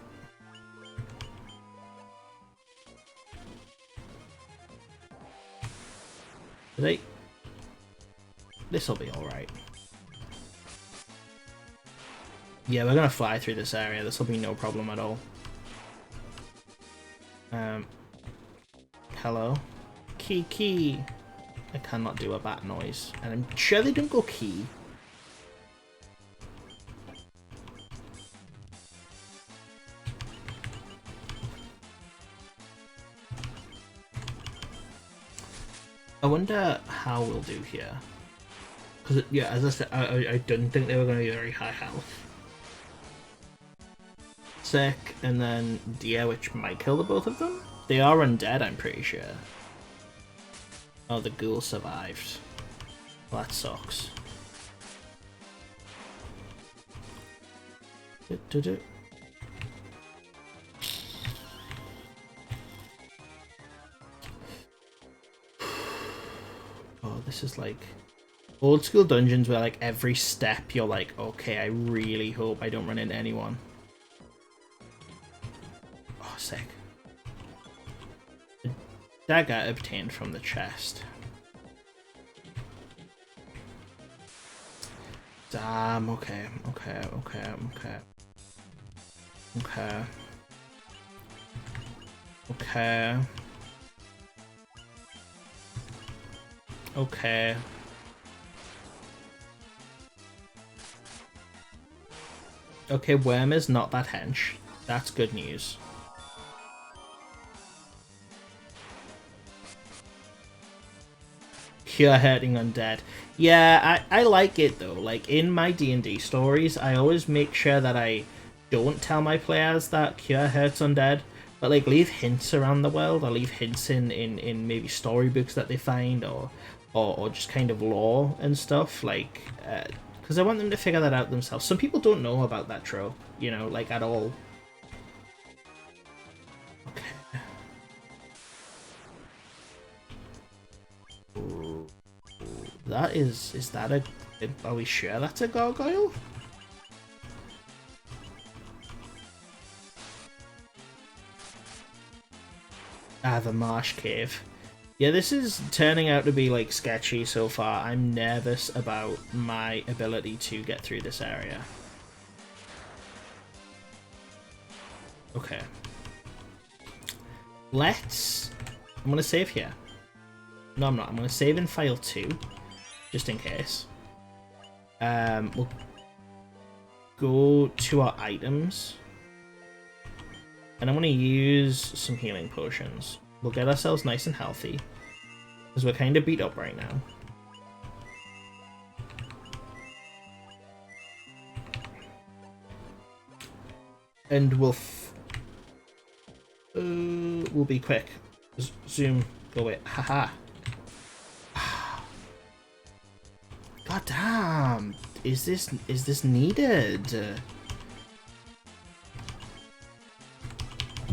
This'll be alright. Yeah, we're gonna fly through this area. This will be no problem at all. Hello? Key. I cannot do a bat noise. And I'm sure they don't go key. wonder how we'll do here. Because, yeah, as I said, I didn't think they were going to be very high health. Sick, and then Dia, which might kill the both of them? They are undead, I'm pretty sure. Oh, the ghoul survived. Well, that sucks. Oh, this is like old school dungeons where like every step you're like, okay, I really hope I don't run into anyone. Oh, sick. The dagger obtained from the chest. Damn, okay. Okay, Worm is not that hench. That's good news. Cure hurting undead. Yeah, I like it though. Like in my D&D stories, I always make sure that I don't tell my players that cure hurts undead, but like leave hints around the world, or leave hints in maybe storybooks that they find, or just kind of lore and stuff, like because I want them to figure that out themselves. Some people don't know about that trope, you know, like at all. Okay. That is that a, are we sure that's a gargoyle? Ah, the marsh cave. Yeah, this is turning out to be like sketchy so far. I'm nervous about my ability to get through this area. Okay. I'm gonna save here. No, I'm not. I'm gonna save in file 2, just in case. We'll go to our items. And I'm going to use some healing potions. We'll get ourselves nice and healthy, because we're kind of beat up right now. And we'll be quick. Zoom, go away. Haha. God damn! Is this needed?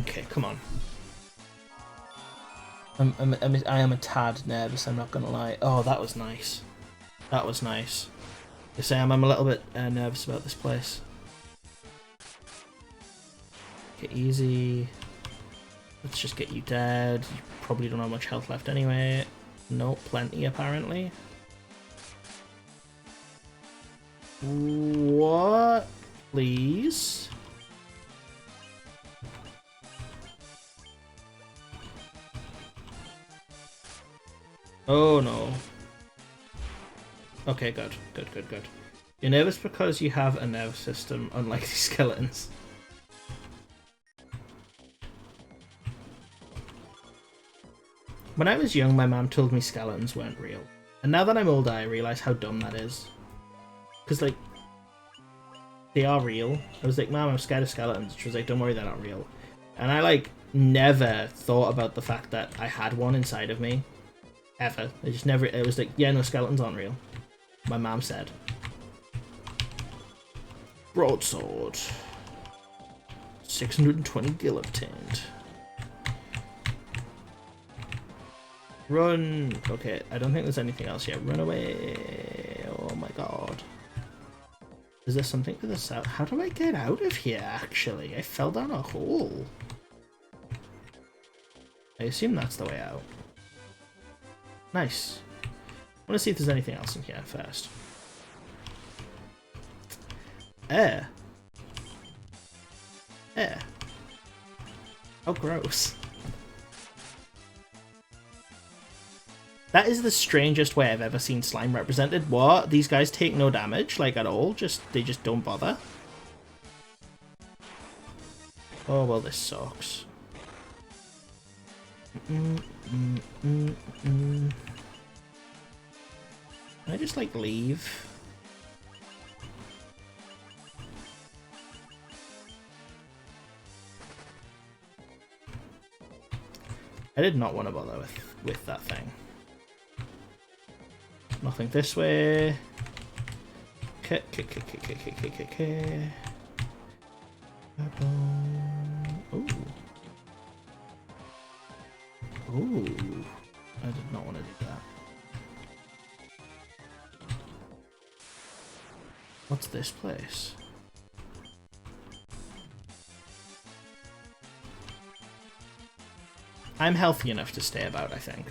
Okay, come on. I am a tad nervous, I'm not gonna lie. Oh, that was nice. That was nice. You say I'm a little bit nervous about this place. Okay, easy. Let's just get you dead. You probably don't have much health left anyway. No, plenty apparently. What? Please? Oh no. Okay, good. You're nervous because you have a nervous system, unlike these skeletons. When I was young, my mom told me skeletons weren't real. And now that I'm older, I realise how dumb that is. Because, like, they are real. I was like, Mom, I'm scared of skeletons. She was like, don't worry, they're not real. And I, like, never thought about the fact that I had one inside of me. Ever. I just never, it was like, yeah, no, skeletons aren't real. My mom said. Broadsword. 620 gil obtained. Run! Okay, I don't think there's anything else yet. Run away! Oh my god. Is there something to the south? How do I get out of here, actually? I fell down a hole. I assume that's the way out. Nice. I want to see if there's anything else in here first. Air. Air. Oh, gross. That is the strangest way I've ever seen slime represented. What? These guys take no damage, like, at all? They just don't bother? Oh, well, this sucks. Can I just, like, leave? I did not want to bother with that thing. Nothing this way. Okay. Ooh. Ooh. I did not want to do that. What's this place? I'm healthy enough to stay about, I think.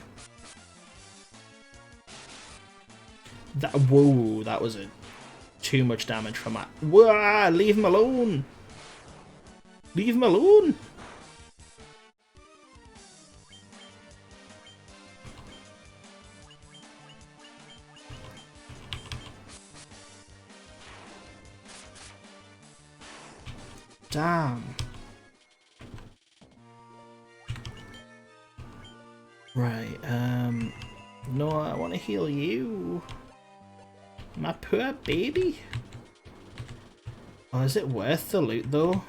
Whoa, that was too much damage from that. Whoa, leave him alone! Leave him alone! Damn. Right, no, I want to heal you. My poor baby. Oh, is it worth the loot though?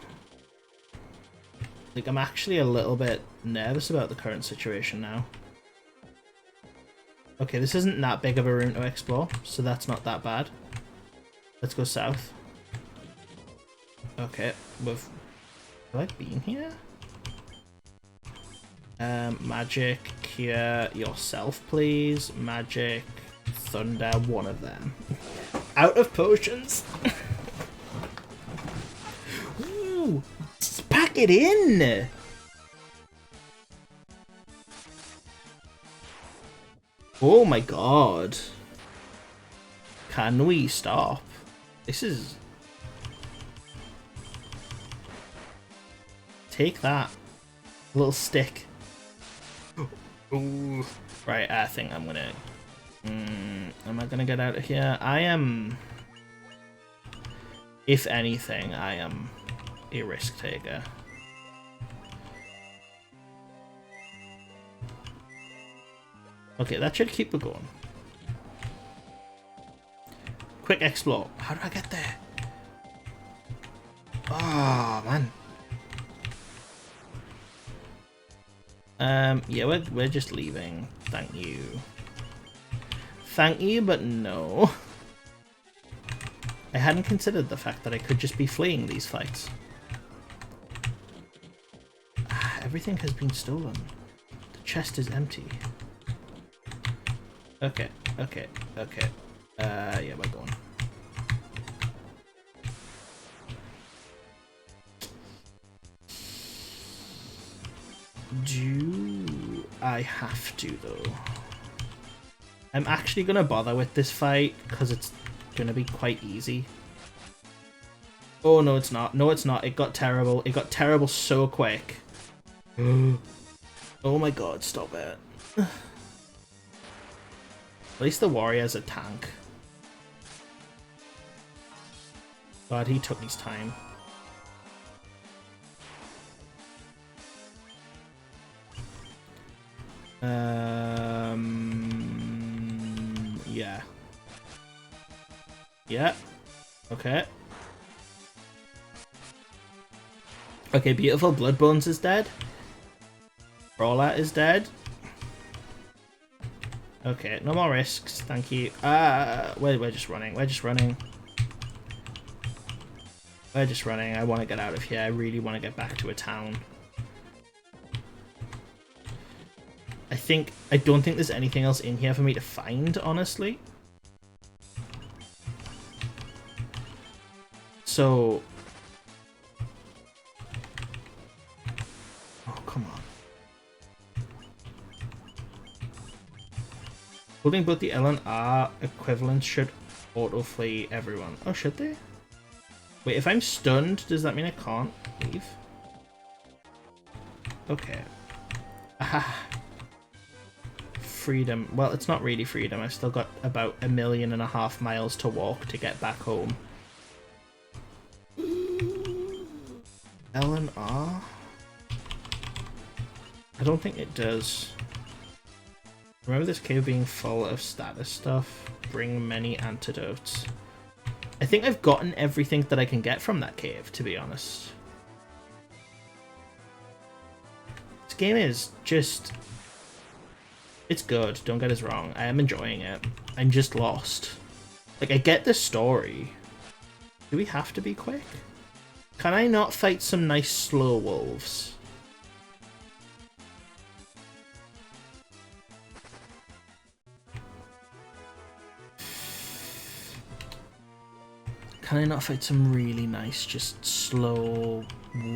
Like, I'm actually a little bit nervous about the current situation now. Okay, this isn't that big of a room to explore, so that's not that bad. Let's go south. Okay, have I been here? Magic, cure yourself, please. Magic, thunder, one of them. Out of potions. Ooh, just pack it in. Oh my god. Can we stop? This is... Take that. Little stick. Ooh. Right, I think I'm gonna... am I gonna get out of here? I am... If anything, I am a risk taker. Okay, that should keep it going. Quick explore. How do I get there? Oh, man. Yeah, we're just leaving. Thank you. Thank you, but no. I hadn't considered the fact that I could just be fleeing these fights. Everything has been stolen. The chest is empty. Okay. Yeah, we're going. Do I have to, though? I'm actually going to bother with this fight, because it's going to be quite easy. Oh, no, it's not. No, it's not. It got terrible. It got terrible so quick. Oh my god, stop it. At least the warrior's a tank. God, he took his time. Yeah. Yeah. Okay. Okay, beautiful. Bloodbones is dead. Brawler is dead. Okay, no more risks. Thank you. We're just running. We're just running. We're just running. I want to get out of here. I really want to get back to a town. I don't think there's anything else in here for me to find, honestly. So... Oh, come on. Holding both the L and R equivalents should auto-flee everyone. Oh, should they? Wait, if I'm stunned, does that mean I can't leave? Okay. Aha. Freedom. Well, it's not really freedom. I've still got about 1.5 million miles to walk to get back home. L and R? I don't think it does. Remember this cave being full of status stuff? bring many antidotes. I think I've gotten everything that I can get from that cave, to be honest. This game is just... It's good, don't get us wrong. I am enjoying it. I'm just lost. Like, I get the story. Do we have to be quick? Can I not fight some nice slow wolves? Can I not fight some really nice, just slow,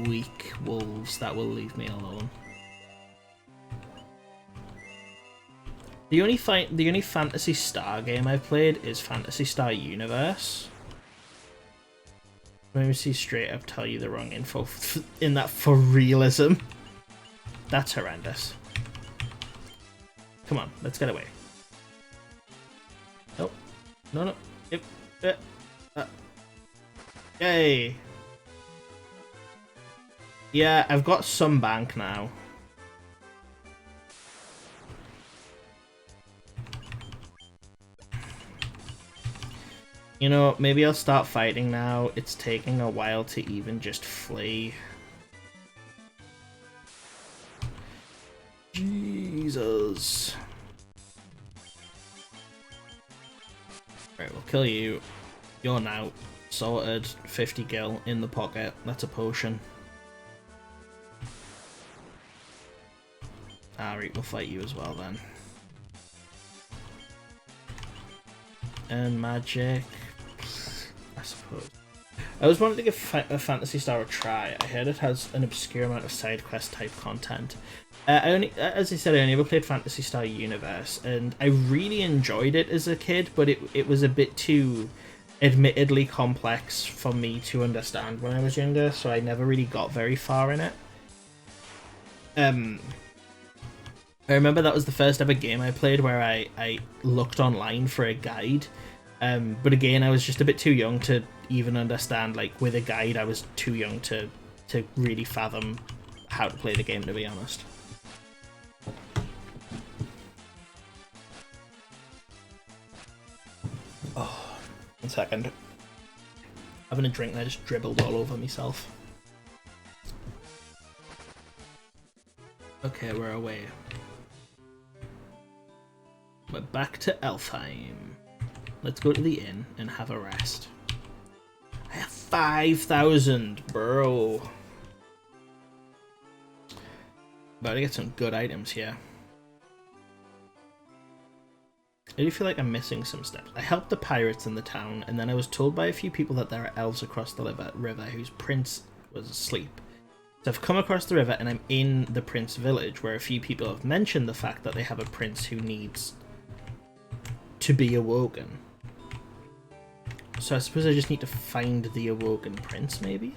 weak wolves that will leave me alone? The only Phantasy Star game I've played is Phantasy Star Universe. Let me see straight up tell you the wrong info in that for realism. That's horrendous. Come on, let's get away. Nope. No. Yep. Yay. Yeah, I've got some bank now. You know, maybe I'll start fighting now. It's taking a while to even just flee. Jesus. Right, we'll kill you. You're now sorted. 50 gil in the pocket. That's a potion. Alright, we'll fight you as well then. And magic. I suppose. I always wanted to give a Phantasy Star a try. I heard it has an obscure amount of side quest type content. As I said, I only ever played Phantasy Star Universe, and I really enjoyed it as a kid, but it was a bit too, admittedly, complex for me to understand when I was younger, so I never really got very far in it. I remember that was the first ever game I played where I looked online for a guide. But again, I was just a bit too young to even understand, like, with a guide, I was too young to really fathom how to play the game, to be honest. Oh, 1 second. Having a drink and I just dribbled all over myself. Okay, we're away. We're back to Elfheim. Let's go to the inn and have a rest. I have 5,000, bro. About to get some good items here. I do feel like I'm missing some steps. I helped the pirates in the town, and then I was told by a few people that there are elves across the river whose prince was asleep. So I've come across the river and I'm in the prince village, where a few people have mentioned the fact that they have a prince who needs to be awoken. So I suppose I just need to find the awoken prince, maybe?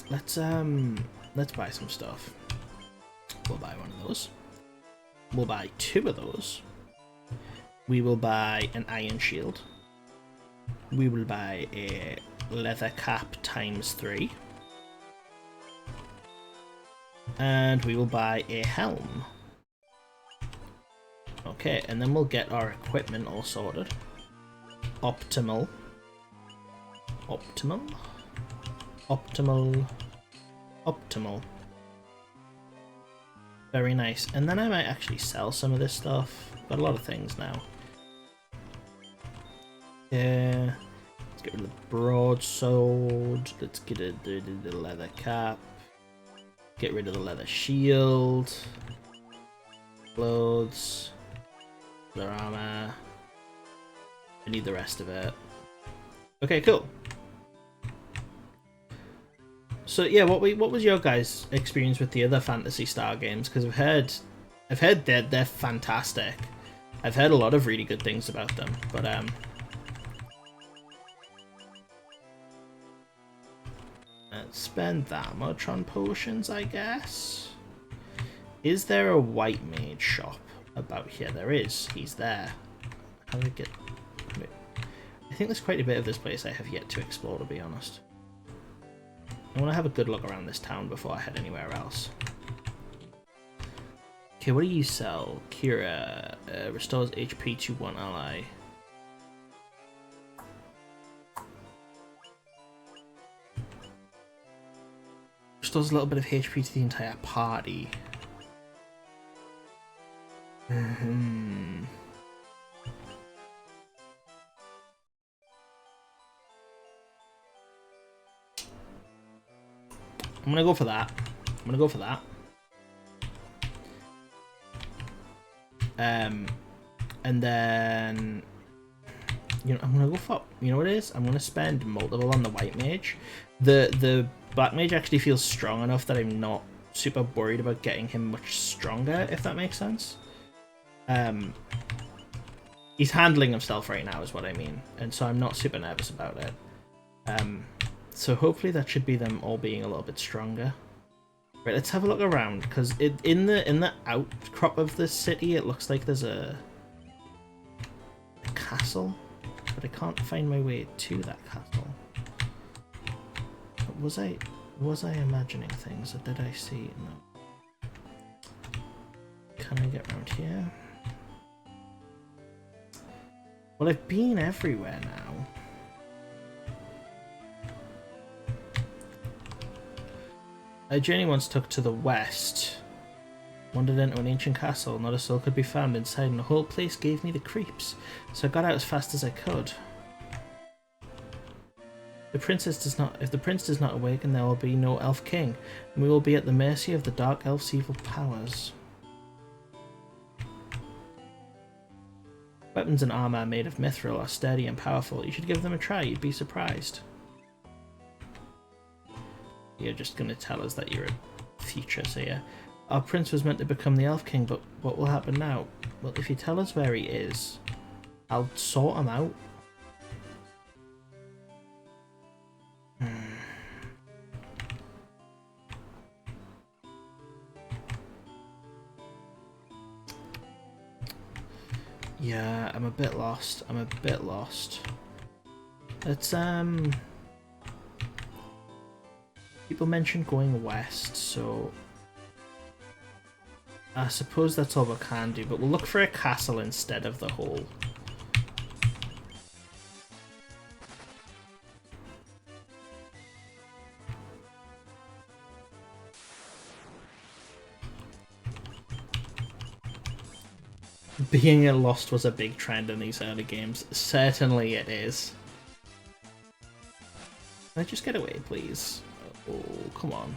Let's buy some stuff. We'll buy one of those. We'll buy 2 of those. We will buy an iron shield. We will buy a leather cap ×3. And we will buy a helm. Okay, and then we'll get our equipment all sorted. Optimal. Very nice. And then I might actually sell some of this stuff. Got a lot of things now. Yeah. Let's get rid of the broadsword. Let's get rid of the leather cap. Get rid of the leather shield. Clothes. Leather armor. I need the rest of it. Okay, cool. So yeah, what was your guys' experience with the other Phantasy Star games? Because I've heard they're fantastic. I've heard a lot of really good things about them, but let's spend that much on potions, I guess. Is there a white mage shop about here? There is. He's there. How do I get? I think there's quite a bit of this place I have yet to explore, to be honest. I want to have a good look around this town before I head anywhere else. Okay, what do you sell? Kira restores HP to one ally. Restores a little bit of HP to the entire party. I'm gonna go for that. And then, you know, I'm gonna go for, you know what it is? I'm gonna spend multiple on the white mage. The black mage actually feels strong enough that I'm not super worried about getting him much stronger, if that makes sense. He's handling himself right now is what I mean, and so I'm not super nervous about it. So hopefully that should be them all being a little bit stronger. Right, let's have a look around, because in the outcrop of the city it looks like there's a castle, but I can't find my way to that castle. Was I imagining things, or did I see? No. Can I get around here? Well, I've been everywhere now. A journey once took to the west. Wandered into an ancient castle. Not a soul could be found inside, and the whole place gave me the creeps. So I got out as fast as I could. If the prince does not awaken, there will be no elf king, and we will be at the mercy of the dark elf's evil powers. Weapons and armor made of mithril are sturdy and powerful. You should give them a try. You'd be surprised. You're just going to tell us that you're a future seer. Our prince was meant to become the elf king, but what will happen now? Well, if you tell us where he is, I'll sort him out. Yeah, I'm a bit lost. Let's, people mentioned going west, so I suppose that's all we can do, but we'll look for a castle instead of the hole. Being lost was a big trend in these early games. Certainly it is. Can I just get away, please? Oh, come on.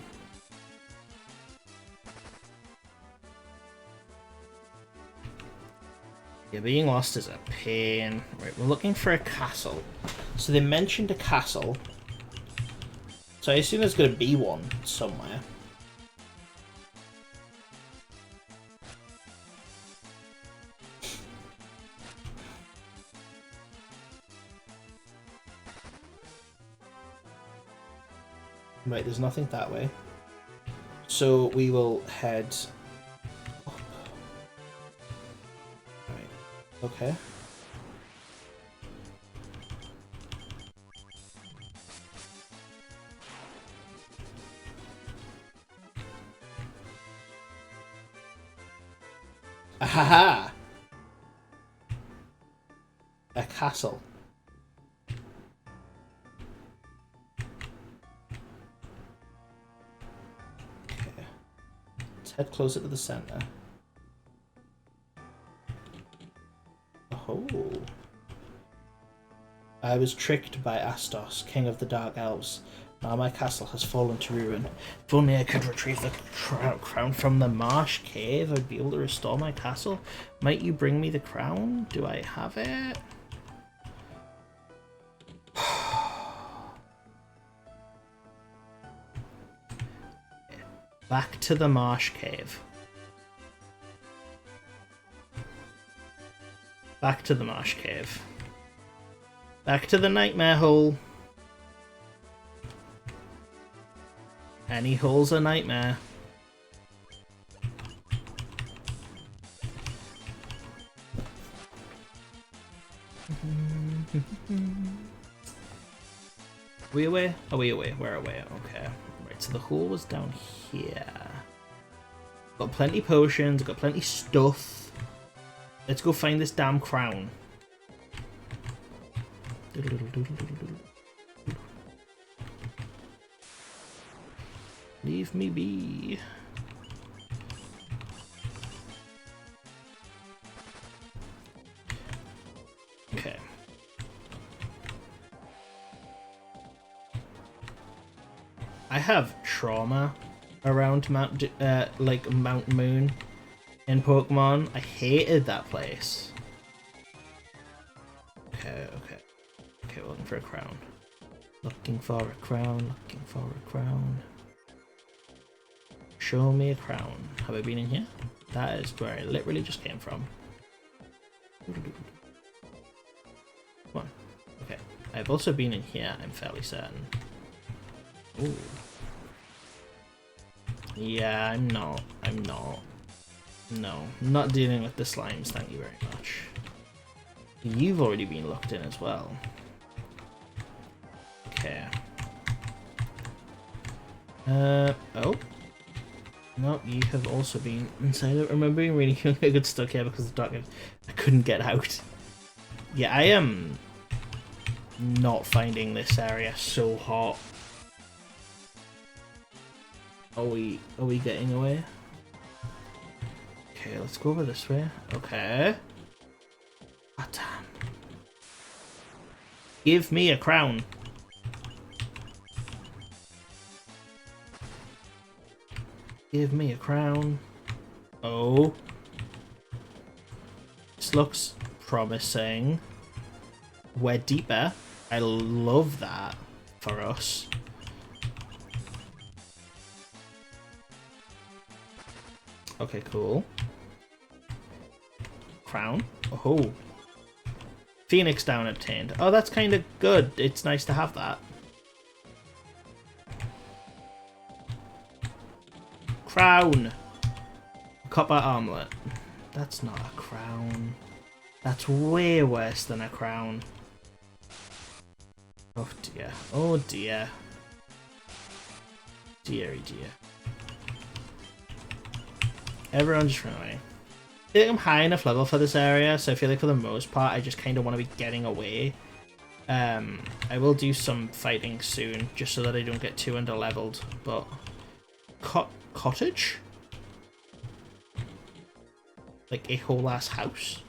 Yeah, being lost is a pain. Right, we're looking for a castle. So they mentioned a castle. So I assume there's going to be one somewhere. Right, there's nothing that way. So we will head up. Right, okay. Ahaha! A castle. Head closer to the center. Oh. I was tricked by Astos, king of the Dark Elves. Now my castle has fallen to ruin. If only I could retrieve the crown from the marsh cave, I'd be able to restore my castle. Might you bring me the crown? Do I have it? Back to the marsh cave. Back to the marsh cave. Back to the nightmare hole. Any hole's a nightmare. Are we away? Are we away? We're away. Okay. Right, so the hole was down here. Got plenty potions, got plenty stuff. Let's go find this damn crown. Leave me be. Okay. I have trauma around Mount Moon in Pokemon. I hated that place. Okay, looking for a crown. Looking for a crown, looking for a crown. Show me a crown. Have I been in here? That is where I literally just came from. Come on. Okay. I've also been in here, I'm fairly certain. Ooh. Yeah, I'm not. No, not dealing with the slimes, thank you very much. You've already been locked in as well. Okay. Oh. No, you have also been inside. I remember being really young. I got stuck here because of the darkness. I couldn't get out. Yeah, I am not finding this area so hot. Are we getting away? Okay, let's go over this way. Okay. Oh, damn. Give me a crown. Give me a crown. Oh. This looks promising. We're deeper. I love that for us. Okay, cool. Crown. Oh. Phoenix down obtained. Oh, that's kind of good. It's nice to have that. Crown. Copper armlet. That's not a crown. That's way worse than a crown. Oh dear. Oh dear. Deary dear. Everyone just run away. I feel like I'm high enough level for this area, so I feel like for the most part I just kind of want to be getting away. I will do some fighting soon, just so that I don't get too under-leveled, but... Cottage? Like a whole ass house?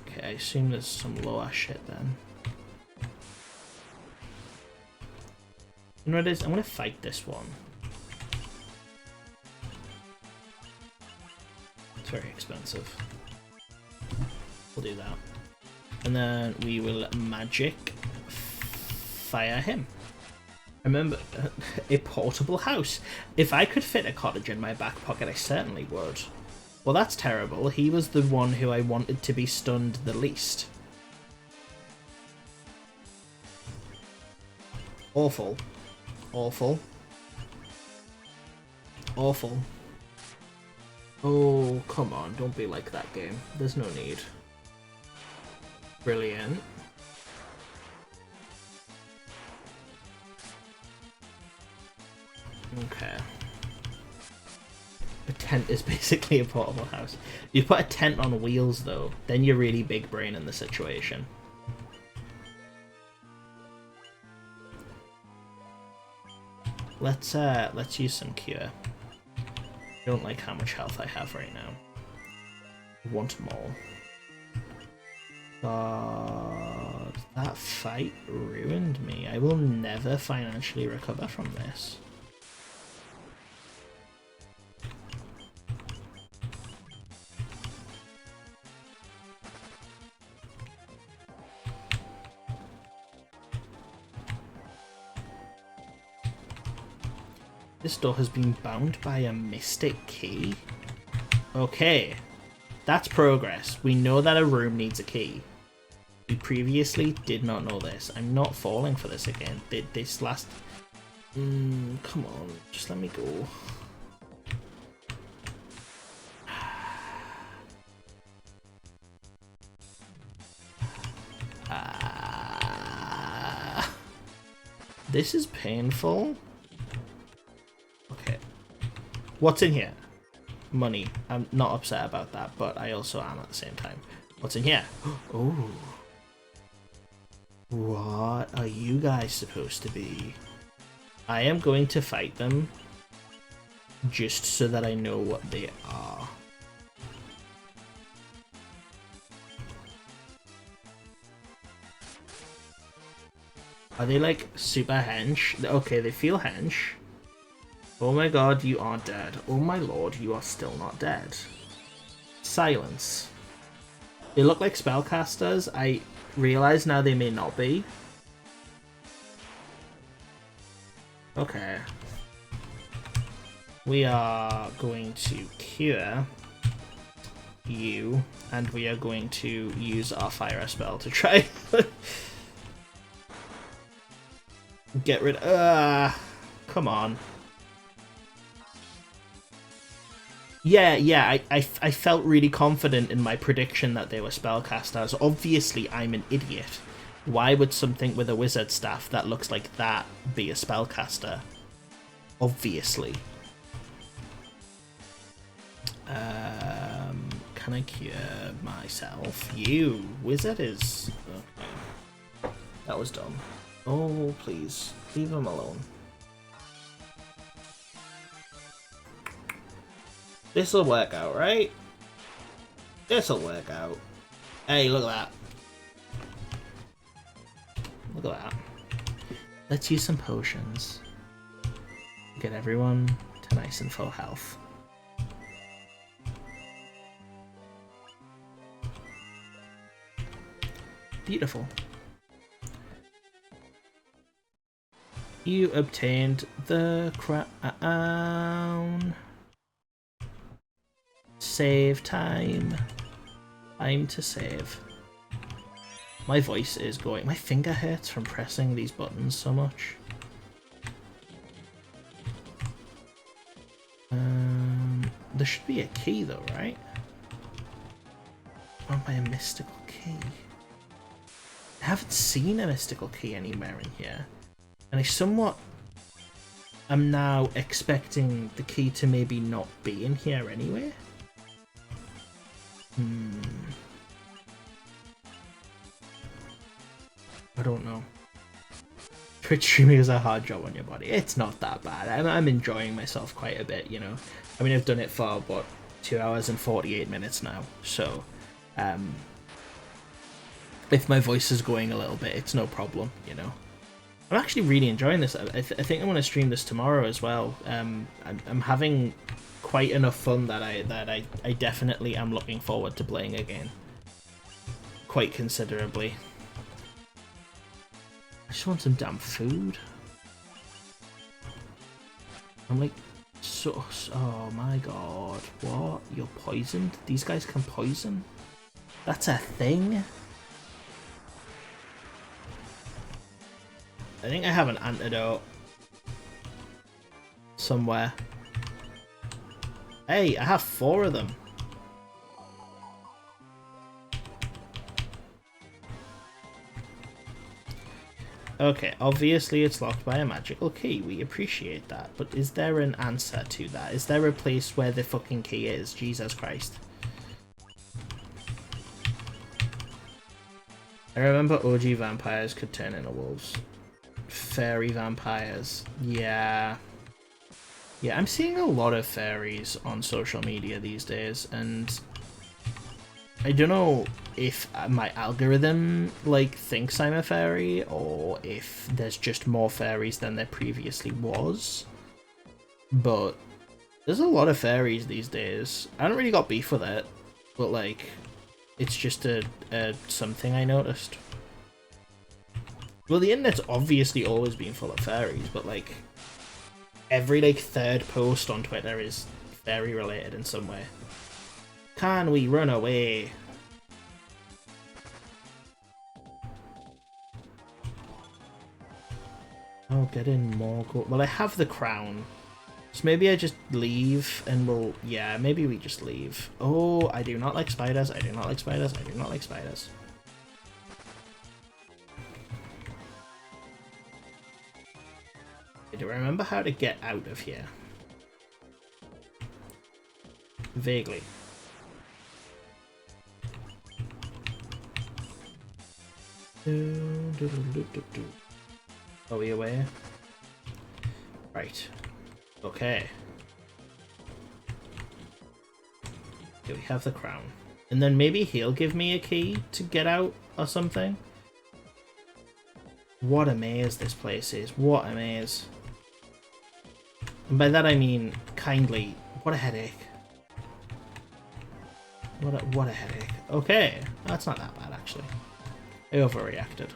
Okay, I assume there's some low ass shit then. You know what it is? I'm gonna fight this one. It's very expensive. We'll do that. And then we will magic fire him. Remember, a portable house. If I could fit a cottage in my back pocket, I certainly would. Well, that's terrible. He was the one who I wanted to be stunned the least. Awful. Awful. Awful. Oh, come on. Don't be like that game. There's no need. Brilliant. Okay. A tent is basically a portable house. You put a tent on wheels, though, then you're really big brain in the situation. Let's use some cure. I don't like how much health I have right now. I want more. God, that fight ruined me. I will never financially recover from this. This door has been bound by a mystic key. Okay, that's progress. We know that a room needs a key. We previously did not know this. I'm not falling for this again. This last... come on, just let me go. This is painful. What's in here? Money. I'm not upset about that, but I also am at the same time. What's in here? Oh. What are you guys supposed to be? I am going to fight them just so that I know what they are. Are they like super hench? Okay, they feel hench. Oh my god, you are dead. Oh my lord, you are still not dead. Silence. They look like spellcasters. I realize now they may not be. Okay. We are going to cure you, and we are going to use our fire spell to try get rid of... come on. Yeah, I felt really confident in my prediction that they were spellcasters. Obviously, I'm an idiot. Why would something with a wizard staff that looks like that be a spellcaster? Obviously. Can I cure myself? You! Wizard is... okay. That was dumb. Oh, please. Leave him alone. This'll work out, right? This'll work out. Hey, look at that. Look at that. Let's use some potions. Get everyone to nice and full health. Beautiful. You obtained the crown. Save time. Time to save. My voice is going. My finger hurts from pressing these buttons so much. There should be a key though, right? Found by a mystical key. I haven't seen a mystical key anywhere in here. And I somewhat am now expecting the key to maybe not be in here anyway. I don't know. Twitch streaming is a hard job on your body. It's not that bad. I'm enjoying myself quite a bit, you know. I mean, I've done it for, what, 2 hours and 48 minutes now. So, if my voice is going a little bit, it's no problem, you know. I'm actually really enjoying this. I think I'm going to stream this tomorrow as well. I'm having quite enough fun that I definitely am looking forward to playing again. Quite considerably. I just want some damn food. I'm like, oh my god, what? You're poisoned? These guys can poison? That's a thing? I think I have an antidote somewhere. Hey, I have 4 of them. Okay, obviously it's locked by a magical key. We appreciate that. But is there an answer to that? Is there a place where the fucking key is? Jesus Christ. I remember OG vampires could turn into wolves. Fairy vampires. Yeah. Yeah, I'm seeing a lot of fairies on social media these days, and I don't know if my algorithm, like, thinks I'm a fairy, or if there's just more fairies than there previously was. But there's a lot of fairies these days. I haven't really got beef with it, but, like, it's just a something I noticed. Well, the internet's obviously always been full of fairies, but, like, every, like, 3rd post on Twitter is fairy related in some way. Can we run away? Oh, get in more gold. Well, I have the crown. So maybe I just leave and we'll... yeah, maybe we just leave. Oh, I do not like spiders. I do not like spiders. I do not like spiders. Do I remember how to get out of here? Vaguely. Are we away? Right. Okay. Okay, we have the crown. And then maybe he'll give me a key to get out or something. What a maze this place is. What a maze. And by that I mean, kindly, what a headache. What a headache. Okay, that's not that bad actually. I overreacted.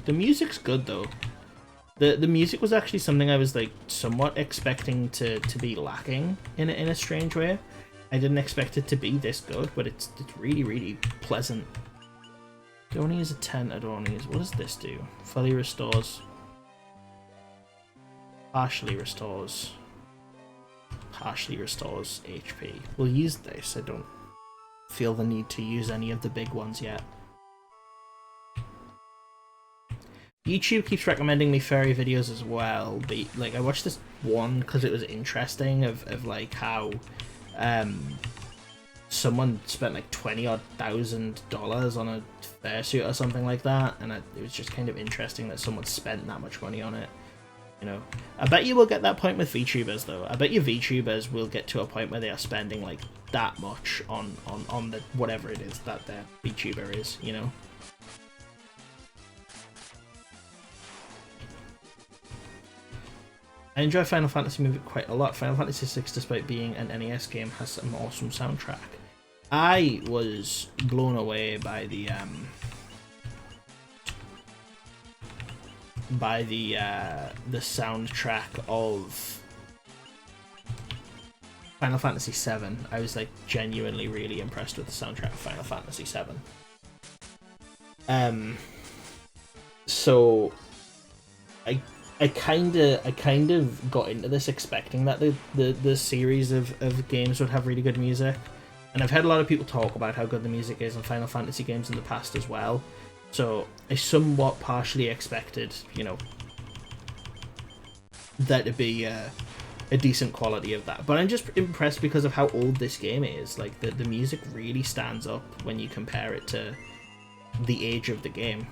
The music's good though. The music was actually something I was like somewhat expecting to be lacking in a strange way. I didn't expect it to be this good, but it's really, really pleasant. Don't a 10 Adonis. What does this do? Fully restores. Partially restores. Partially restores HP. We'll use this. I don't feel the need to use any of the big ones yet. YouTube keeps recommending me fairy videos as well, but like I watched this one because it was interesting of like how someone spent like $20,000 on a fursuit or something like that, and it was just kind of interesting that someone spent that much money on it. You know, I bet you will get that point with VTubers though. I bet you VTubers will get to a point where they are spending like that much on the whatever it is that their VTuber is, you know. I enjoy Final Fantasy movie quite a lot. Final Fantasy VI, despite being an NES game, has an awesome soundtrack. I was blown away by the soundtrack of Final Fantasy VII. I was like genuinely really impressed with the soundtrack of Final Fantasy VII. So I kind of got into this expecting that the series of games would have really good music, and I've heard a lot of people talk about how good the music is in Final Fantasy games in the past as well. So I somewhat partially expected, you know, there to be a decent quality of that. But I'm just impressed because of how old this game is. Like the music really stands up when you compare it to the age of the game.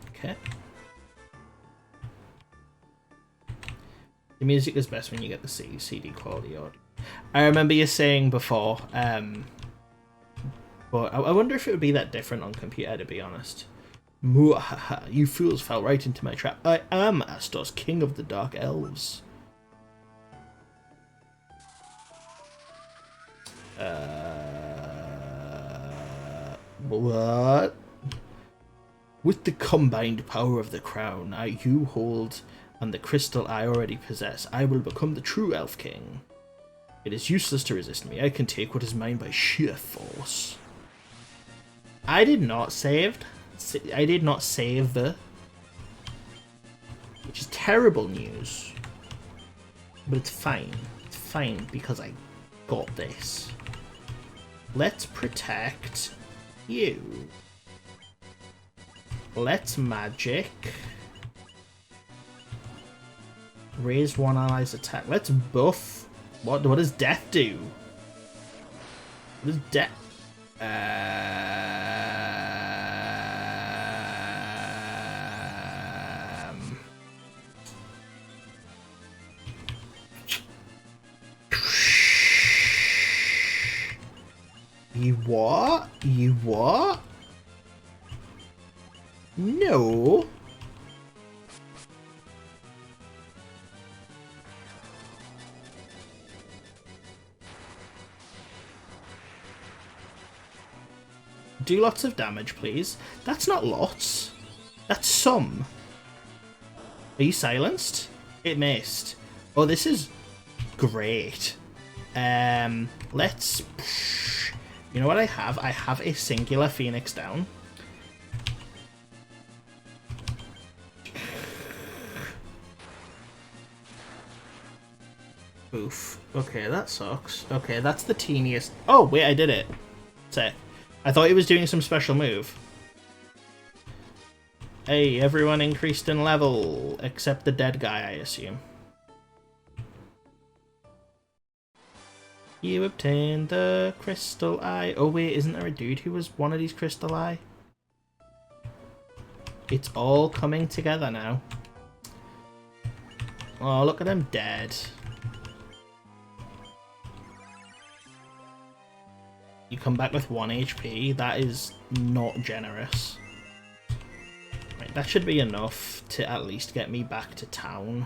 Okay. The music is best when you get the CD quality audio. I remember you saying before, but I wonder if it would be that different on computer, to be honest. Muahaha, you fools fell right into my trap. I am Astos, king of the dark elves. What? With the combined power of the crown you hold and the crystal I already possess, I will become the true Elf King. It is useless to resist me. I can take what is mine by sheer force. I did not save the... Which is terrible news. But it's fine. It's fine because I got this. Let's protect you. Let's magic. Raise one ally's attack. Let's buff. What does death do? What does death? You what? You what? No. Do lots of damage, please. That's not lots. That's some. Are you silenced? It missed. Oh, this is great. Let's... You know what I have? I have a singular Phoenix down. Oof. Okay, that sucks. Okay, that's the teeniest... Oh, wait, I did it. Sick. I thought he was doing some special move. Hey, everyone increased in level, except the dead guy, I assume. You obtained the crystal eye. Oh wait, isn't there a dude who was one of these crystal eye? It's all coming together now. Oh, look at them dead. You come back with 1 HP? That is not generous. Right, that should be enough to at least get me back to town.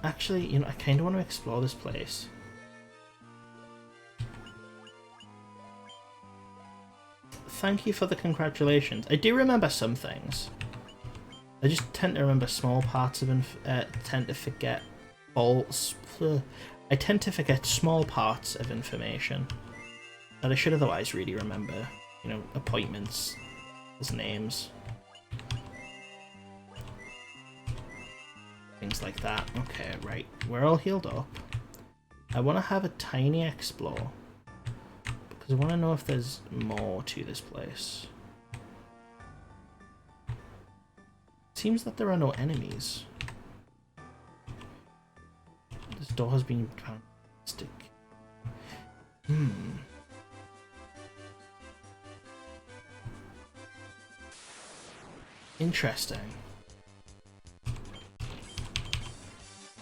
Actually, you know, I kind of want to explore this place. Thank you for the congratulations. I do remember some things. I just tend to remember small parts of tend to forget I tend to forget small parts of information that I should otherwise really remember. You know, appointments, as names. Things like that. Okay, right. We're all healed up. I want to have a tiny explore. Because I want to know if there's more to this place. It seems that there are no enemies. This door has been found. Interesting.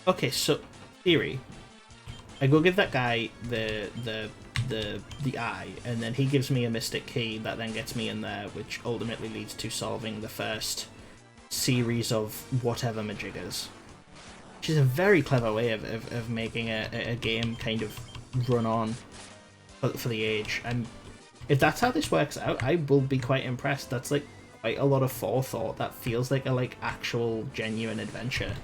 Okay, so theory. I go give that guy the eye, and then he gives me a mystic key that then gets me in there, which ultimately leads to solving the first series of whatever majiggers. Which is a very clever way of making a game kind of run on for the age. And if that's how this works out, I will be quite impressed. That's like quite a lot of forethought. That feels like a actual genuine adventure.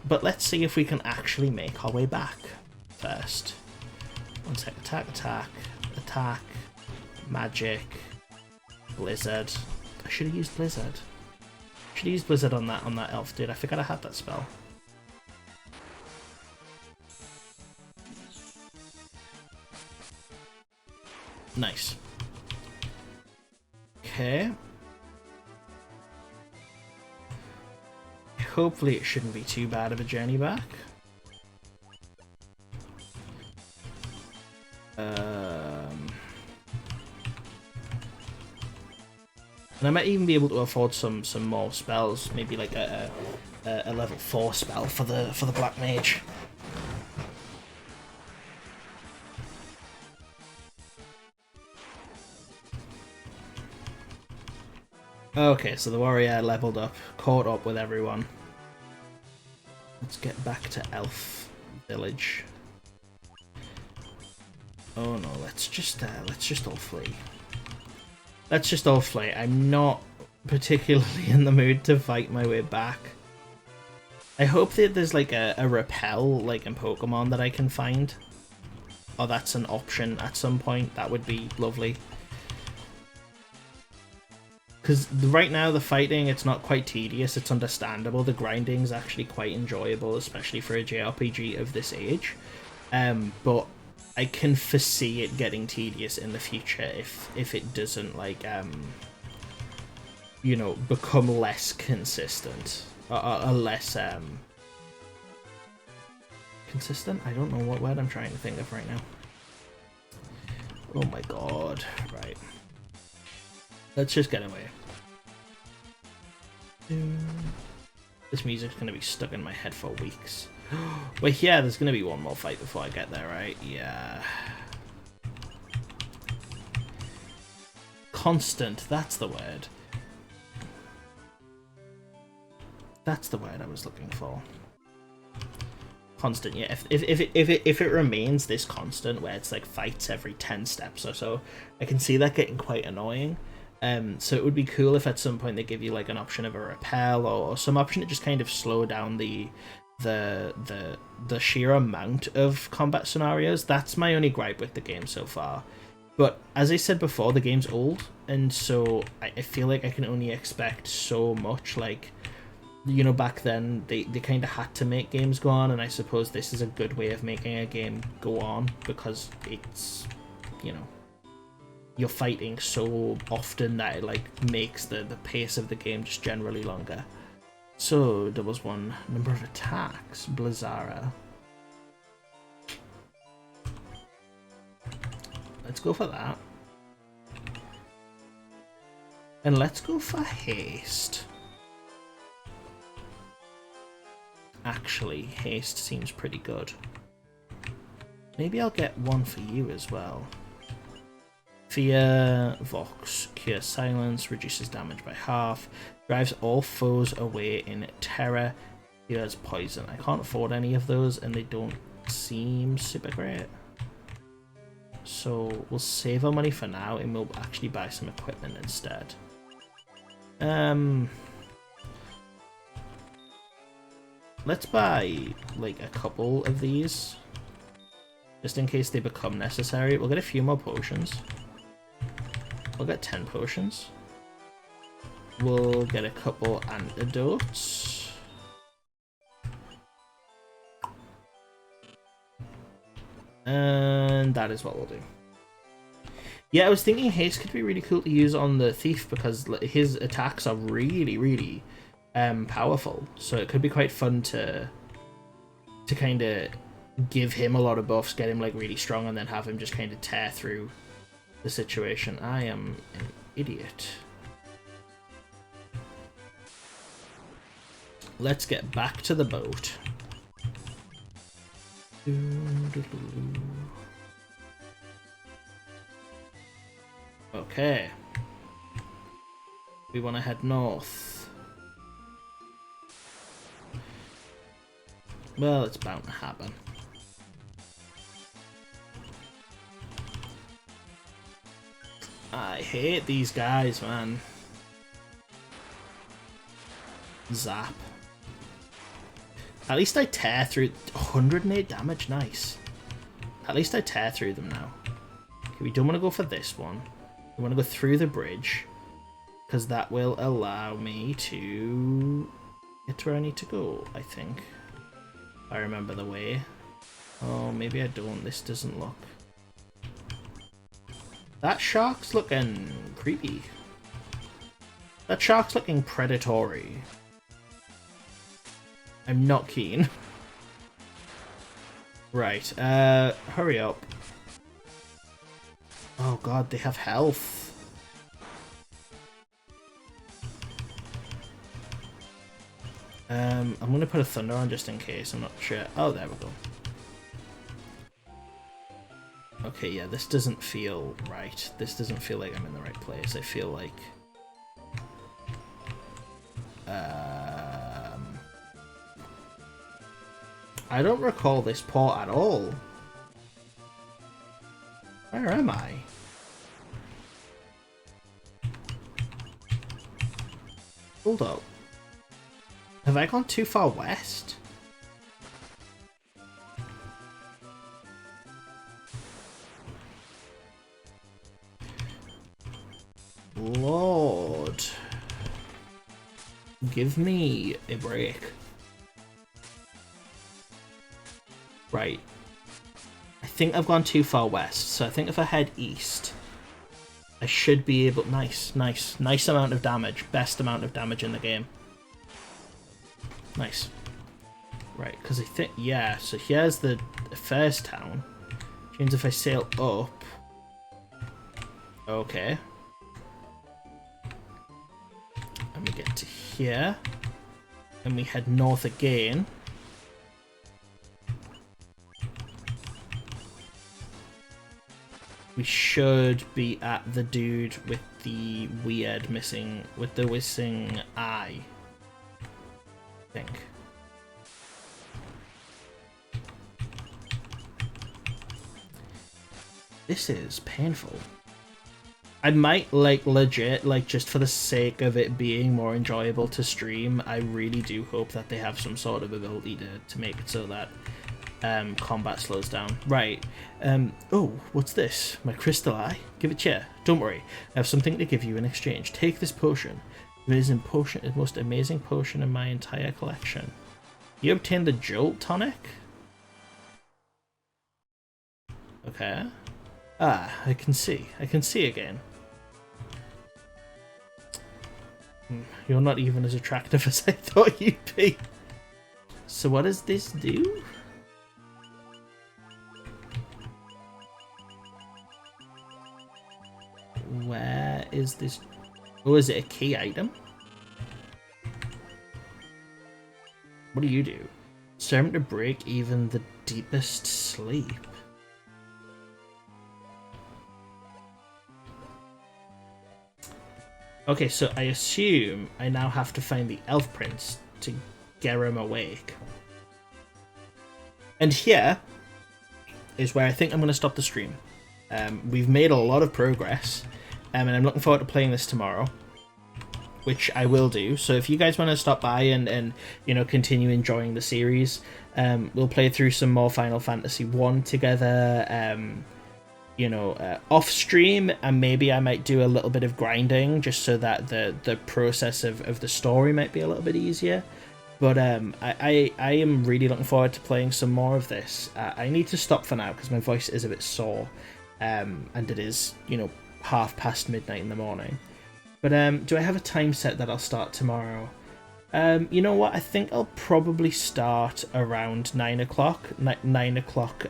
But let's see if we can actually make our way back first. One sec. Attack, magic, blizzard. I should have used blizzard. Should have used blizzard on that elf dude. I forgot I had that spell. Nice. Okay. Hopefully it shouldn't be too bad of a journey back. And I might even be able to afford some more spells, maybe like a level 4 spell for the Black Mage. Okay, so the warrior leveled up, caught up with everyone. Let's get back to Elf Village. Oh no, let's just all flee. Let's just all flee. I'm not particularly in the mood to fight my way back. I hope that there's like a repel like in Pokemon that I can find. Or that's an option at some point. That would be lovely. Because right now the fighting, it's not quite tedious, it's understandable. The grinding is actually quite enjoyable, especially for a JRPG of this age. But I can foresee it getting tedious in the future if it doesn't like you know, become less consistent or less consistent. I don't know what word I'm trying to think of right now. Oh my god! Right, let's just get away. This music's gonna be stuck in my head for weeks. Wait, yeah, there's gonna be one more fight before I get there, right? Yeah. Constant, that's the word. That's the word I was looking for. Constant, yeah. If it remains this constant, where it's like fights every 10 steps or so, I can see that getting quite annoying. So it would be cool if at some point they give you like an option of a repel or some option to just kind of slow down the sheer amount of combat scenarios. That's my only gripe with the game so far. But as I said before, the game's old, and so I feel like I can only expect so much. Like, you know, back then they kind of had to make games go on, and I suppose this is a good way of making a game go on because it's, you know, you're fighting so often that it like makes the pace of the game just generally longer. So there was one number of attacks. Blizzara. Let's go for that. And let's go for haste. Actually, haste seems pretty good. Maybe I'll get one for you as well. Fear, Vox, Cure Silence, reduces damage by half, drives all foes away in terror, heals poison. I can't afford any of those and they don't seem super great. So we'll save our money for now and we'll actually buy some equipment instead. Let's buy like a couple of these. Just in case they become necessary. We'll get a few more potions. We'll get 10 potions. We'll get a couple antidotes. And that is what we'll do. Yeah, I was thinking haste could be really cool to use on the thief because his attacks are really, really powerful. So it could be quite fun to kind of give him a lot of buffs, get him like really strong, and then have him just kind of tear through the situation. I am an idiot. Let's get back to the boat. Okay. We want to head north. Well, it's bound to happen. I hate these guys, man. Zap. At least I tear through 108 damage, nice. At least I tear through them now. Okay, we don't want to go for this one. We want to go through the bridge, because that will allow me to get to where I need to go, I think. I remember the way. Oh, maybe I don't. This doesn't look... That shark's looking creepy. That shark's looking predatory. I'm not keen. Right, hurry up. Oh god, they have health. I'm gonna put a thunder on just in case, I'm not sure. Oh, there we go. Okay, yeah, this doesn't feel right. This doesn't feel like I'm in the right place. I feel like... I don't recall this port at all. Where am I? Hold up. Have I gone too far west? Lord. Give me a break. Right. I think I've gone too far west, so I think if I head east, I should be able... Nice amount of damage. Best amount of damage in the game. Nice. Right, because I think... Yeah, so here's the first town. Which means if I sail up... Okay. And we get to here. And we head north again. We should be at the dude with the weird missing... With the missing eye. I think. This is painful. I might, like, legit, like, just for the sake of it being more enjoyable to stream, I really do hope that they have some sort of ability to make it so that combat slows down. Right. Oh, what's this? My crystal eye? Give it here. Don't worry. I have something to give you in exchange. Take this potion. It is the most amazing potion in my entire collection. You obtained the Jolt tonic? Okay. Ah, I can see. I can see again. You're not even as attractive as I thought you'd be. So what does this do? Where is this? Oh, is it a key item? What do you do? Serve to break even the deepest sleep. Okay, so I assume I now have to find the elf prince to get him awake. And here is where I think I'm going to stop the stream. We've made a lot of progress, and I'm looking forward to playing this tomorrow, which I will do. So if you guys want to stop by and you know, continue enjoying the series, we'll play through some more Final Fantasy 1 together, you know, off stream, and maybe I might do a little bit of grinding just so that the process of the story might be a little bit easier. But I am really looking forward to playing some more of this. I need to stop for now because my voice is a bit sore, and it is, you know, midnight in the morning. But do I have a time set that I'll start tomorrow? You know what? I think I'll probably start around 9 o'clock. 9 o'clock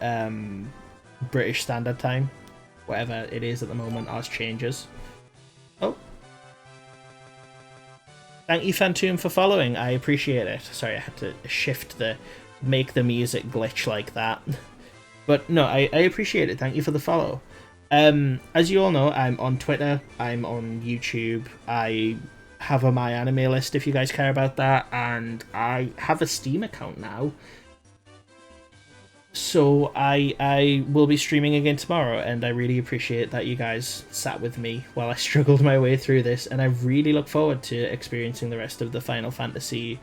British Standard Time. Whatever it is at the moment, ours changes. Oh. Thank you, Phantom, for following. I appreciate it. Sorry, I had to shift make the music glitch like that. But no, I appreciate it. Thank you for the follow. As you all know, I'm on Twitter, I'm on YouTube, I have a My Anime list if you guys care about that, and I have a Steam account now. So I will be streaming again tomorrow, and I really appreciate that you guys sat with me while I struggled my way through this, and I really look forward to experiencing the rest of the Final Fantasy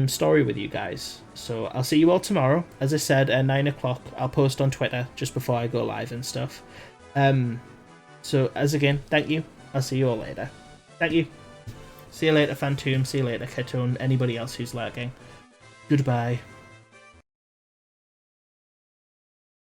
story with you guys. So I'll see you all tomorrow. As I said, at 9 o'clock, I'll post on Twitter just before I go live and stuff. So as again, thank you. I'll see you all later. Thank you. See you later, Phantom. See you later, Ketone. Anybody else who's lurking. Goodbye.